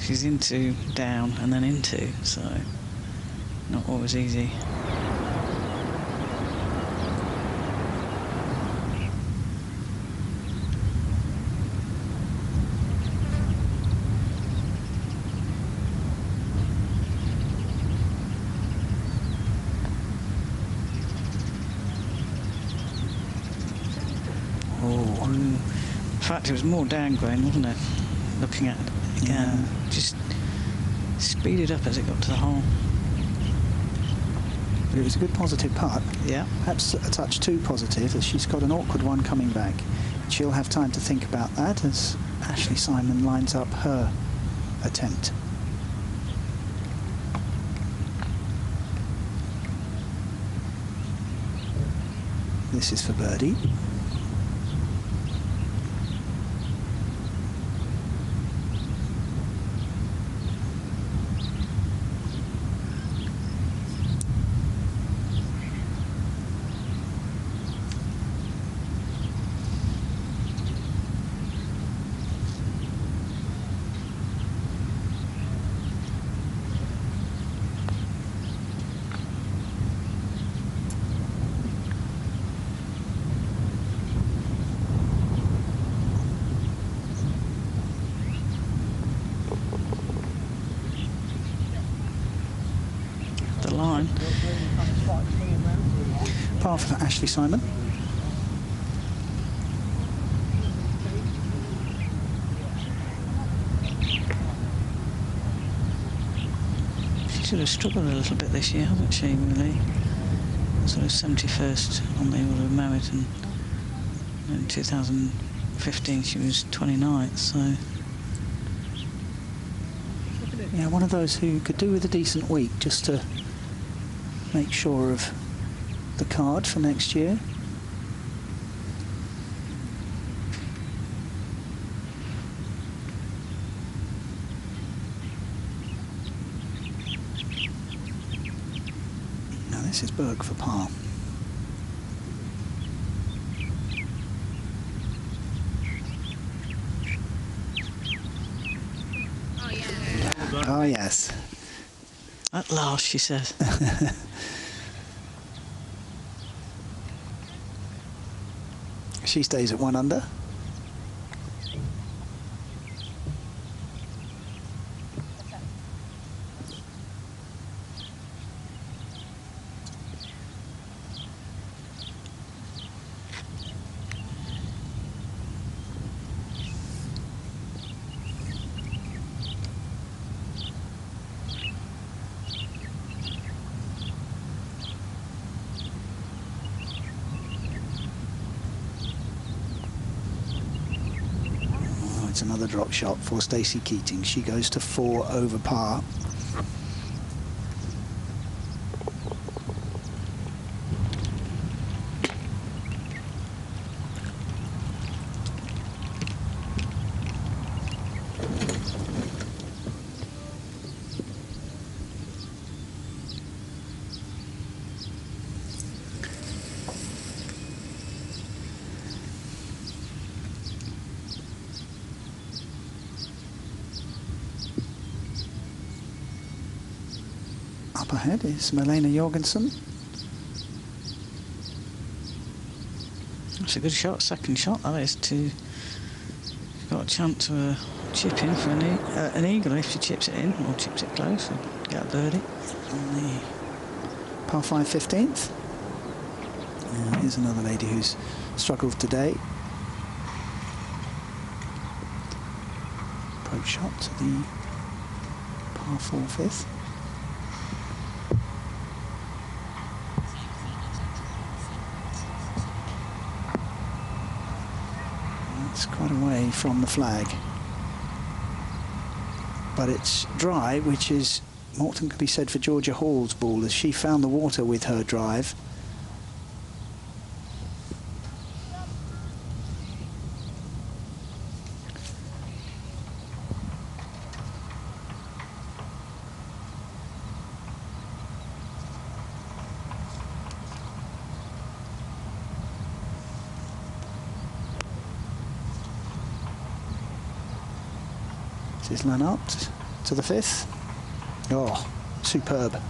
She's into down and then into, so not always easy. In fact, it was more down grain, wasn't it? Looking at it again, just speeded up as it got to the hole. But it was a good positive putt. Yeah. Perhaps a touch too positive, as she's got an awkward one coming back. She'll have time to think about that as Ashley Simon lines up her attempt. This is for birdie. Line. Par for Ashley Simon. She sort of struggled a little bit this year, hasn't she, really? Sort of 71st on the Order of Merit, and in 2015 she was 29th, so... Yeah, one of those who could do with a decent week just to make sure of the card for next year. Now this is Berg for par. Oh yes. At last, she says. She stays at 1 under. It's another drop shot for Stacey Keating. She goes to 4 over par. Up ahead is Malena Jorgensen. That's a good shot, second shot that is, to got a chance to chip in for an eagle if she chips it in, or chips it close and get a birdie. On the par 5 15th. Here's another lady who's struggled today. Approach shot to the par 4 5th. It's quite away from the flag, but it's dry, which is more than could be said for Georgia Hall's ball, as she found the water with her drive. This is Lennart to the 5th. Oh, superb.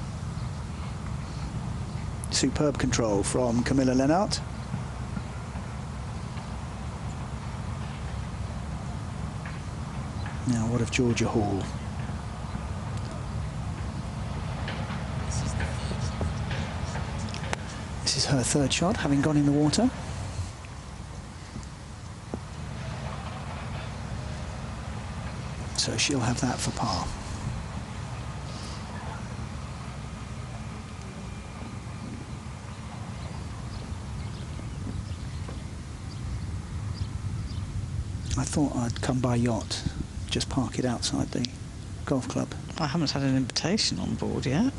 Superb control from Camilla Lennart. Now, what of Georgia Hall? This is her 3rd shot, having gone in the water. So she'll have that for par. I thought I'd come by yacht, just park it outside the golf club. I haven't had an invitation on board yet.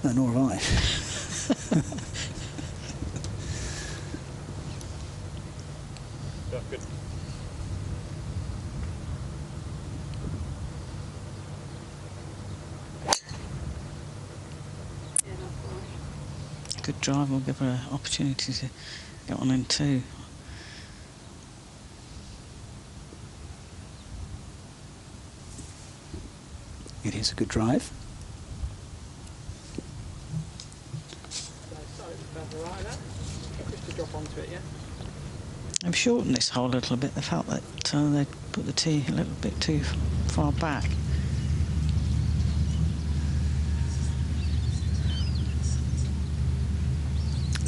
No, nor have I. Yeah, good. Good drive will give her an opportunity to get on in 2. It is a good drive. They've shortened this hole a little bit. They felt that they put the tee a little bit too far back.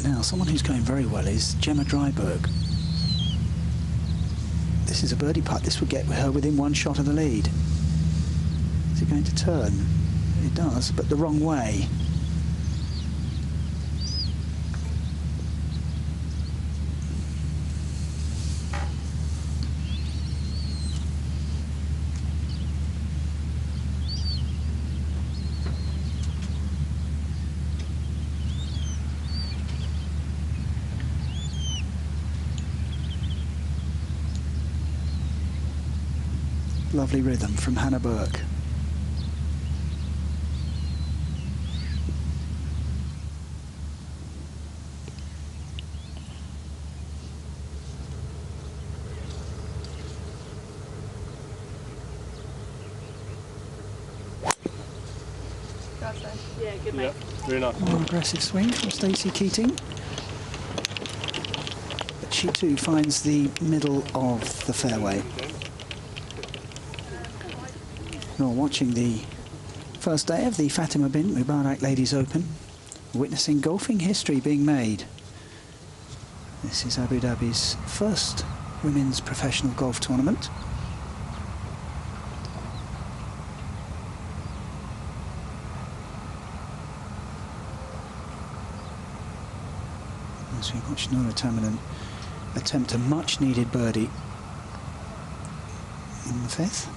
Now, someone who's going very well is Gemma Dryberg. This is a birdie putt. This would get her within 1 shot of the lead. Is it going to turn? It does, but the wrong way. Lovely rhythm from Hannah Burke. Yeah, good Yeah, very nice. More aggressive swing from Stacey Keating. But she too finds the middle of the fairway. You're watching the first day of the Fatima Bint Mubarak Ladies Open, witnessing golfing history being made. This is Abu Dhabi's first women's professional golf tournament. As we watch Noura Tamanan attempt a much-needed birdie in the 5th.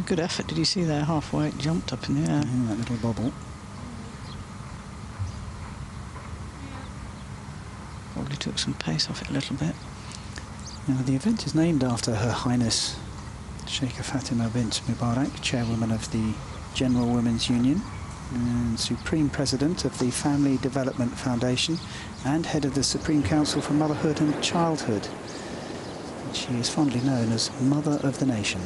Good effort. Did you see there? Halfway it jumped up in the air. That little bobble. Probably took some pace off it a little bit. Now, the event is named after Her Highness Sheikha Fatima Bint Mubarak, chairwoman of the General Women's Union and Supreme President of the Family Development Foundation and head of the Supreme Council for Motherhood and Childhood. And she is fondly known as Mother of the Nation.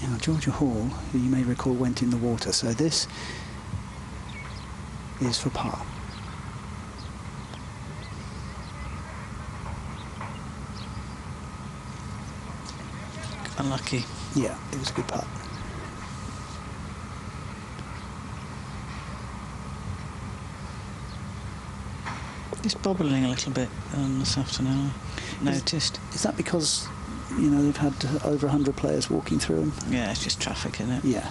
Now, Georgia Hall, who you may recall went in the water, so this is for par. Unlucky. Yeah, it was a good putt. It's bobbling a little bit this afternoon, I noticed. Is that because, you know, they've had over 100 players walking through them? Yeah, it's just traffic, isn't it? Yeah.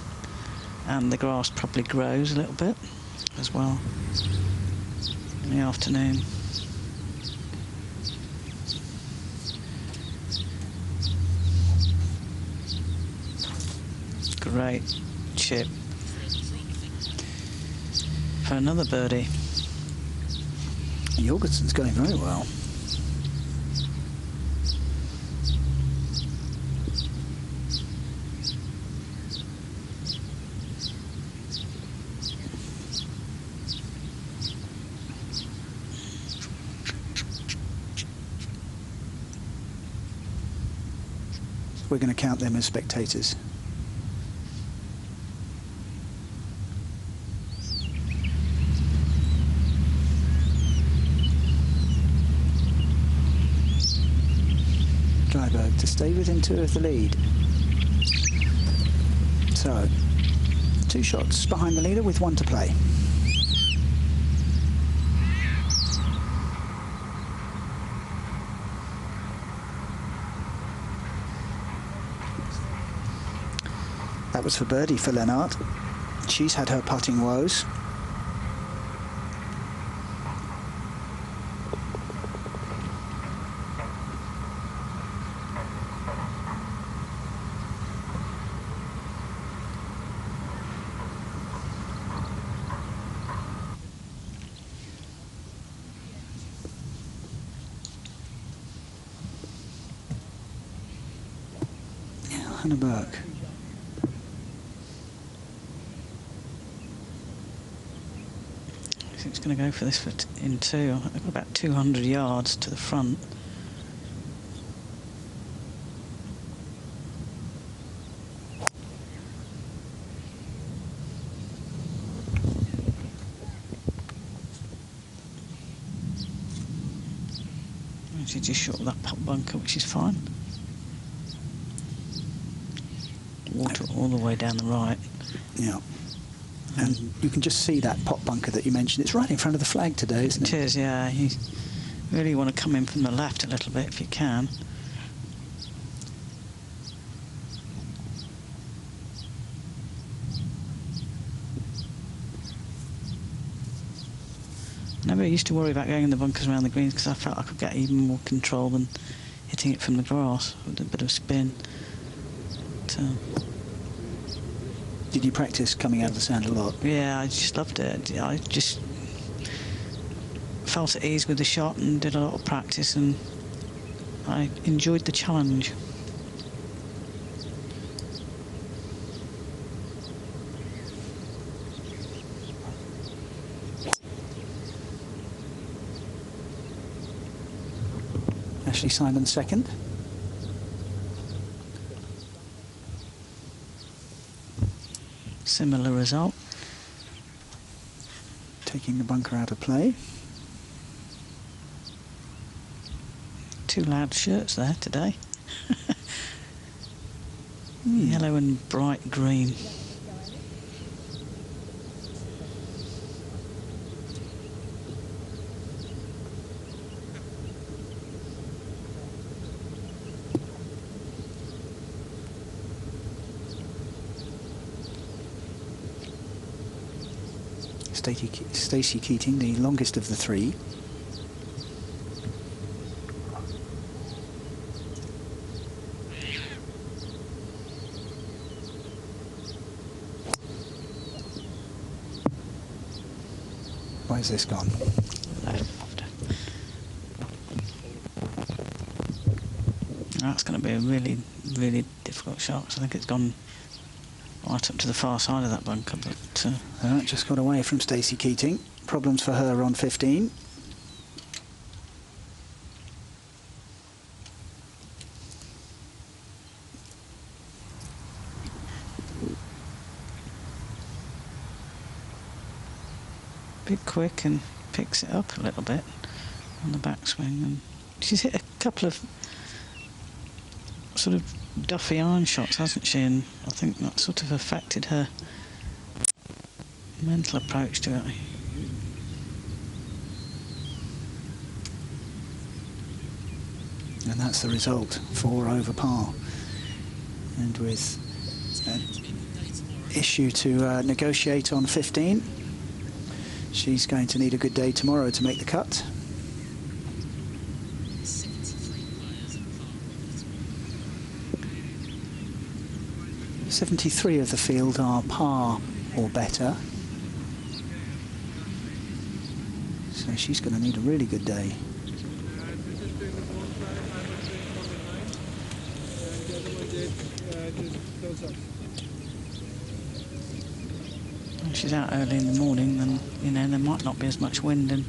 And the grass probably grows a little bit as well in the afternoon. Great chip for another birdie. Jorgensen's going very well. we're going to count them as spectators. Dryberg to stay within 2 of the lead. So, 2 shots behind the leader with 1 to play. That was for birdie for Lennart. She's had her putting woes. Hannah Burke. It's going to go for this in 2. I've got about 200 yards to the front. She's just short of that pop bunker, which is fine. Water all the way down the right. Yeah. And you can just see that pot bunker that you mentioned. It's right in front of the flag today, isn't it? It is, yeah. You really want to come in from the left a little bit if you can. I never used to worry about going in the bunkers around the greens because I felt I could get even more control than hitting it from the grass with a bit of spin. But, did you practice coming out of the sand a lot? yeah, I just loved it. I just felt at ease with the shot and did a lot of practice, and I enjoyed the challenge. Ashley Simon second. Similar result. Taking the bunker out of play. 2 loud shirts there today. Yellow and bright green. Stacey Keating, the longest of the 3. Where's this gone? That's going to be a really, really difficult shot. I think it's gone right up to the far side of that bunker, but That just got away from Stacey Keating. Problems for her on 15. bit quick and picks it up a little bit on the backswing. And she's hit a couple of sort of duffy iron shots, hasn't she? And I think that sort of affected her mental approach to it. And that's the result, 4 over par. And with an issue to negotiate on 15, she's going to need a good day tomorrow to make the cut. .73 of the field are par or better. So she's going to need a really good day. If she's out early in the morning, then, you know, there might not be as much wind and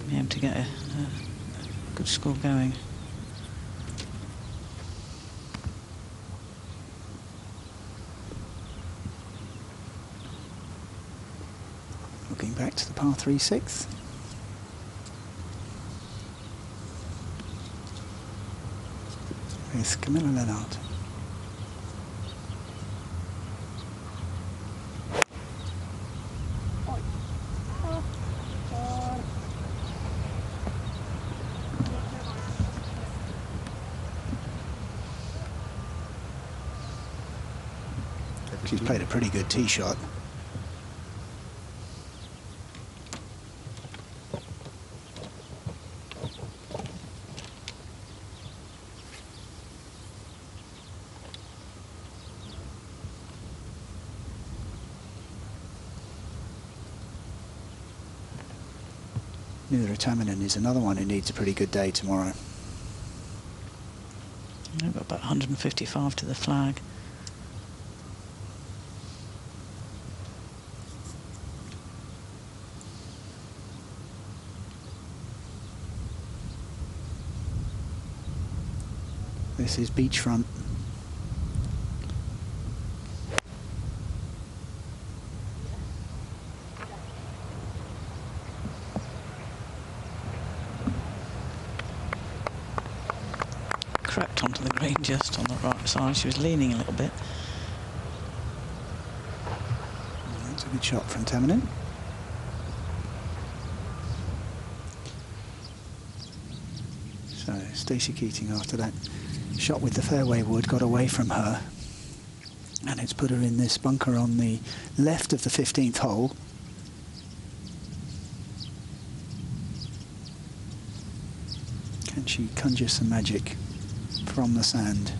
be able to get a good score going. back to the par 3 6th. With Camilla Leonard. She's played a pretty good tee shot. Neither Taminen is another one who needs a pretty good day tomorrow. I've got about 155 to the flag. This is beachfront. Crept onto the green just on the right side. She was leaning a little bit. That's a good shot from Taminen. So Stacey Keating, after that shot with the fairway wood, got away from her, and it's put her in this bunker on the left of the 15th hole. Can she conjure some magic from the sand?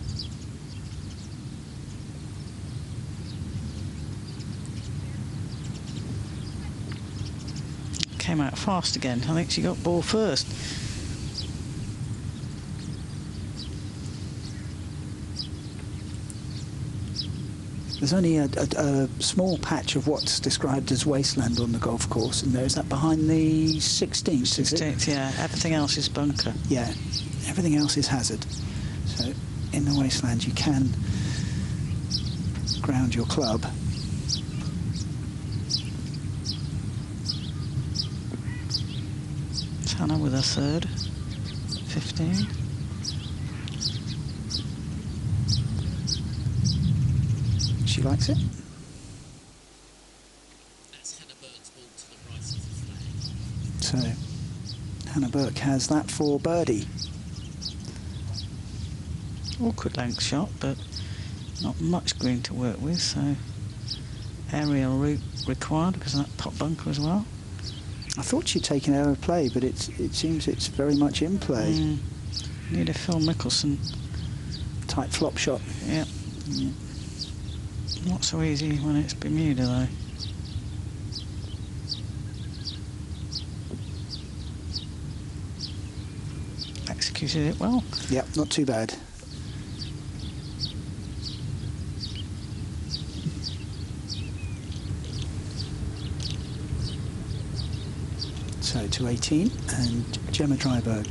Came out fast again. I think she got ball first. There's only a small patch of what's described as wasteland on the golf course, and there's that behind the 16th, is it? 16th, yeah. Everything else is bunker. Yeah, everything else is hazard. So in the wasteland you can ground your club. Hannah with her third, 15. She likes it. That's Hannah Burke's ball to the right of the flag. So Hannah Burke has that for birdie. Awkward length shot, but not much green to work with, so aerial route required because of that top bunker as well. I thought she'd taken out of play, but it seems it's very much in play. Need a Phil Mickelson. Tight flop shot. Yeah. Not so easy when it's Bermuda though. Executed it well. Yep, not too bad. So to 18, and Gemma Dryberg,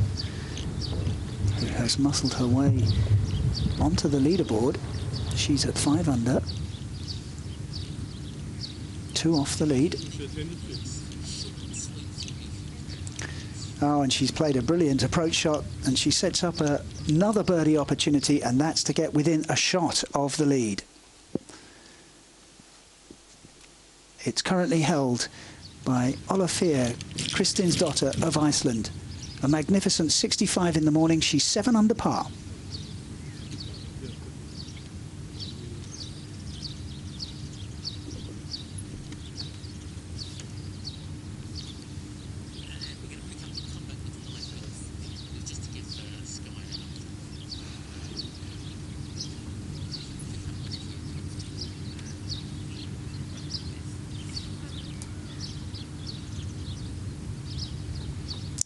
who has muscled her way onto the leaderboard. She's at 5 under, 2 off the lead. Oh, and she's played a brilliant approach shot, and she sets up another birdie opportunity, and that's to get within a shot of the lead. It's currently held by Olafia Kristinsdottir of Iceland. A magnificent 65 in the morning. She's 7 under par.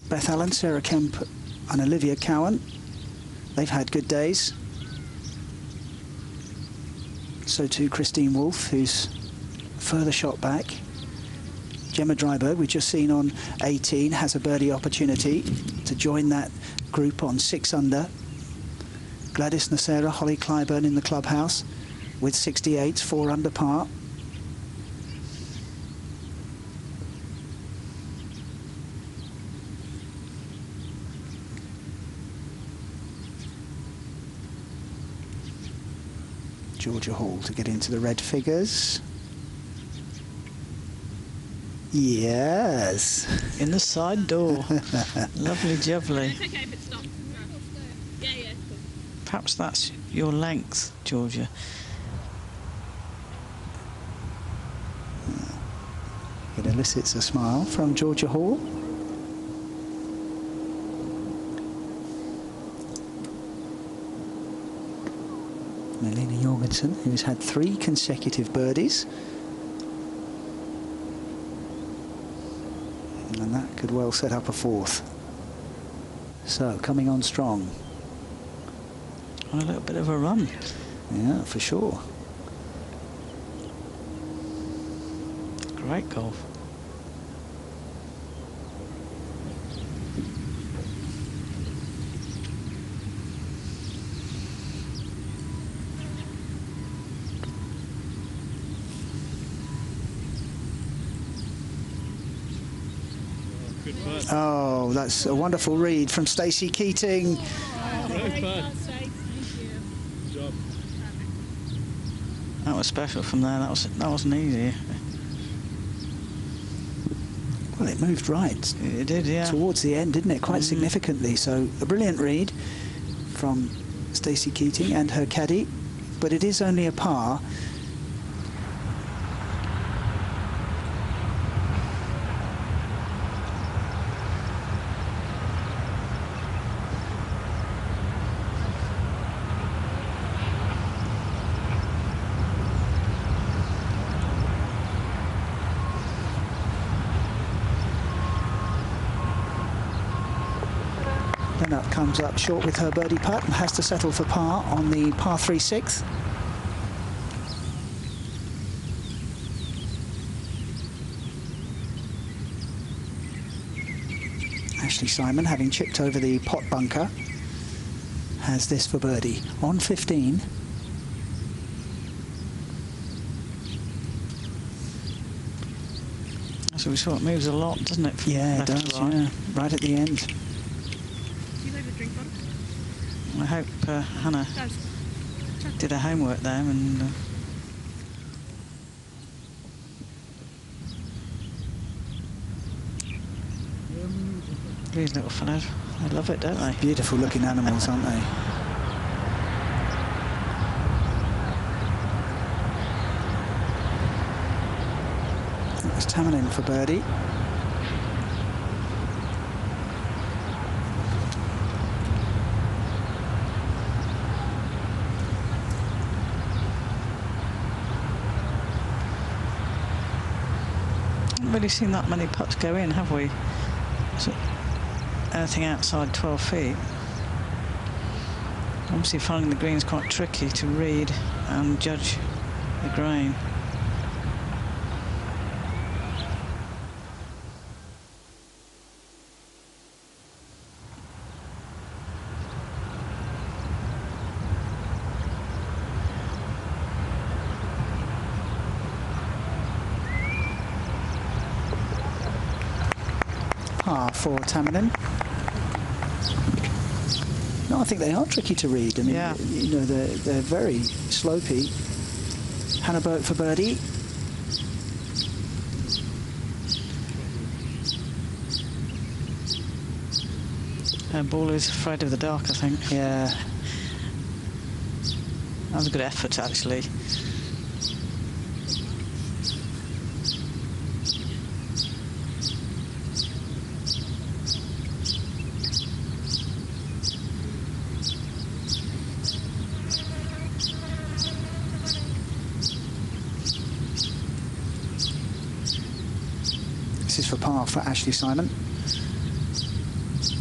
Beth Allen, Sarah Kemp and Olivia Cowan. They've had good days. So too Christine Wolfe, who's further shot back. Gemma Dryberg, we've just seen on 18, has a birdie opportunity to join that group on 6 under. Gladys Nacera, Holly Clyburn in the clubhouse with 68, 4 under par. Georgia Hall to get into the red figures. Yes. In the side door. Lovely jubbly. It's okay if it stops. Yeah, yeah. Cool. Perhaps that's your length, Georgia. It elicits a smile from Georgia Hall. Melina Jorgensen, who's had 3 consecutive birdies. And that could well set up a 4th. So, coming on strong. On a little bit of a run. Yeah, for sure. Great golf. Good putt. Oh, that's a wonderful read from Stacey Keating. Great putt. Good job. That was special from there. That wasn't easy. Well, it moved right It did, yeah. towards the end, didn't it? Quite significantly. So a brilliant read from Stacey Keating and her caddy, but it is only a par. Bennett comes up short with her birdie putt and has to settle for par on the par 3 6th. Ashley Simon, having chipped over the pot bunker, has this for birdie on 15. So we saw it moves a lot, doesn't it? from Yeah, it left to does, right? yeah. Right at the end. Do you leave the drink bottle? I hope Hannah did her homework there and these little fellows, they love it, don't they? Beautiful looking animals, aren't they? That was Tamalin for birdie. Haven't really seen that many putts go in, have we? So, anything outside 12 feet. Obviously finding the greens quite tricky to read and judge the grain. Par for Tamalin. No, I think they are tricky to read. I mean, Yeah. you know, they're very slopey. Hannah Burke for birdie. Her ball is afraid of the dark, I think. Yeah. That was a good effort, actually. This is for par for Ashley Simon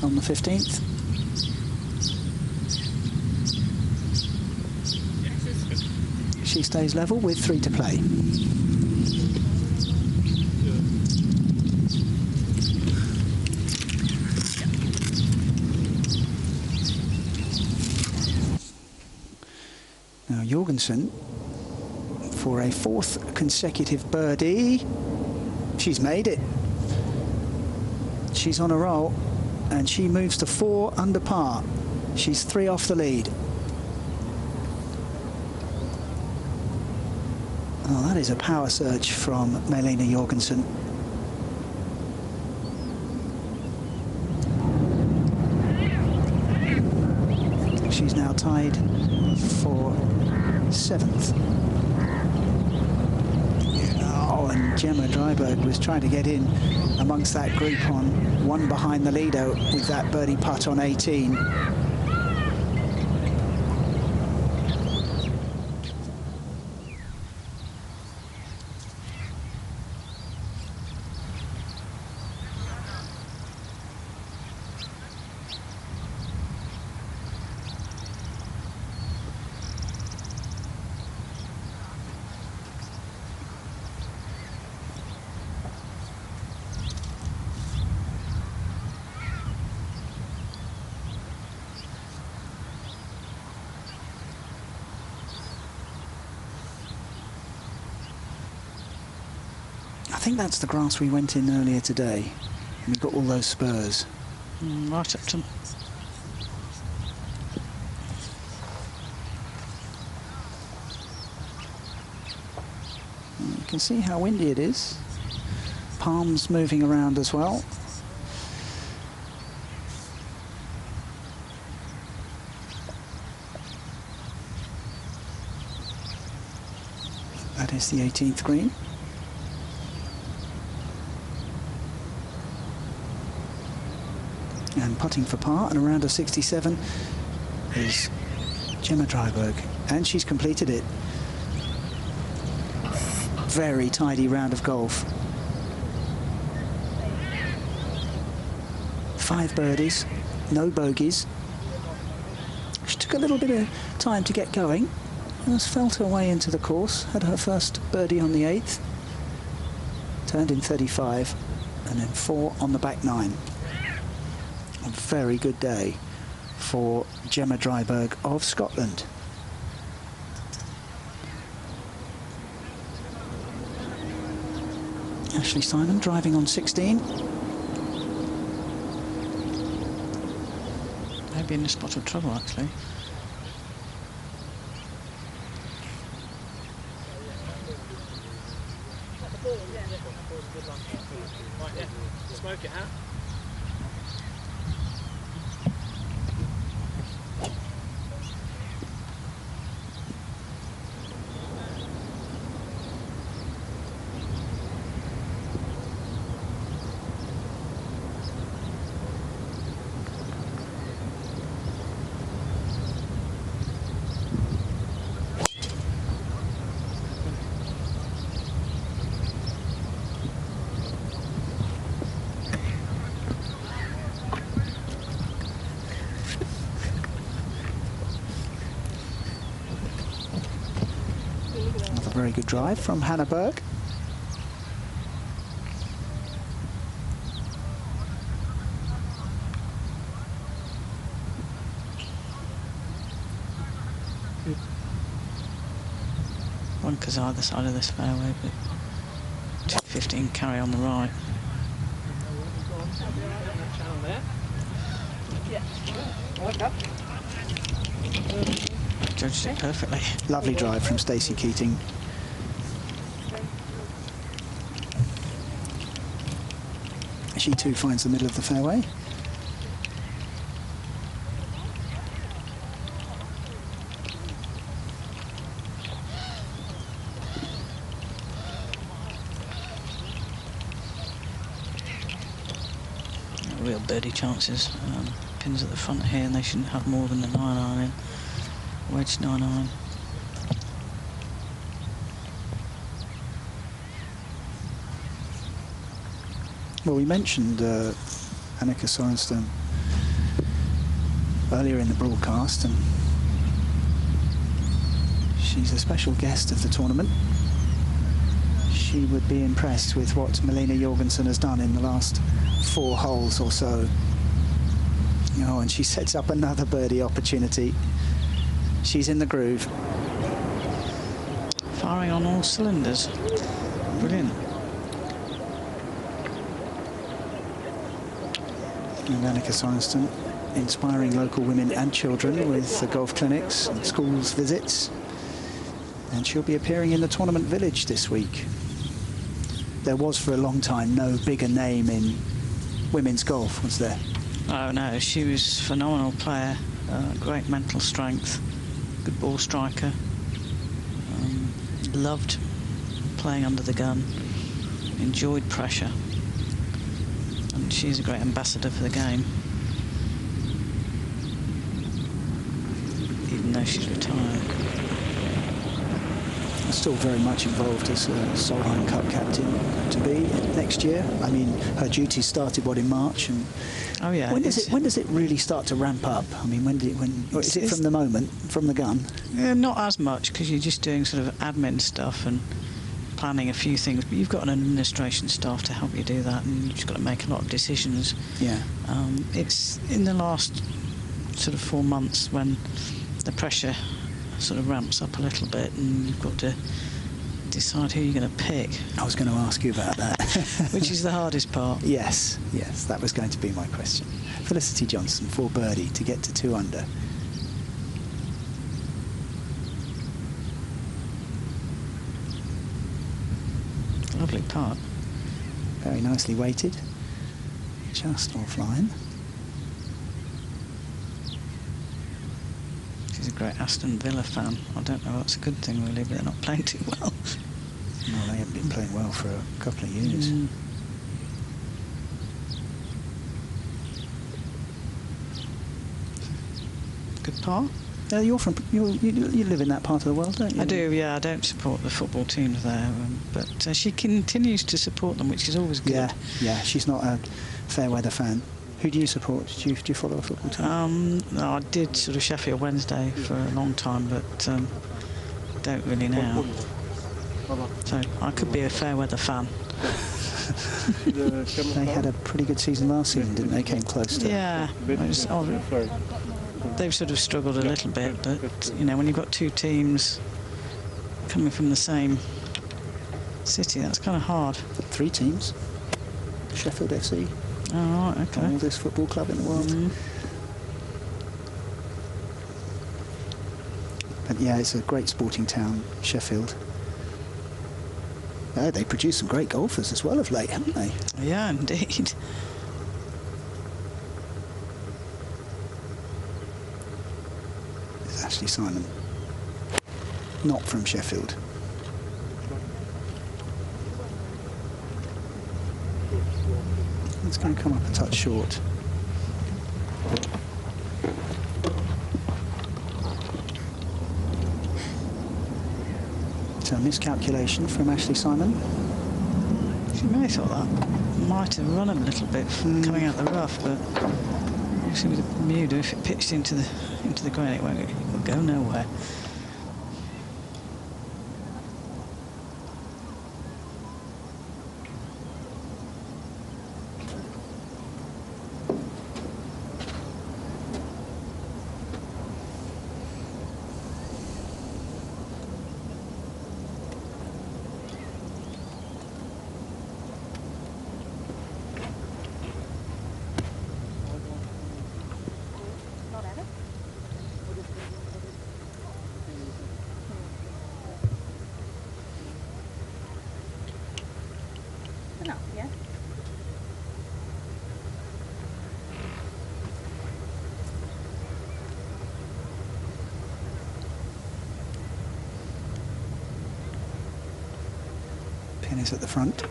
on the 15th. She stays level with 3 to play. Now Jorgensen for a 4th consecutive birdie. She's made it. She's on a roll and she moves to 4 under par. She's 3 off the lead. Well, that is a power surge from Malena Jorgensen. She's now tied for 7th. Oh, and Gemma Dryberg was trying to get in amongst that group on one behind the leader with that birdie putt on 18. I think that's the grass we went in earlier today. And we got all those spurs. Right up to... You can see how windy it is. Palms moving around as well. That is the 18th green. And putting for par and around a 67 is Gemma Dryberg, and she's completed it. Very tidy round of golf. 5 birdies, no bogeys. She took a little bit of time to get going, just felt her way into the course, had her first birdie on the 8th, turned in 35, and then 4 on the back 9. A very good day for Gemma Dryberg of Scotland. Ashley Simon driving on 16. Maybe in a spot of trouble, actually. Smoke it out. Very good drive from Hannah Berg. Bunkers either side of this fairway, but 215 carry on the right. Judged it perfectly. Lovely drive from Stacey Keating. She too finds the middle of the fairway. Real birdie chances. Pins at the front here, and they shouldn't have more than a 9-iron in. Wedge 9-iron. Well, we mentioned Annika Sorenstam earlier in the broadcast, and she's a special guest of the tournament. She would be impressed with what Malena Jorgensen has done in the last 4 holes or so. Oh, and she sets up another birdie opportunity. She's in the groove. Firing on all cylinders. Brilliant. And Annika Sorenstam inspiring local women and children with the golf clinics and schools visits. And she'll be appearing in the tournament village this week. There was for a long time no bigger name in women's golf, was there? Oh no, she was a phenomenal player, great mental strength, good ball striker, loved playing under the gun, enjoyed pressure, and she's a great ambassador for the game, even though she's retired. Still very much involved as a Solheim Cup captain to be next year. I mean, her duties started in March, and oh yeah. When does it really start to ramp up? I mean, is it from the moment, from the gun? Yeah, not as much, because you're just doing sort of admin stuff and planning a few things, but you've got an administration staff to help you do that, and you've just got to make a lot of decisions. Yeah. It's in the last sort of 4 months when the pressure sort of ramps up a little bit, and you've got to decide who you're going to pick. I was going to ask you about that. Which is the hardest part. Yes, that was going to be my question. Felicity Johnson for birdie to get to 2 under. Lovely putt. Very nicely weighted. Just offline. She's a great Aston Villa fan. I don't know, that's a good thing really, but they're not playing too well. No, they haven't been playing well for a couple of years. Good par. You live in that part of the world, don't you? I do, yeah. I don't support the football teams there, but she continues to support them, which is always good. Yeah. She's not a fair weather fan. Who do you support? Do you follow a football team? No, I did sort of Sheffield Wednesday for a long time, but don't really now. So I could be a fair weather fan. They had a pretty good season last season, didn't they? Came close to. Yeah. They've sort of struggled a little bit, but you know, when you've got 2 teams coming from the same city, that's kind of hard. 3 teams. Sheffield FC. Oh, right, okay. Oldest football club in the world. But yeah, it's a great sporting town, Sheffield. Yeah, they produce some great golfers as well of late, haven't they? Yeah, indeed. There's Ashley Simon. Not from Sheffield. It's going to come up a touch short. So a miscalculation from Ashley Simon. She may have thought that might have run a little bit coming out the rough, but she would have mewed if it pitched into the green, it won't go nowhere. Pin is at the front.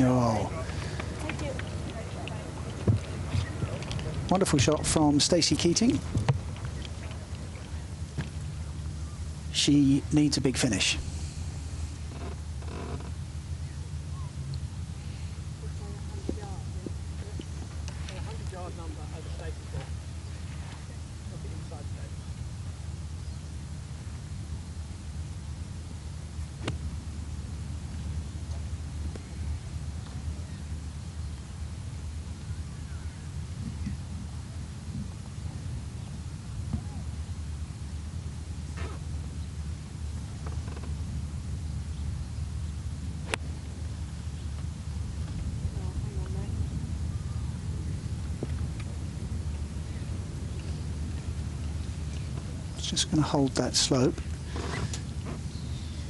Oh. Wonderful shot from Stacey Keating. She needs a big finish. just going to hold that slope.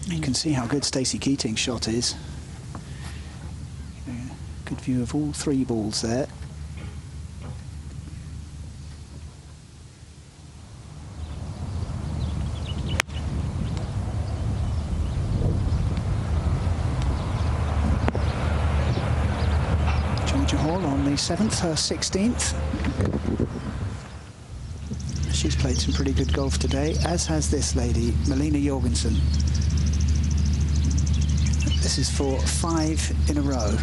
You can see how good Stacey Keating's shot is. Good view of all three balls there. Georgia Hall on the 7th, her 16th. She's played some pretty good golf today, as has this lady, Melina Jorgensen. This is for 5 in a row.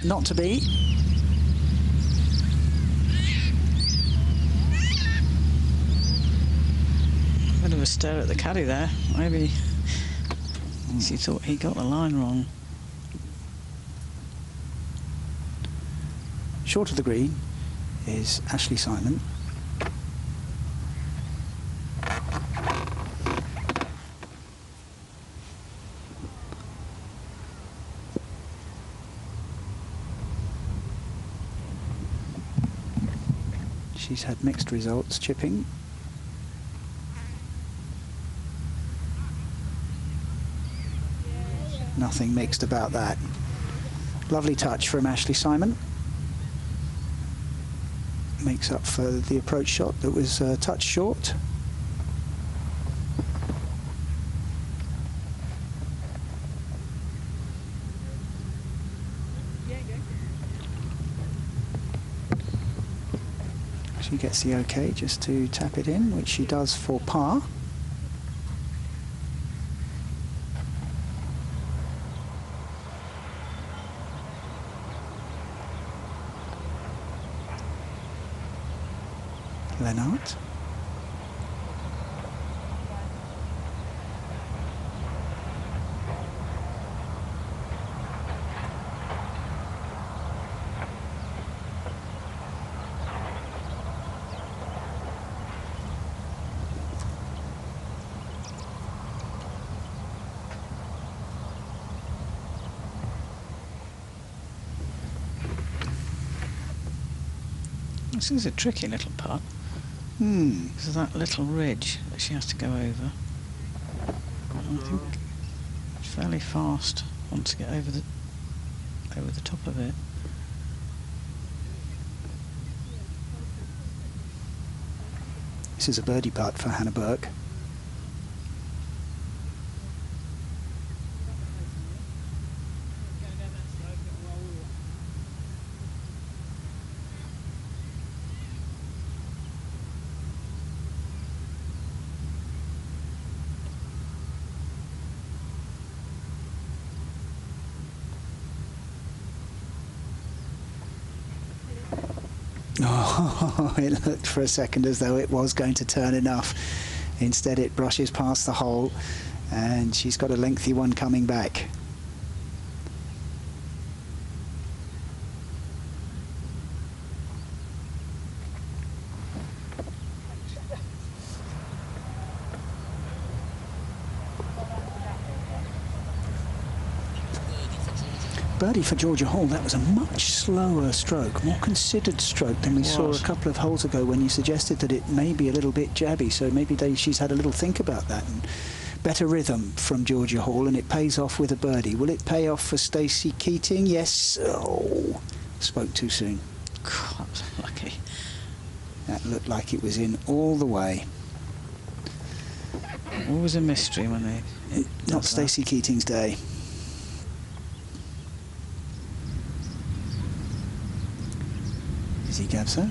Not to be. Bit of a stare at the caddy there. Maybe he thought he got the line wrong. Short of the green is Ashley Simon. She's had mixed results chipping. Nothing mixed about that. Lovely touch from Ashley Simon. Makes up for the approach shot that was a touch short. She gets the okay just to tap it in, which she does for par. Lennart. This is a tricky little putt. Because of that little ridge that she has to go over. I think it's fairly fast once you get over the top of it. This is a birdie putt for Hannah Burke. Oh, it looked for a second as though it was going to turn enough. Instead, it brushes past the hole, and she's got a lengthy one coming back. Birdie for Georgia Hall. That was a much slower stroke, more considered stroke than we saw a couple of holes ago when you suggested that it may be a little bit jabby. So maybe she's had a little think about that. And better rhythm from Georgia Hall, and it pays off with a birdie. Will it pay off for Stacey Keating? Yes. Oh, spoke too soon. God, lucky. That looked like it was in all the way. Always a mystery when they... Not Stacey Keating's day. Gabso.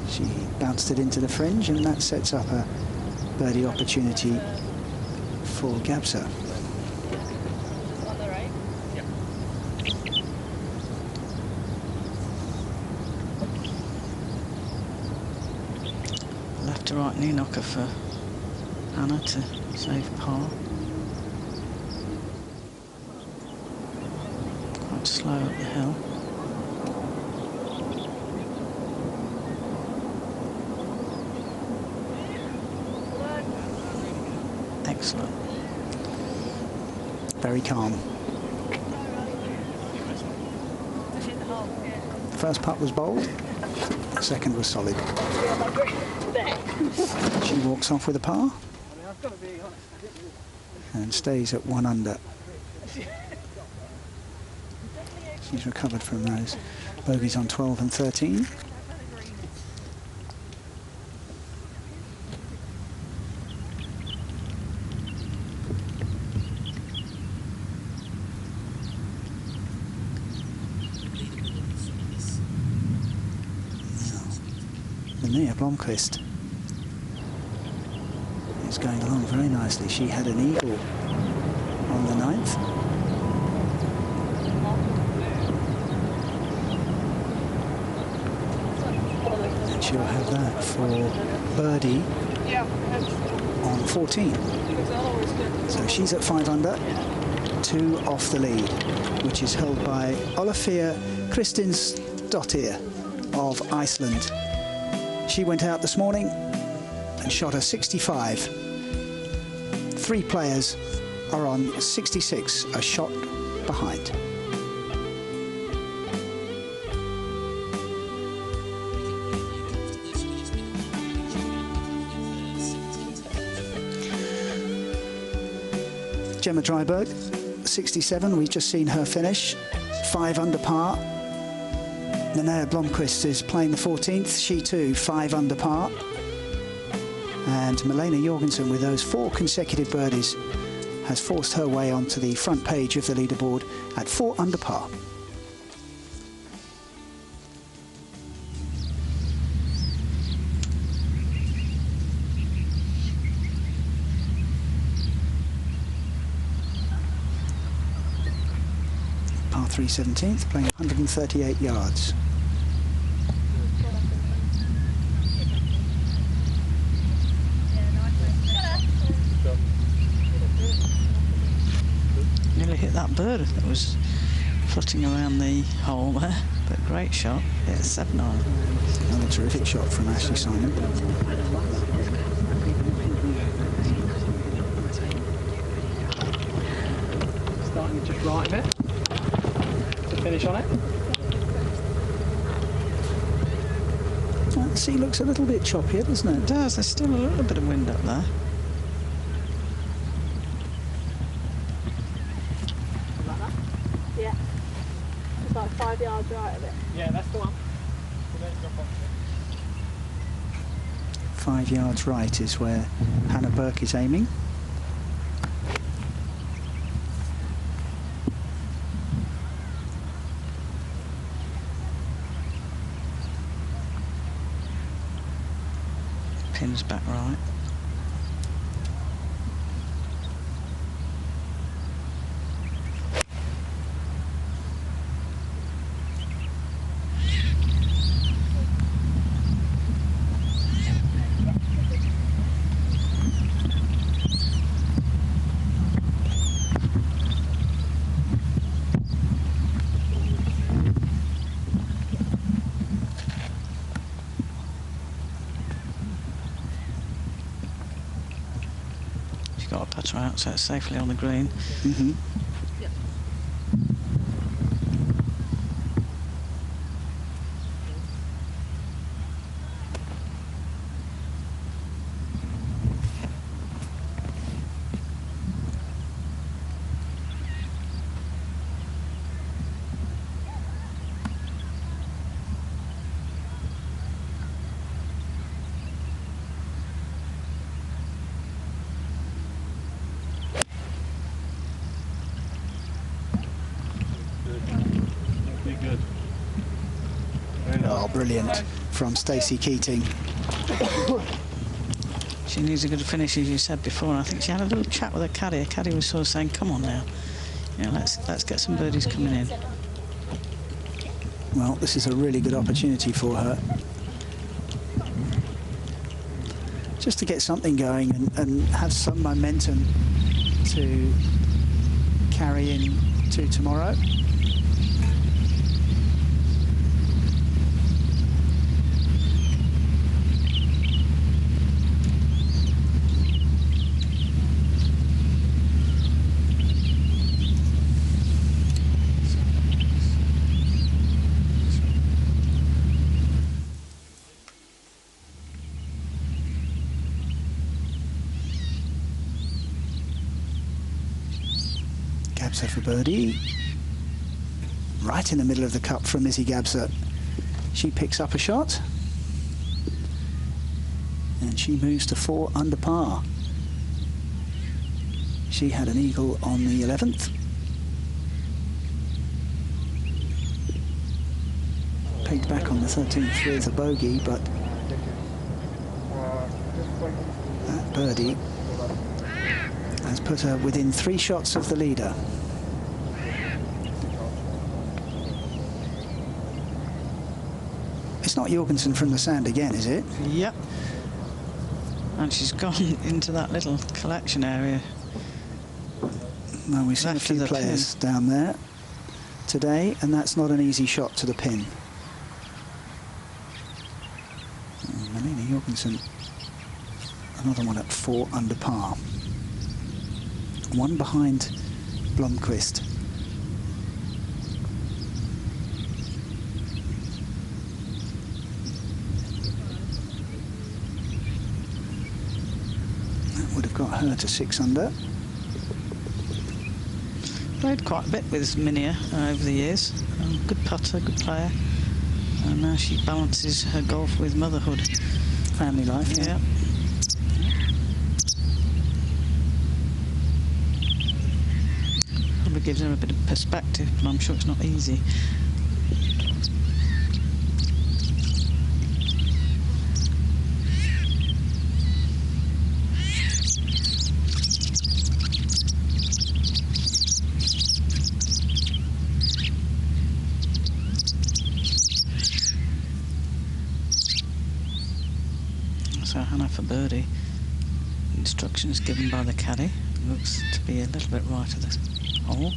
She bounced it into the fringe, and that sets up a birdie opportunity for Gabso. On the right? Yep. Left to right knee knocker for Hannah to save par. Slow up the hill. Excellent. Very calm. first putt was bowled, the second was solid. She walks off with a par and stays at 1 under. She's recovered from those bogeys on 12 and 13. Mia Blomqvist is going along very nicely. She had an eagle on the 9th. And she'll have that for birdie on 14. So she's at 5 under, 2 off the lead, which is held by Ólafía Kristinsdóttir of Iceland. She went out this morning and shot a 65. 3 players are on 66, a shot behind. Gemma Dryberg, 67, we've just seen her finish, 5 under par. Linnea Blomqvist is playing the 14th, she too 5 under par. And Malena Jorgensen, with those 4 consecutive birdies, has forced her way onto the front page of the leaderboard at 4 under par. Par 3 17th, playing 138 yards. Nearly hit that bird that was flitting around the hole there, but great shot. Yeah, 7-iron. Another terrific shot from Ashley Simon. Starting just right a bit to finish on it. The sea looks a little bit choppier, doesn't it? It does. There's still a little bit of wind up there. Yeah. It's like 5 yards right of it. Yeah, that's the one. 5 yards right is where Hannah Burke is aiming. Pin's back right. Got a putter out, so it's safely on the green. Mm-hmm. Oh, brilliant from Stacey Keating. She needs a good finish, as you said before, and I think she had a little chat with her caddy. Her caddy was sort of saying, come on now, you know, let's get some birdies coming in. Well, this is a really good opportunity for her. Just to get something going and have some momentum to carry in to tomorrow. Gabser for birdie. Right in the middle of the cup from Missy Gabser. She picks up a shot. And she moves to 4 under par. She had an eagle on the 11th. Pegged back on the 13th with a bogey, but that birdie has put her within 3 shots of the leader. It's not Jorgensen from the sand again, is it? Yep. And she's gone into that little collection area. Well, we've seen a few players down there today, and that's not an easy shot to the pin. Melina Jorgensen, another one at 4 under par. One behind Blomqvist. That would have got her to 6 under. Played quite a bit with Minia over the years. Good putter, good player. And now she balances her golf with motherhood. Family life, yeah. Probably gives her a bit of perspective, but I'm sure it's not easy. So Hannah for birdie. Instructions given by the caddy. Looks to be a little bit right of the hole.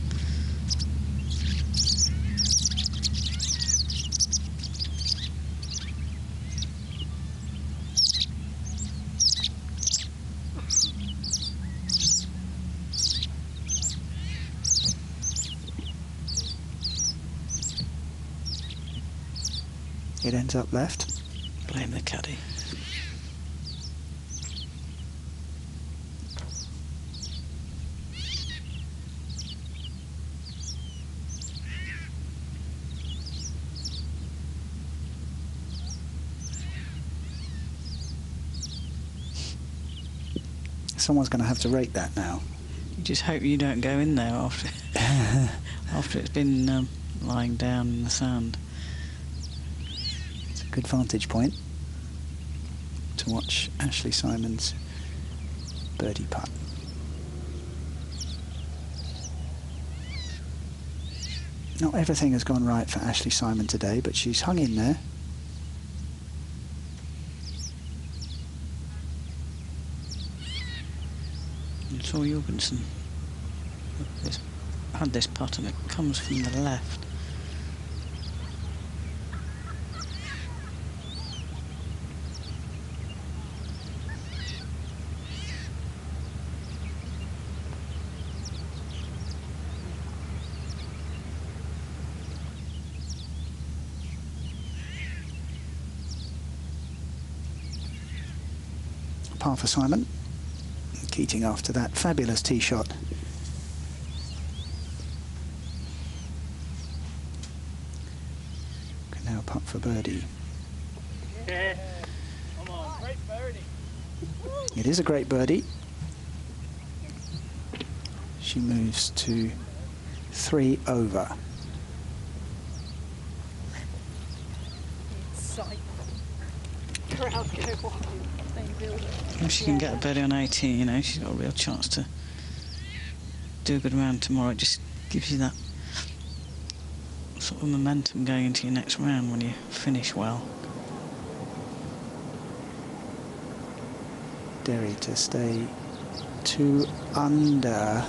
It ends up left. Blame the caddy. Someone's going to have to rate that now. You just hope you don't go in there after after it's been lying down in the sand. It's a good vantage point to watch Ashley Simon's birdie putt. Not everything has gone right for Ashley Simon today, but she's hung in there. Saw Jorgensen had this putt and it comes from the left. Par for Simon. Keating after that fabulous tee shot. Can now putt for birdie. Yeah. Come on, great birdie. It is a great birdie. She moves to 3 over. Crowd go wild. If she can get a birdie on 18, you know, she's got a real chance to do a good round tomorrow. It just gives you that sort of momentum going into your next round when you finish well. Derry to stay 2 under.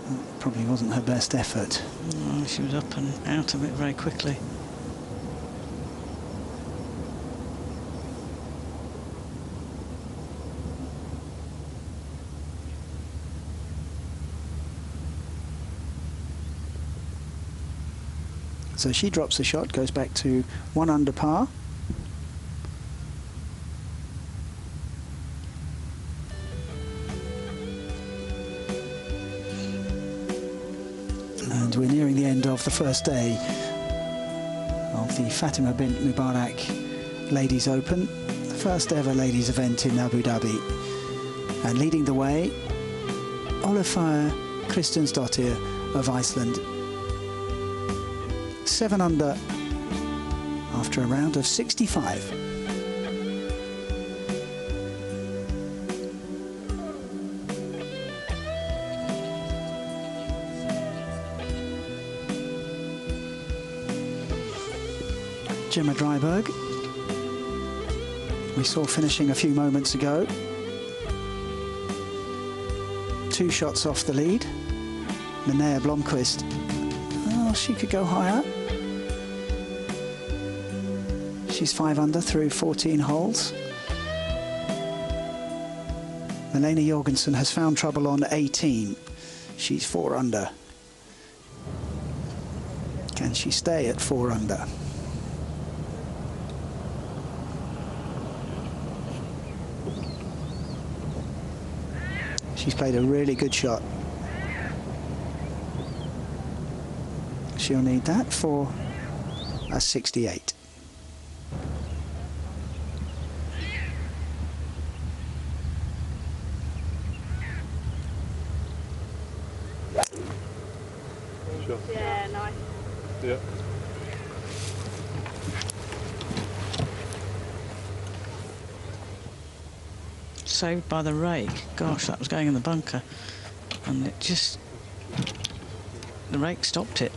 That probably wasn't her best effort. Oh, she was up and out of it very quickly. So she drops the shot, goes back to 1 under par. of the first day of the Fatima Bint Mubarak Ladies Open, the first ever ladies event in Abu Dhabi. And leading the way, Ólafur Kristinsdóttir of Iceland. 7 under after a round of 65. Gemma Dryberg, we saw finishing a few moments ago. 2 shots off the lead. Linnea Blomqvist, oh, she could go higher. She's 5 under through 14 holes. Malena Jorgensen has found trouble on 18. She's 4 under. Can she stay at 4 under? She's played a really good shot. She'll need that for a 68. Sure. Yeah, nice. Yeah. Saved by the rake. Gosh, that was going in the bunker. And it just... the rake stopped it.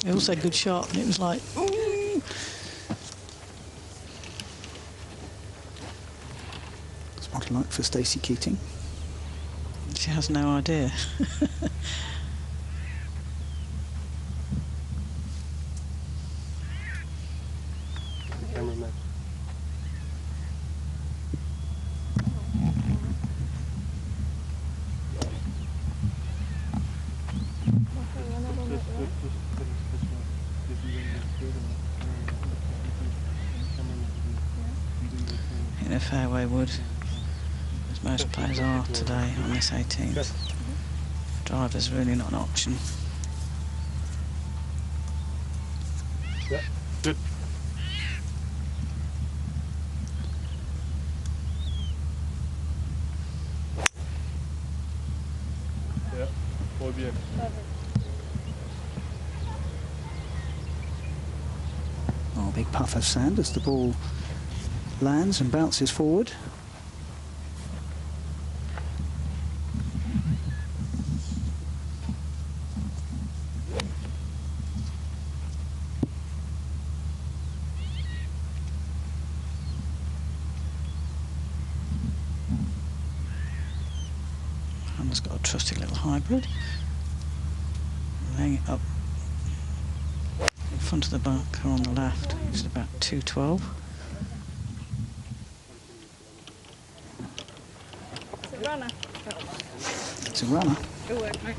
It also a good shot, and it was like, ooh! It's what I like for Stacey Keating. She has no idea. Cameraman. In a fairway wood, as most players are today on this 18th. Driver's really not an option. Yeah, good. Yeah, all bien. Oh, big puff of sand as the ball lands and bounces forward. Hannah's got a trusty little hybrid. Laying it up in front of the bunker on the left. It's about 212. It's a runner. It's a runner. Good work, mate.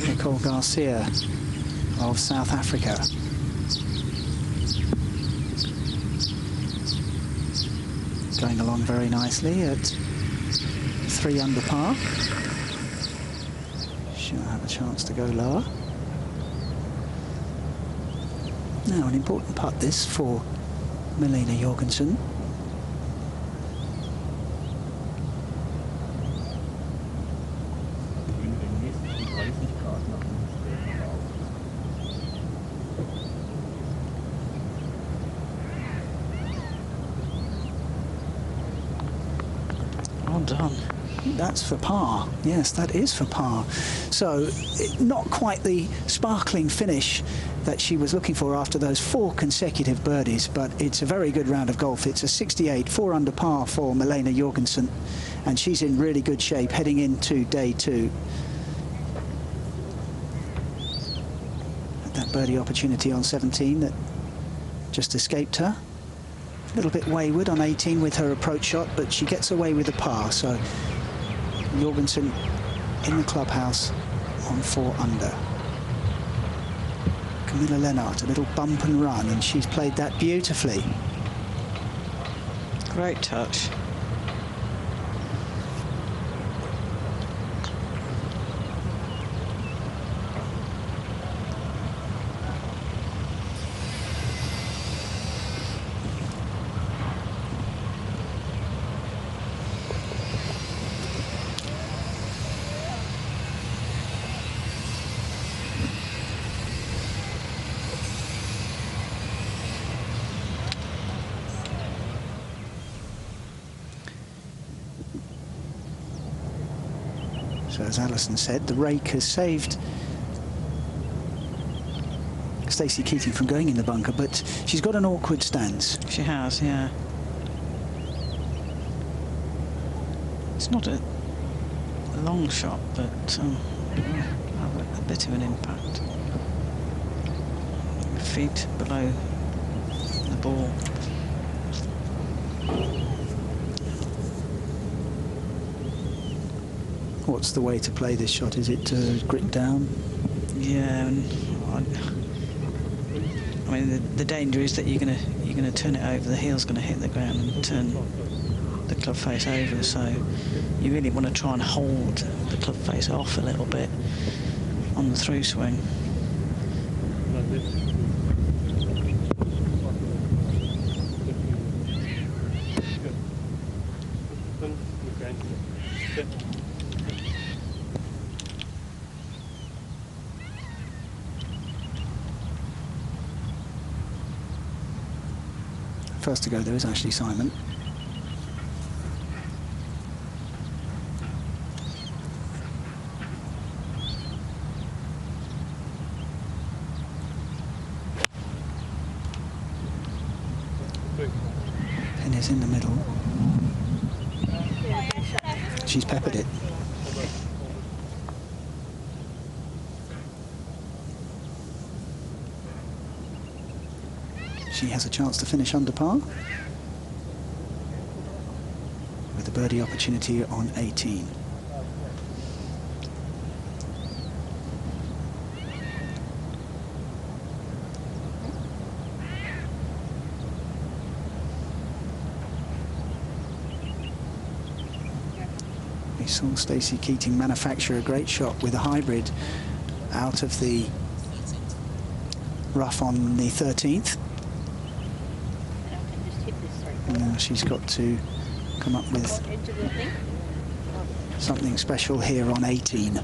Nicole Garcia of South Africa. Going along very nicely at 3 under par. She'll have a chance to go lower. Now, an important putt this for Malena Jorgensen. Well done. That's for par. Yes, that is for par. So, not quite the sparkling finish that she was looking for after those 4 consecutive birdies, but it's a very good round of golf. It's a 68, 4 under par for Malena Jorgensen, and she's in really good shape heading into day 2. Had that birdie opportunity on 17 that just escaped her. A little bit wayward on 18 with her approach shot, but she gets away with a par. So Jorgensen in the clubhouse on 4 under. Camilla Lennart, a little bump and run, and she's played that beautifully. Great touch. So as Alison said, the rake has saved Stacey Keating from going in the bunker, but she's got an awkward stance. She has, yeah. It's not a long shot, but have a bit of an impact. Feet below the ball. What's the way to play this shot? Is it to grip down? Yeah, and I mean the danger is that you're gonna turn it over. The heel's gonna hit the ground and turn the club face over. So you really want to try and hold the club face off a little bit on the through swing. First to go there is Ashley Simon. Pin is in the middle. She's peppered it. She has a chance to finish under par with a birdie opportunity on 18. We saw Stacey Keating manufacture a great shot with a hybrid out of the rough on the 13th. Now she's got to come up with something special here on 18.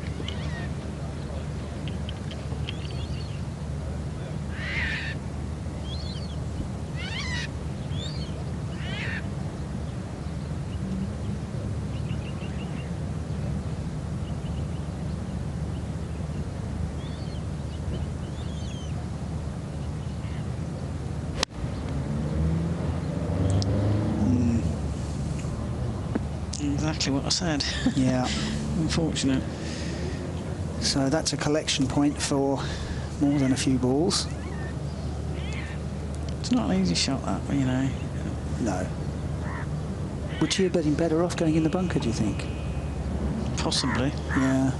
Exactly what I said. Yeah. Unfortunate. So that's a collection point for more than a few balls. It's not an easy shot, that, you know. No. Would she have been better off going in the bunker, do you think? Possibly. Yeah.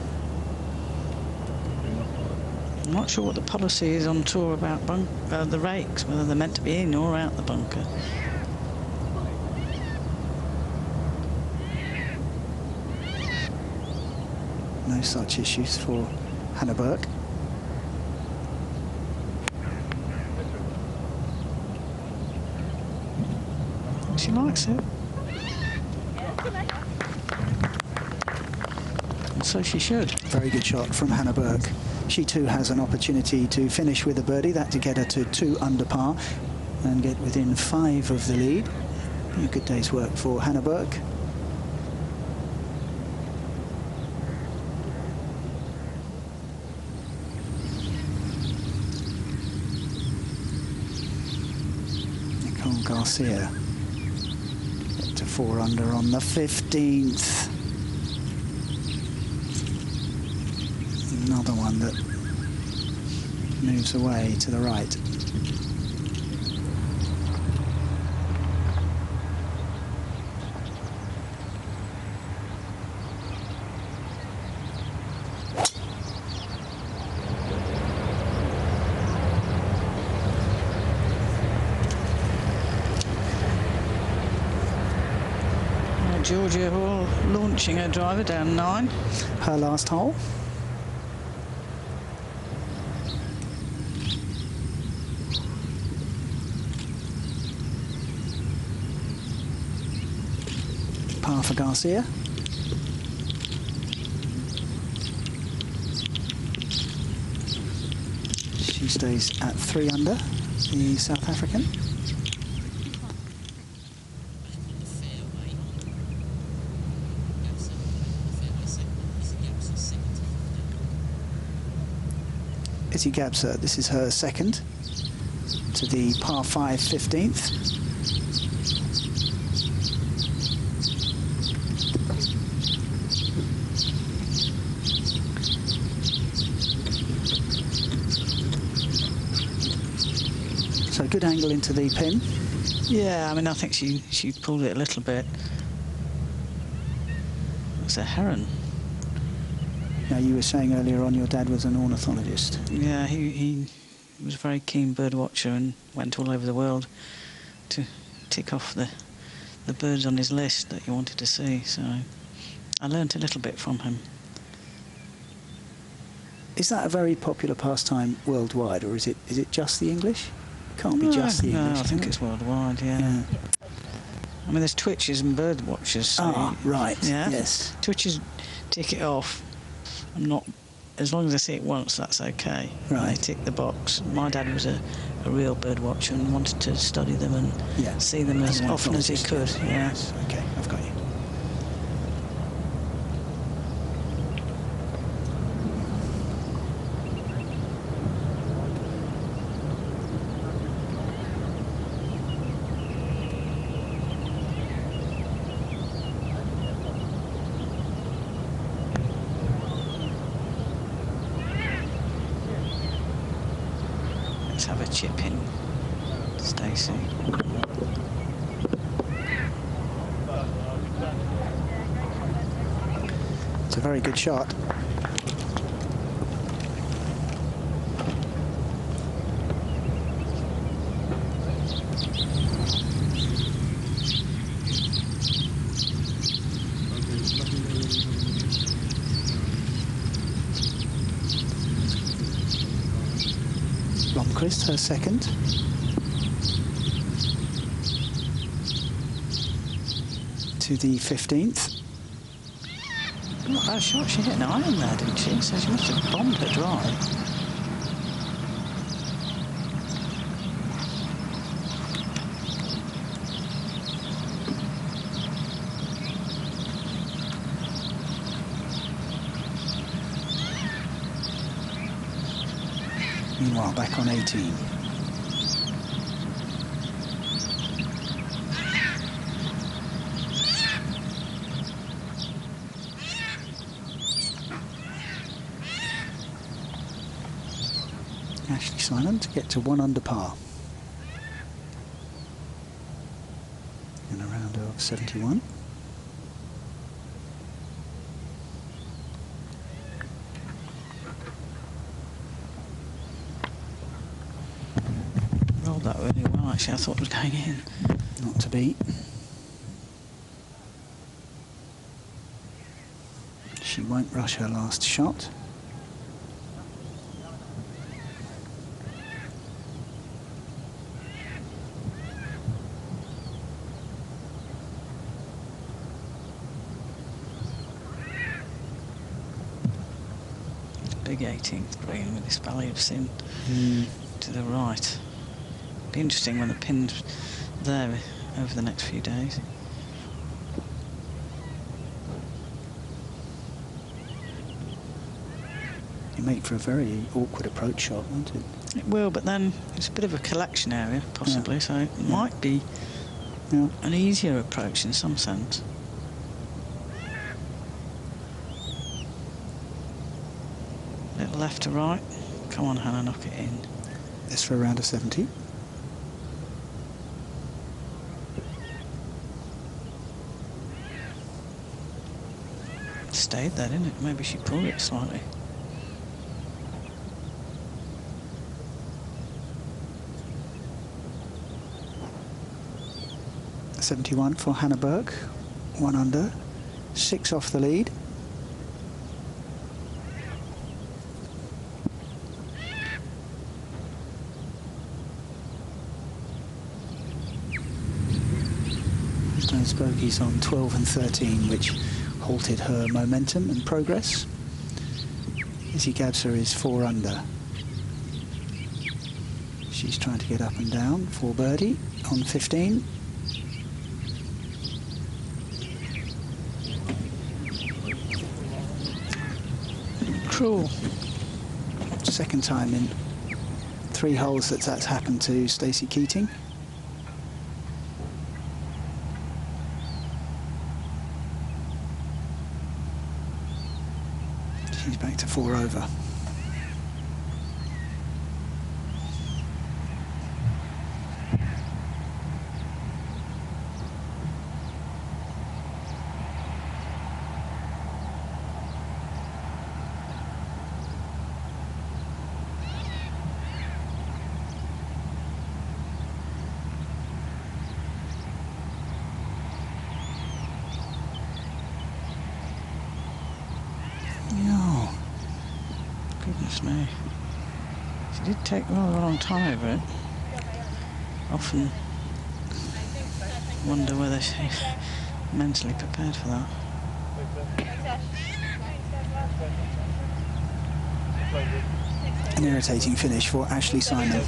I'm not sure what the policy is on tour about the rakes, whether they're meant to be in or out the bunker. No such issues for Hannah Burke. She likes it. And so she should. Very good shot from Hannah Burke. She too has an opportunity to finish with a birdie, that to get her to 2 under par and get within 5 of the lead. A good day's work for Hannah Burke. Garcia to 4 under on the 15th. Another one that moves away to the right. Georgia Hall launching her driver down 9. Her last hole. Par for Garcia. She stays at 3 under, the South African. Izzy Gabser, this is her second to the par 5 15th. So good angle into the pin. Yeah, I mean, I think she pulled it a little bit. It's a heron. Now, you were saying earlier on your dad was an ornithologist. Yeah, he was a very keen bird watcher and went all over the world to tick off the birds on his list that he wanted to see. So I learnt a little bit from him. Is that a very popular pastime worldwide, or is it just the English? Can't be just the English. No, I think it's worldwide, yeah. I mean, there's twitchers and bird watchers. So right, yeah. yes. Twitchers tick it off. I'm not, as long as I see it once, that's okay. Right. They tick the box. My dad was a real bird watcher and wanted to study them and see them as often as he could. Yeah. Yes. Okay, I've got you. Let's have a chip in, Stacey. It's a very good shot. Blomqvist, her second. To the 15th. Not bad shot. She hit an iron there, didn't she? So she must have bombed her drive. Meanwhile, back on 18. Ashley Simon to get to 1 under par. In a round of 71. Rolled that really well, actually. I thought it was going in. Not to beat. She won't rush her last shot. Big 18th green with this Valley of Sin to the right. Be interesting when the pin's there over the next few days. You make for a very awkward approach shot, won't it? It will, but then it's a bit of a collection area, possibly, so it might be an easier approach in some sense. Little left to right. Come on, Hannah, knock it in. This for a round of 70. Stayed there, didn't it? Maybe she pulled it slightly. .71 for Hannah Burke. 1 under, 6 off the lead. Those bogeys on 12 and 13, which halted her momentum and progress. Izzy Gabser is 4 under. She's trying to get up and down for birdie on 15. Cruel. Second time in 3 holes that's happened to Stacey Keating. She's back to 4 over. Goodness me. She did take rather a long time over it. Often wonder whether she's mentally prepared for that. An irritating finish for Ashley Simon.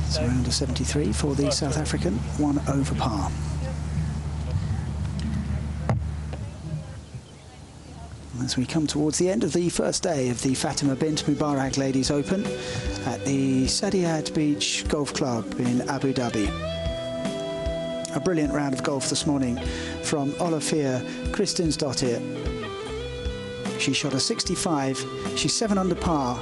So round of 73 for the South African, 1 over par. As we come towards the end of the first day of the Fatima Bint Mubarak Ladies Open at the Saadiyat Beach Golf Club in Abu Dhabi. A brilliant round of golf this morning from Olafia Kristinsdottir. She shot a 65, she's 7 under par.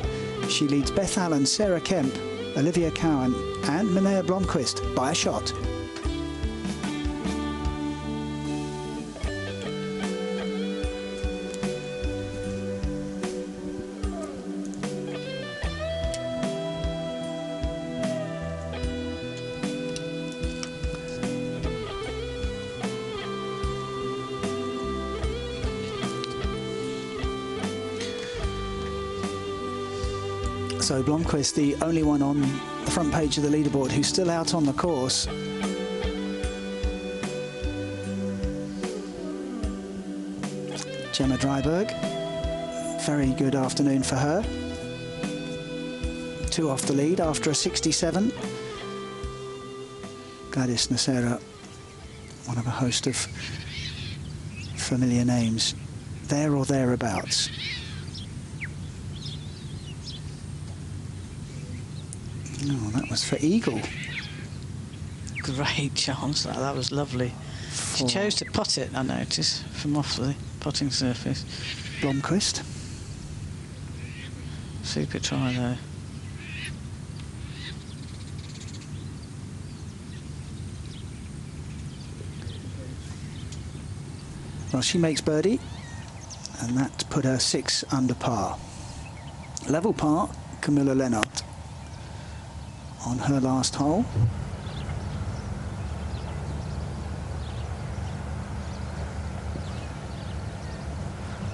She leads Beth Allen, Sarah Kemp, Olivia Cowan and Linnea Blomqvist by a shot. So Blomqvist, the only one on the front page of the leaderboard who's still out on the course. Gemma Dryberg, very good afternoon for her. 2 off the lead after a 67. Gladys Nacera, one of a host of familiar names, there or thereabouts. Oh, that was for eagle. Great chance, that was lovely. She chose to putt it, I noticed, from off the putting surface. Blomqvist. Super try there. Well, she makes birdie, and that put her 6 under par. Level par, Camilla Lennart on her last hole.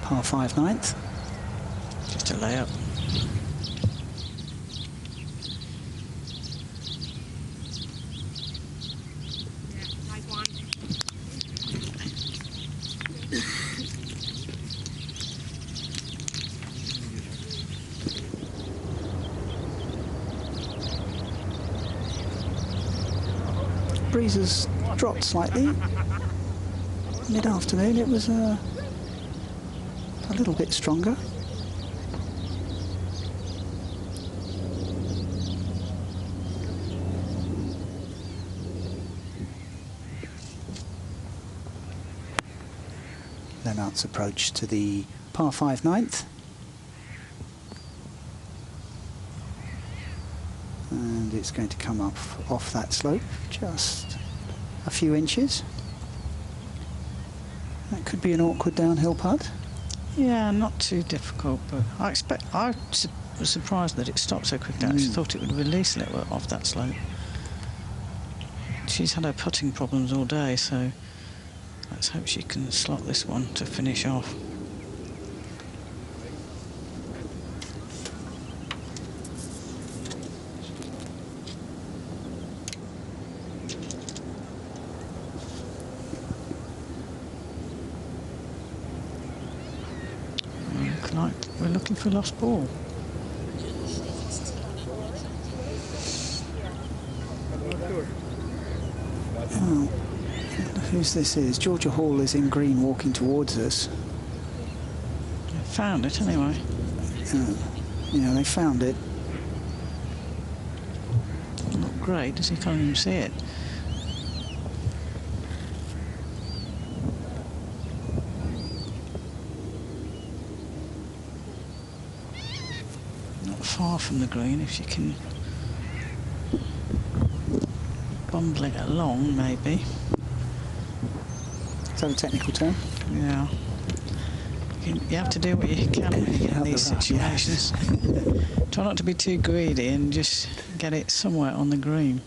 Par 5 9th. Just a layup. Breeze has dropped slightly. Mid-afternoon it was a little bit stronger. Lennart's approach to the par 5 9th. And it's going to come up off that slope, just a few inches. That could be an awkward downhill putt. Yeah, not too difficult, but I was surprised that it stopped so quickly. I actually thought it would release a little bit off that slope. She's had her putting problems all day, so let's hope she can slot this one to finish off. Like we're looking for a lost ball. Oh, who's this is? Georgia Hall is in green walking towards us. I found it anyway. Yeah, they found it. Not great, does he? Can't even see it. Far from the green, if she can bumble it along, maybe. Is that a technical term? Yeah. You have to do what you can when you get in these situations. Try not to be too greedy and just get it somewhere on the green.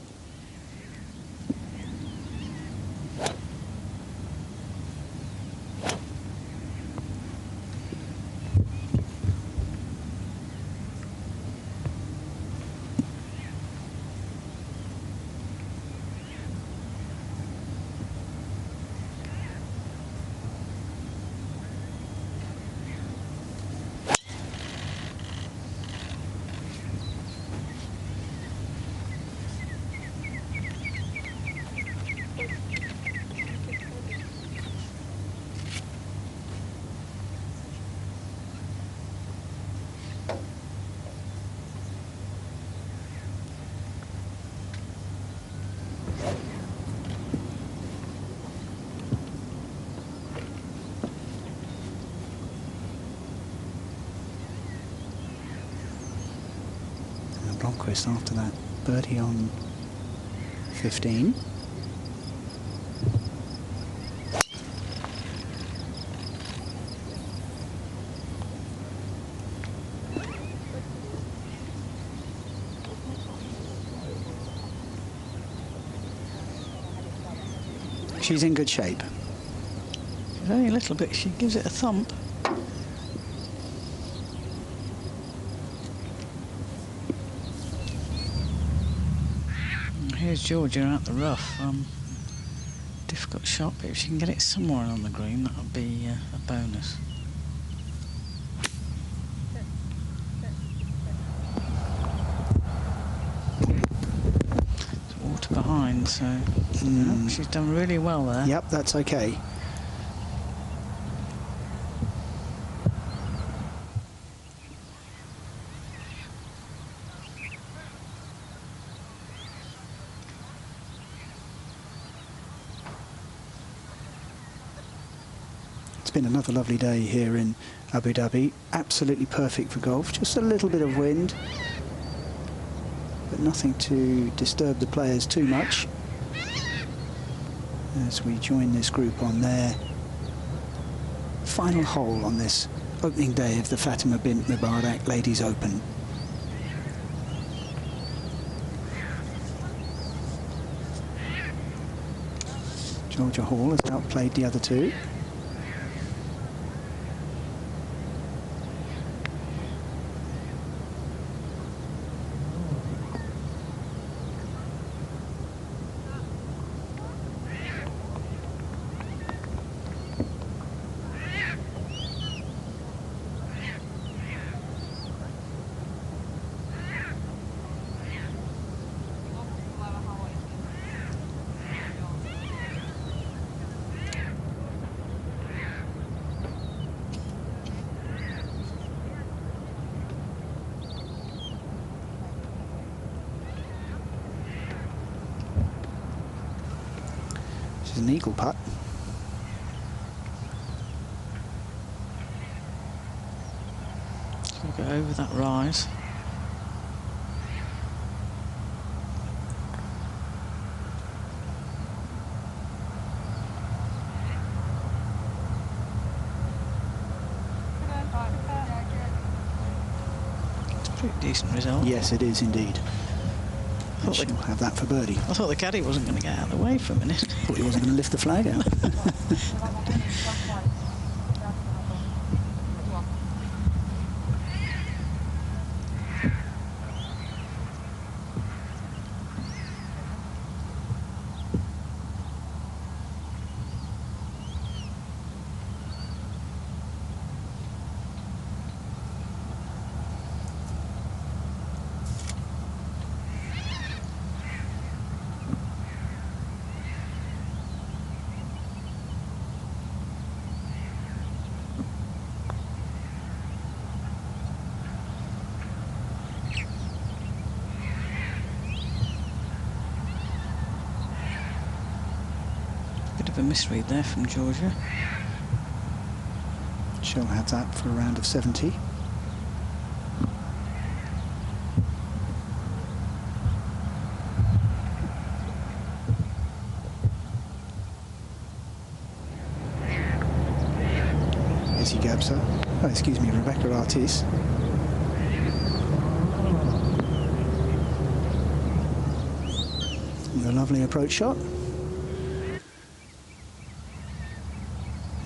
Blomqvist after that birdie on 15. She's in good shape. Very a little bit. She gives it a thump. Here's Georgia out the rough. Difficult shot, but if she can get it somewhere on the green, that would be a bonus. There's water behind, so she's done really well there. Yep, that's okay. It's been another lovely day here in Abu Dhabi. Absolutely perfect for golf. Just a little bit of wind, but nothing to disturb the players too much as we join this group on their final hole on this opening day of the Fatima Bint Mubarak Ladies Open. Georgia Hall has outplayed the other two. An eagle putt. So we'll go over that rise. Pretty decent result. Yes, it is indeed. And she'll have that for birdie. I thought the caddy wasn't going to get out of the way for a minute. Thought he wasn't going to lift the flag out. Bit of a misread there from Georgia. She'll have that for a round of 70. Izzy Gabsa. Oh, excuse me, Rebecca Artis. And a lovely approach shot.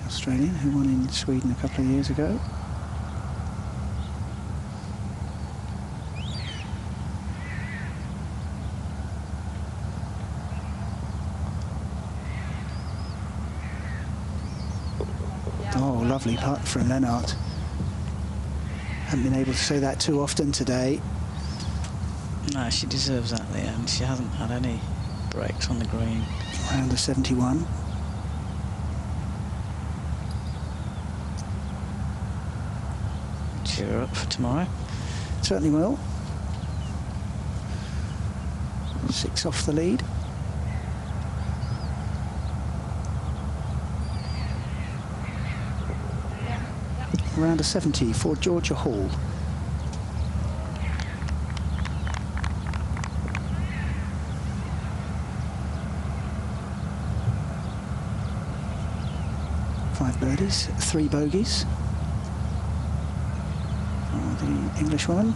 Australian who won in Sweden a couple of years ago. Oh, lovely putt from Lennart. Haven't been able to say that too often today. No, she deserves that there, and she hasn't had any breaks on the green. Round of 71. Cheer her up for tomorrow. Certainly will. 6 off the lead. Round of 70 for Georgia Hall. Five birdies, 3 bogeys. The Englishwoman.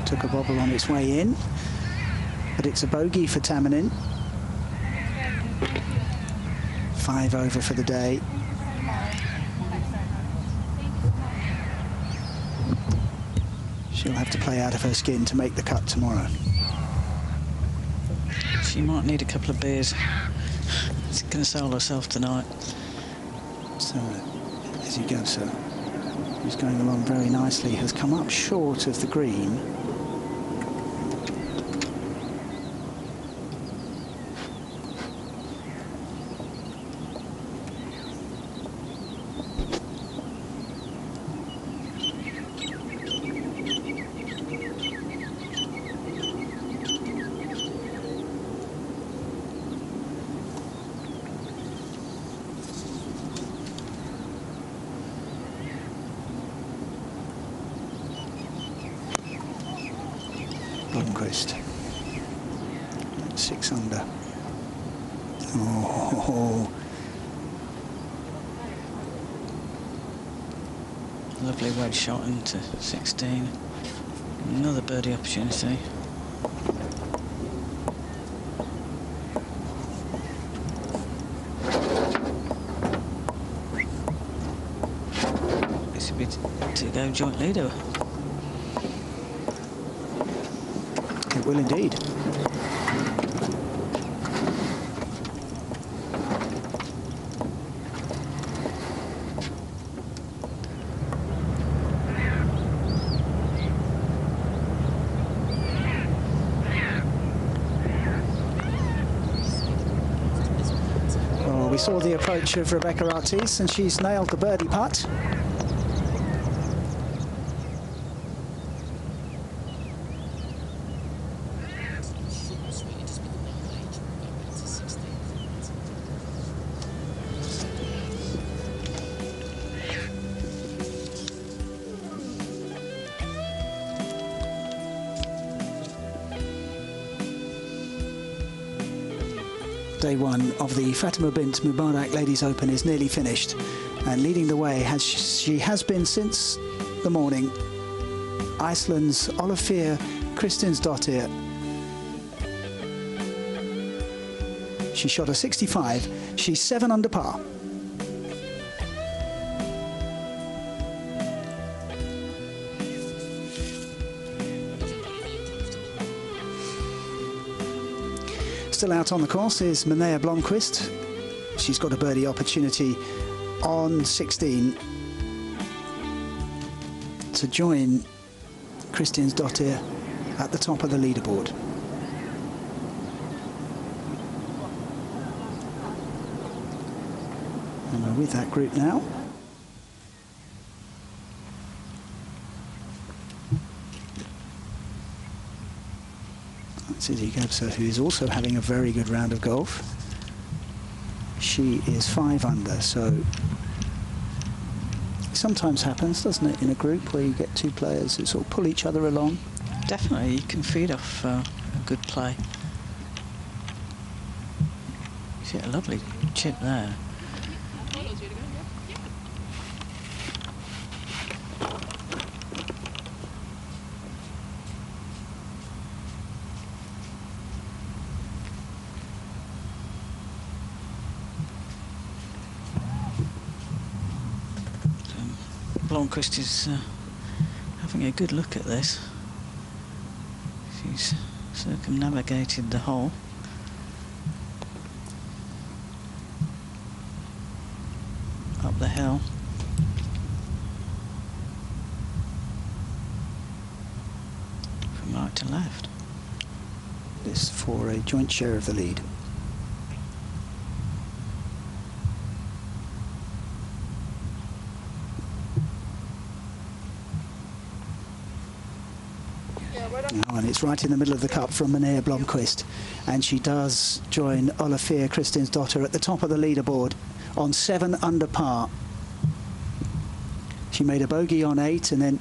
Took a bobble on its way in, but it's a bogey for Tamminen. 5 over for the day. She'll have to play out of her skin to make the cut tomorrow. She might need a couple of beers to console herself tonight. So, as he goes, who's going along very nicely, has come up short of the green. Blomqvist, 6 under. Oh, Lovely wedge shot into 16. Another birdie opportunity. This would be to go joint leader. it will indeed. we saw the approach of Rebecca Artis, and she's nailed the birdie putt. Day one of the Fatima Bint Mubarak Ladies Open is nearly finished, and leading the way she has been since the morning, Iceland's Ólafía Kristinsdóttir. She shot a 65. She's 7 under par. Still out on the course is Linnea Blomqvist. She's got a birdie opportunity on 16 to join Kristinsdóttir at the top of the leaderboard. And we're with that group now. Susie Gebser, who is also having a very good round of golf. She is 5 under, so it sometimes happens, doesn't it, in a group where you get two players that sort of pull each other along. Definitely, you can feed off a good play. You see a lovely chip there. Blomqvist is having a good look at this. She's circumnavigated the hole. Up the hill. From right to left. This for a joint share of the lead. Oh, and it's right in the middle of the cup from Linnea Blomqvist, and she does join Ólafía Kristinsdóttir at the top of the leaderboard on 7 under par. She made a bogey on 8 and then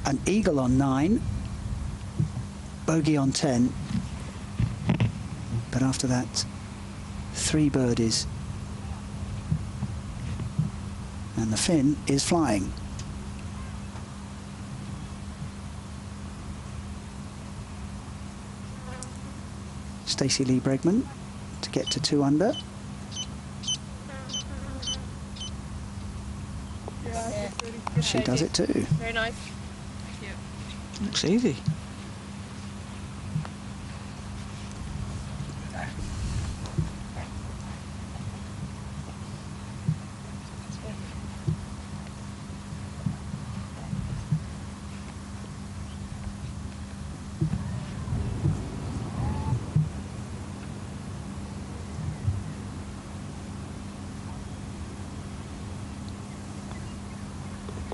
an eagle on 9, bogey on 10, but after that 3 birdies, and the fin is flying. Stacey Lee Bregman to get to 2 under. Yeah. She does it too. Very nice. Thank you. Looks easy.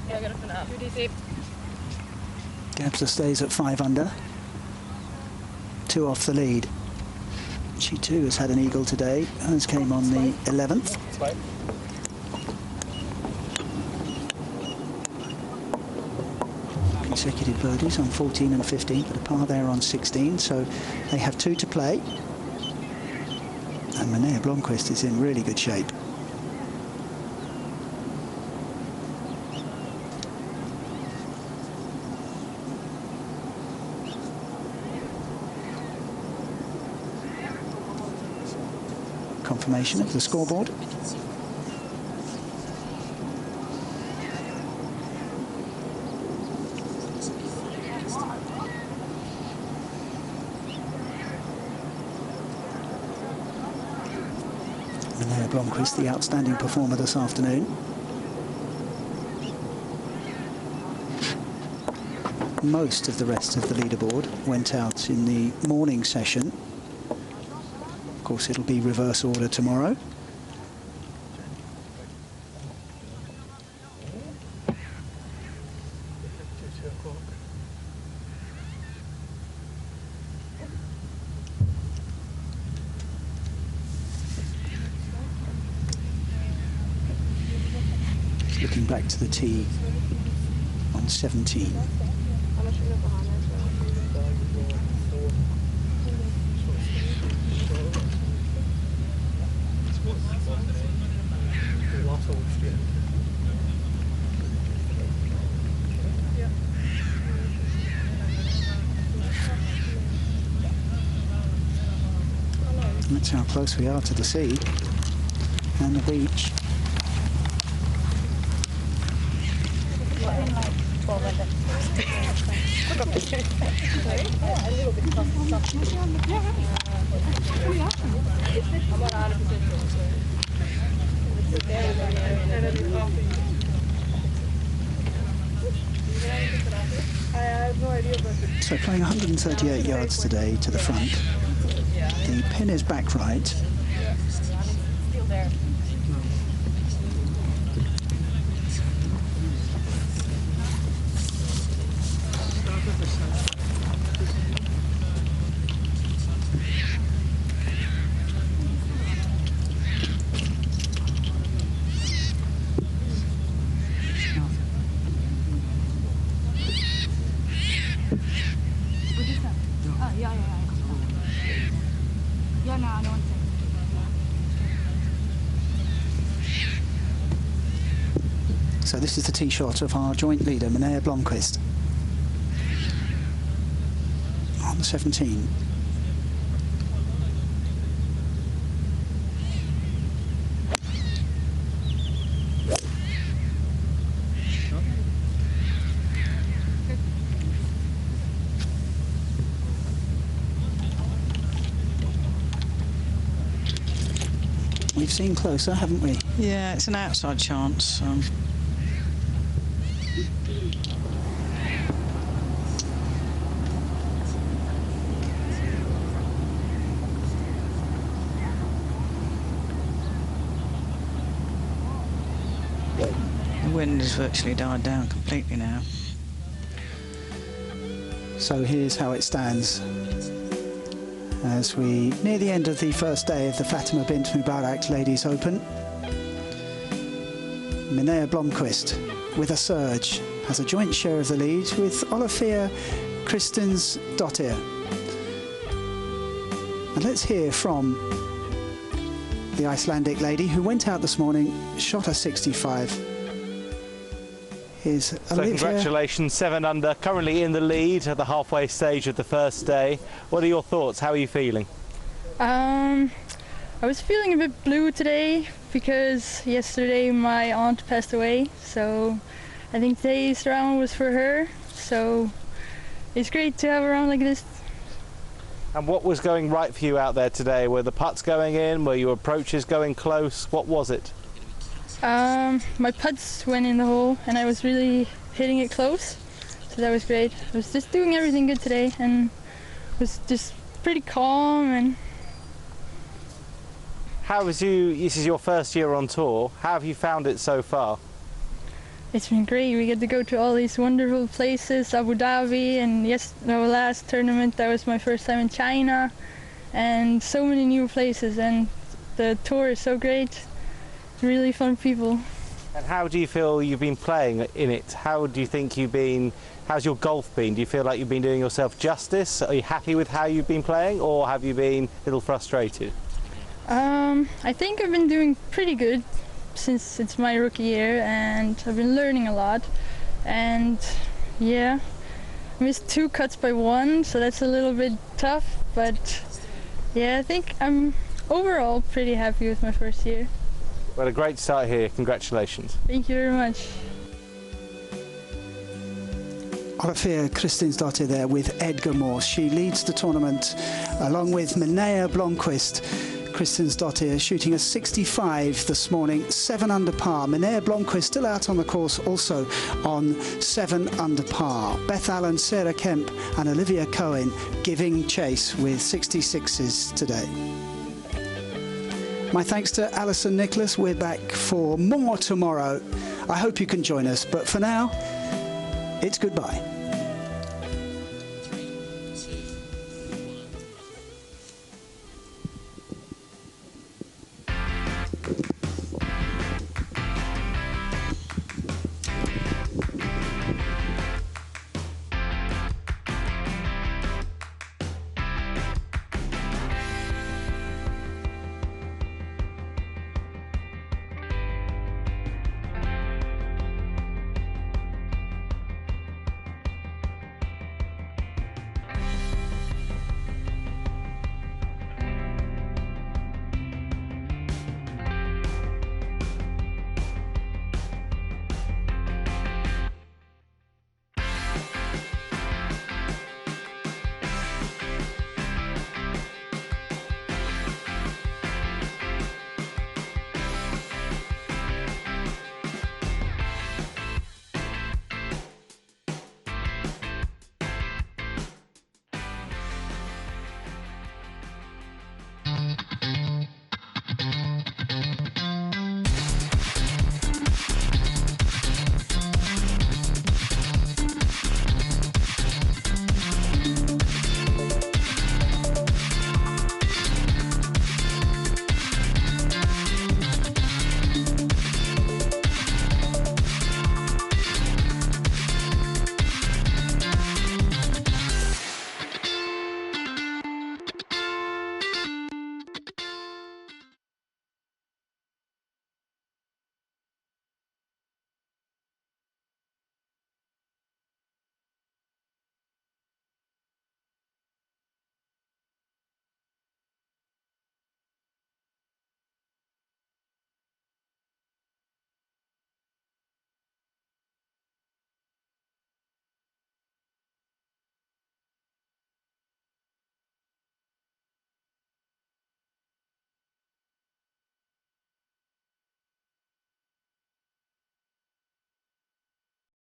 Yeah, I'm gonna put it up. 2D. Gebser stays at 5 under. 2 off the lead. She too has had an eagle today. Hers came on the 11th. Consecutive birdies on 14 and 15, but a par there on 16, so they have 2 to play. And Linnea Blomqvist is in really good shape. Confirmation of the scoreboard. Linnea Blomqvist, the outstanding performer this afternoon. Most of the rest of the leaderboard went out in the morning session. course, it'll be reverse order tomorrow. Looking back to the tee on 17. That's how close we are to the sea and the beach. So playing 138 yards today to the front. The pin is back right. So this is the tee shot of our joint leader, Minea Blomqvist, on the 17. We've seen closer, haven't we? Yeah, it's an outside chance. The wind has virtually died down completely now. So here's how it stands as we near the end of the first day of the Fatima Bint Mubarak Ladies Open. Minea Blomqvist, with a surge, has a joint share of the lead with Olafia Kristinsdottir. And let's hear from the Icelandic lady who went out this morning, shot a 65. Here's so congratulations, 7 under, currently in the lead at the halfway stage of the first day. What are your thoughts? How are you feeling? I was feeling a bit blue today because yesterday my aunt passed away, so I think today's round was for her, so it's great to have a round like this. And what was going right for you out there today? Were the putts going in? Were your approaches going close? What was it? My putts went in the hole and I was really hitting it close, so that was great. I was just doing everything good today and was just pretty calm. And this is your first year on tour, how have you found it so far? It's been great. We get to go to all these wonderful places, Abu Dhabi, and our last tournament that was my first time in China, and so many new places, and the tour is so great. Really fun people. And how do you feel you've been playing in it? How do you think you've been, how's your golf been? Do you feel like you've been doing yourself justice? Are you happy with how you've been playing, or have you been a little frustrated? I think I've been doing pretty good since it's my rookie year, and I've been learning a lot. And yeah, I missed 2 cuts by 1, so that's a little bit tough, but yeah, I think I'm overall pretty happy with my first year. Well, a great start here. Congratulations. Thank you very much. Olafia Kristinsdottir there with Edgar Morse. She leads the tournament along with Minea Blomqvist. Kristinsdottir shooting a 65 this morning, 7 under par. Minea Blomqvist still out on the course, also on 7 under par. Beth Allen, Sarah Kemp and Olivia Cohen giving chase with 66s today. My thanks to Alison Nicholas. We're back for more tomorrow. I hope you can join us, but for now, it's goodbye.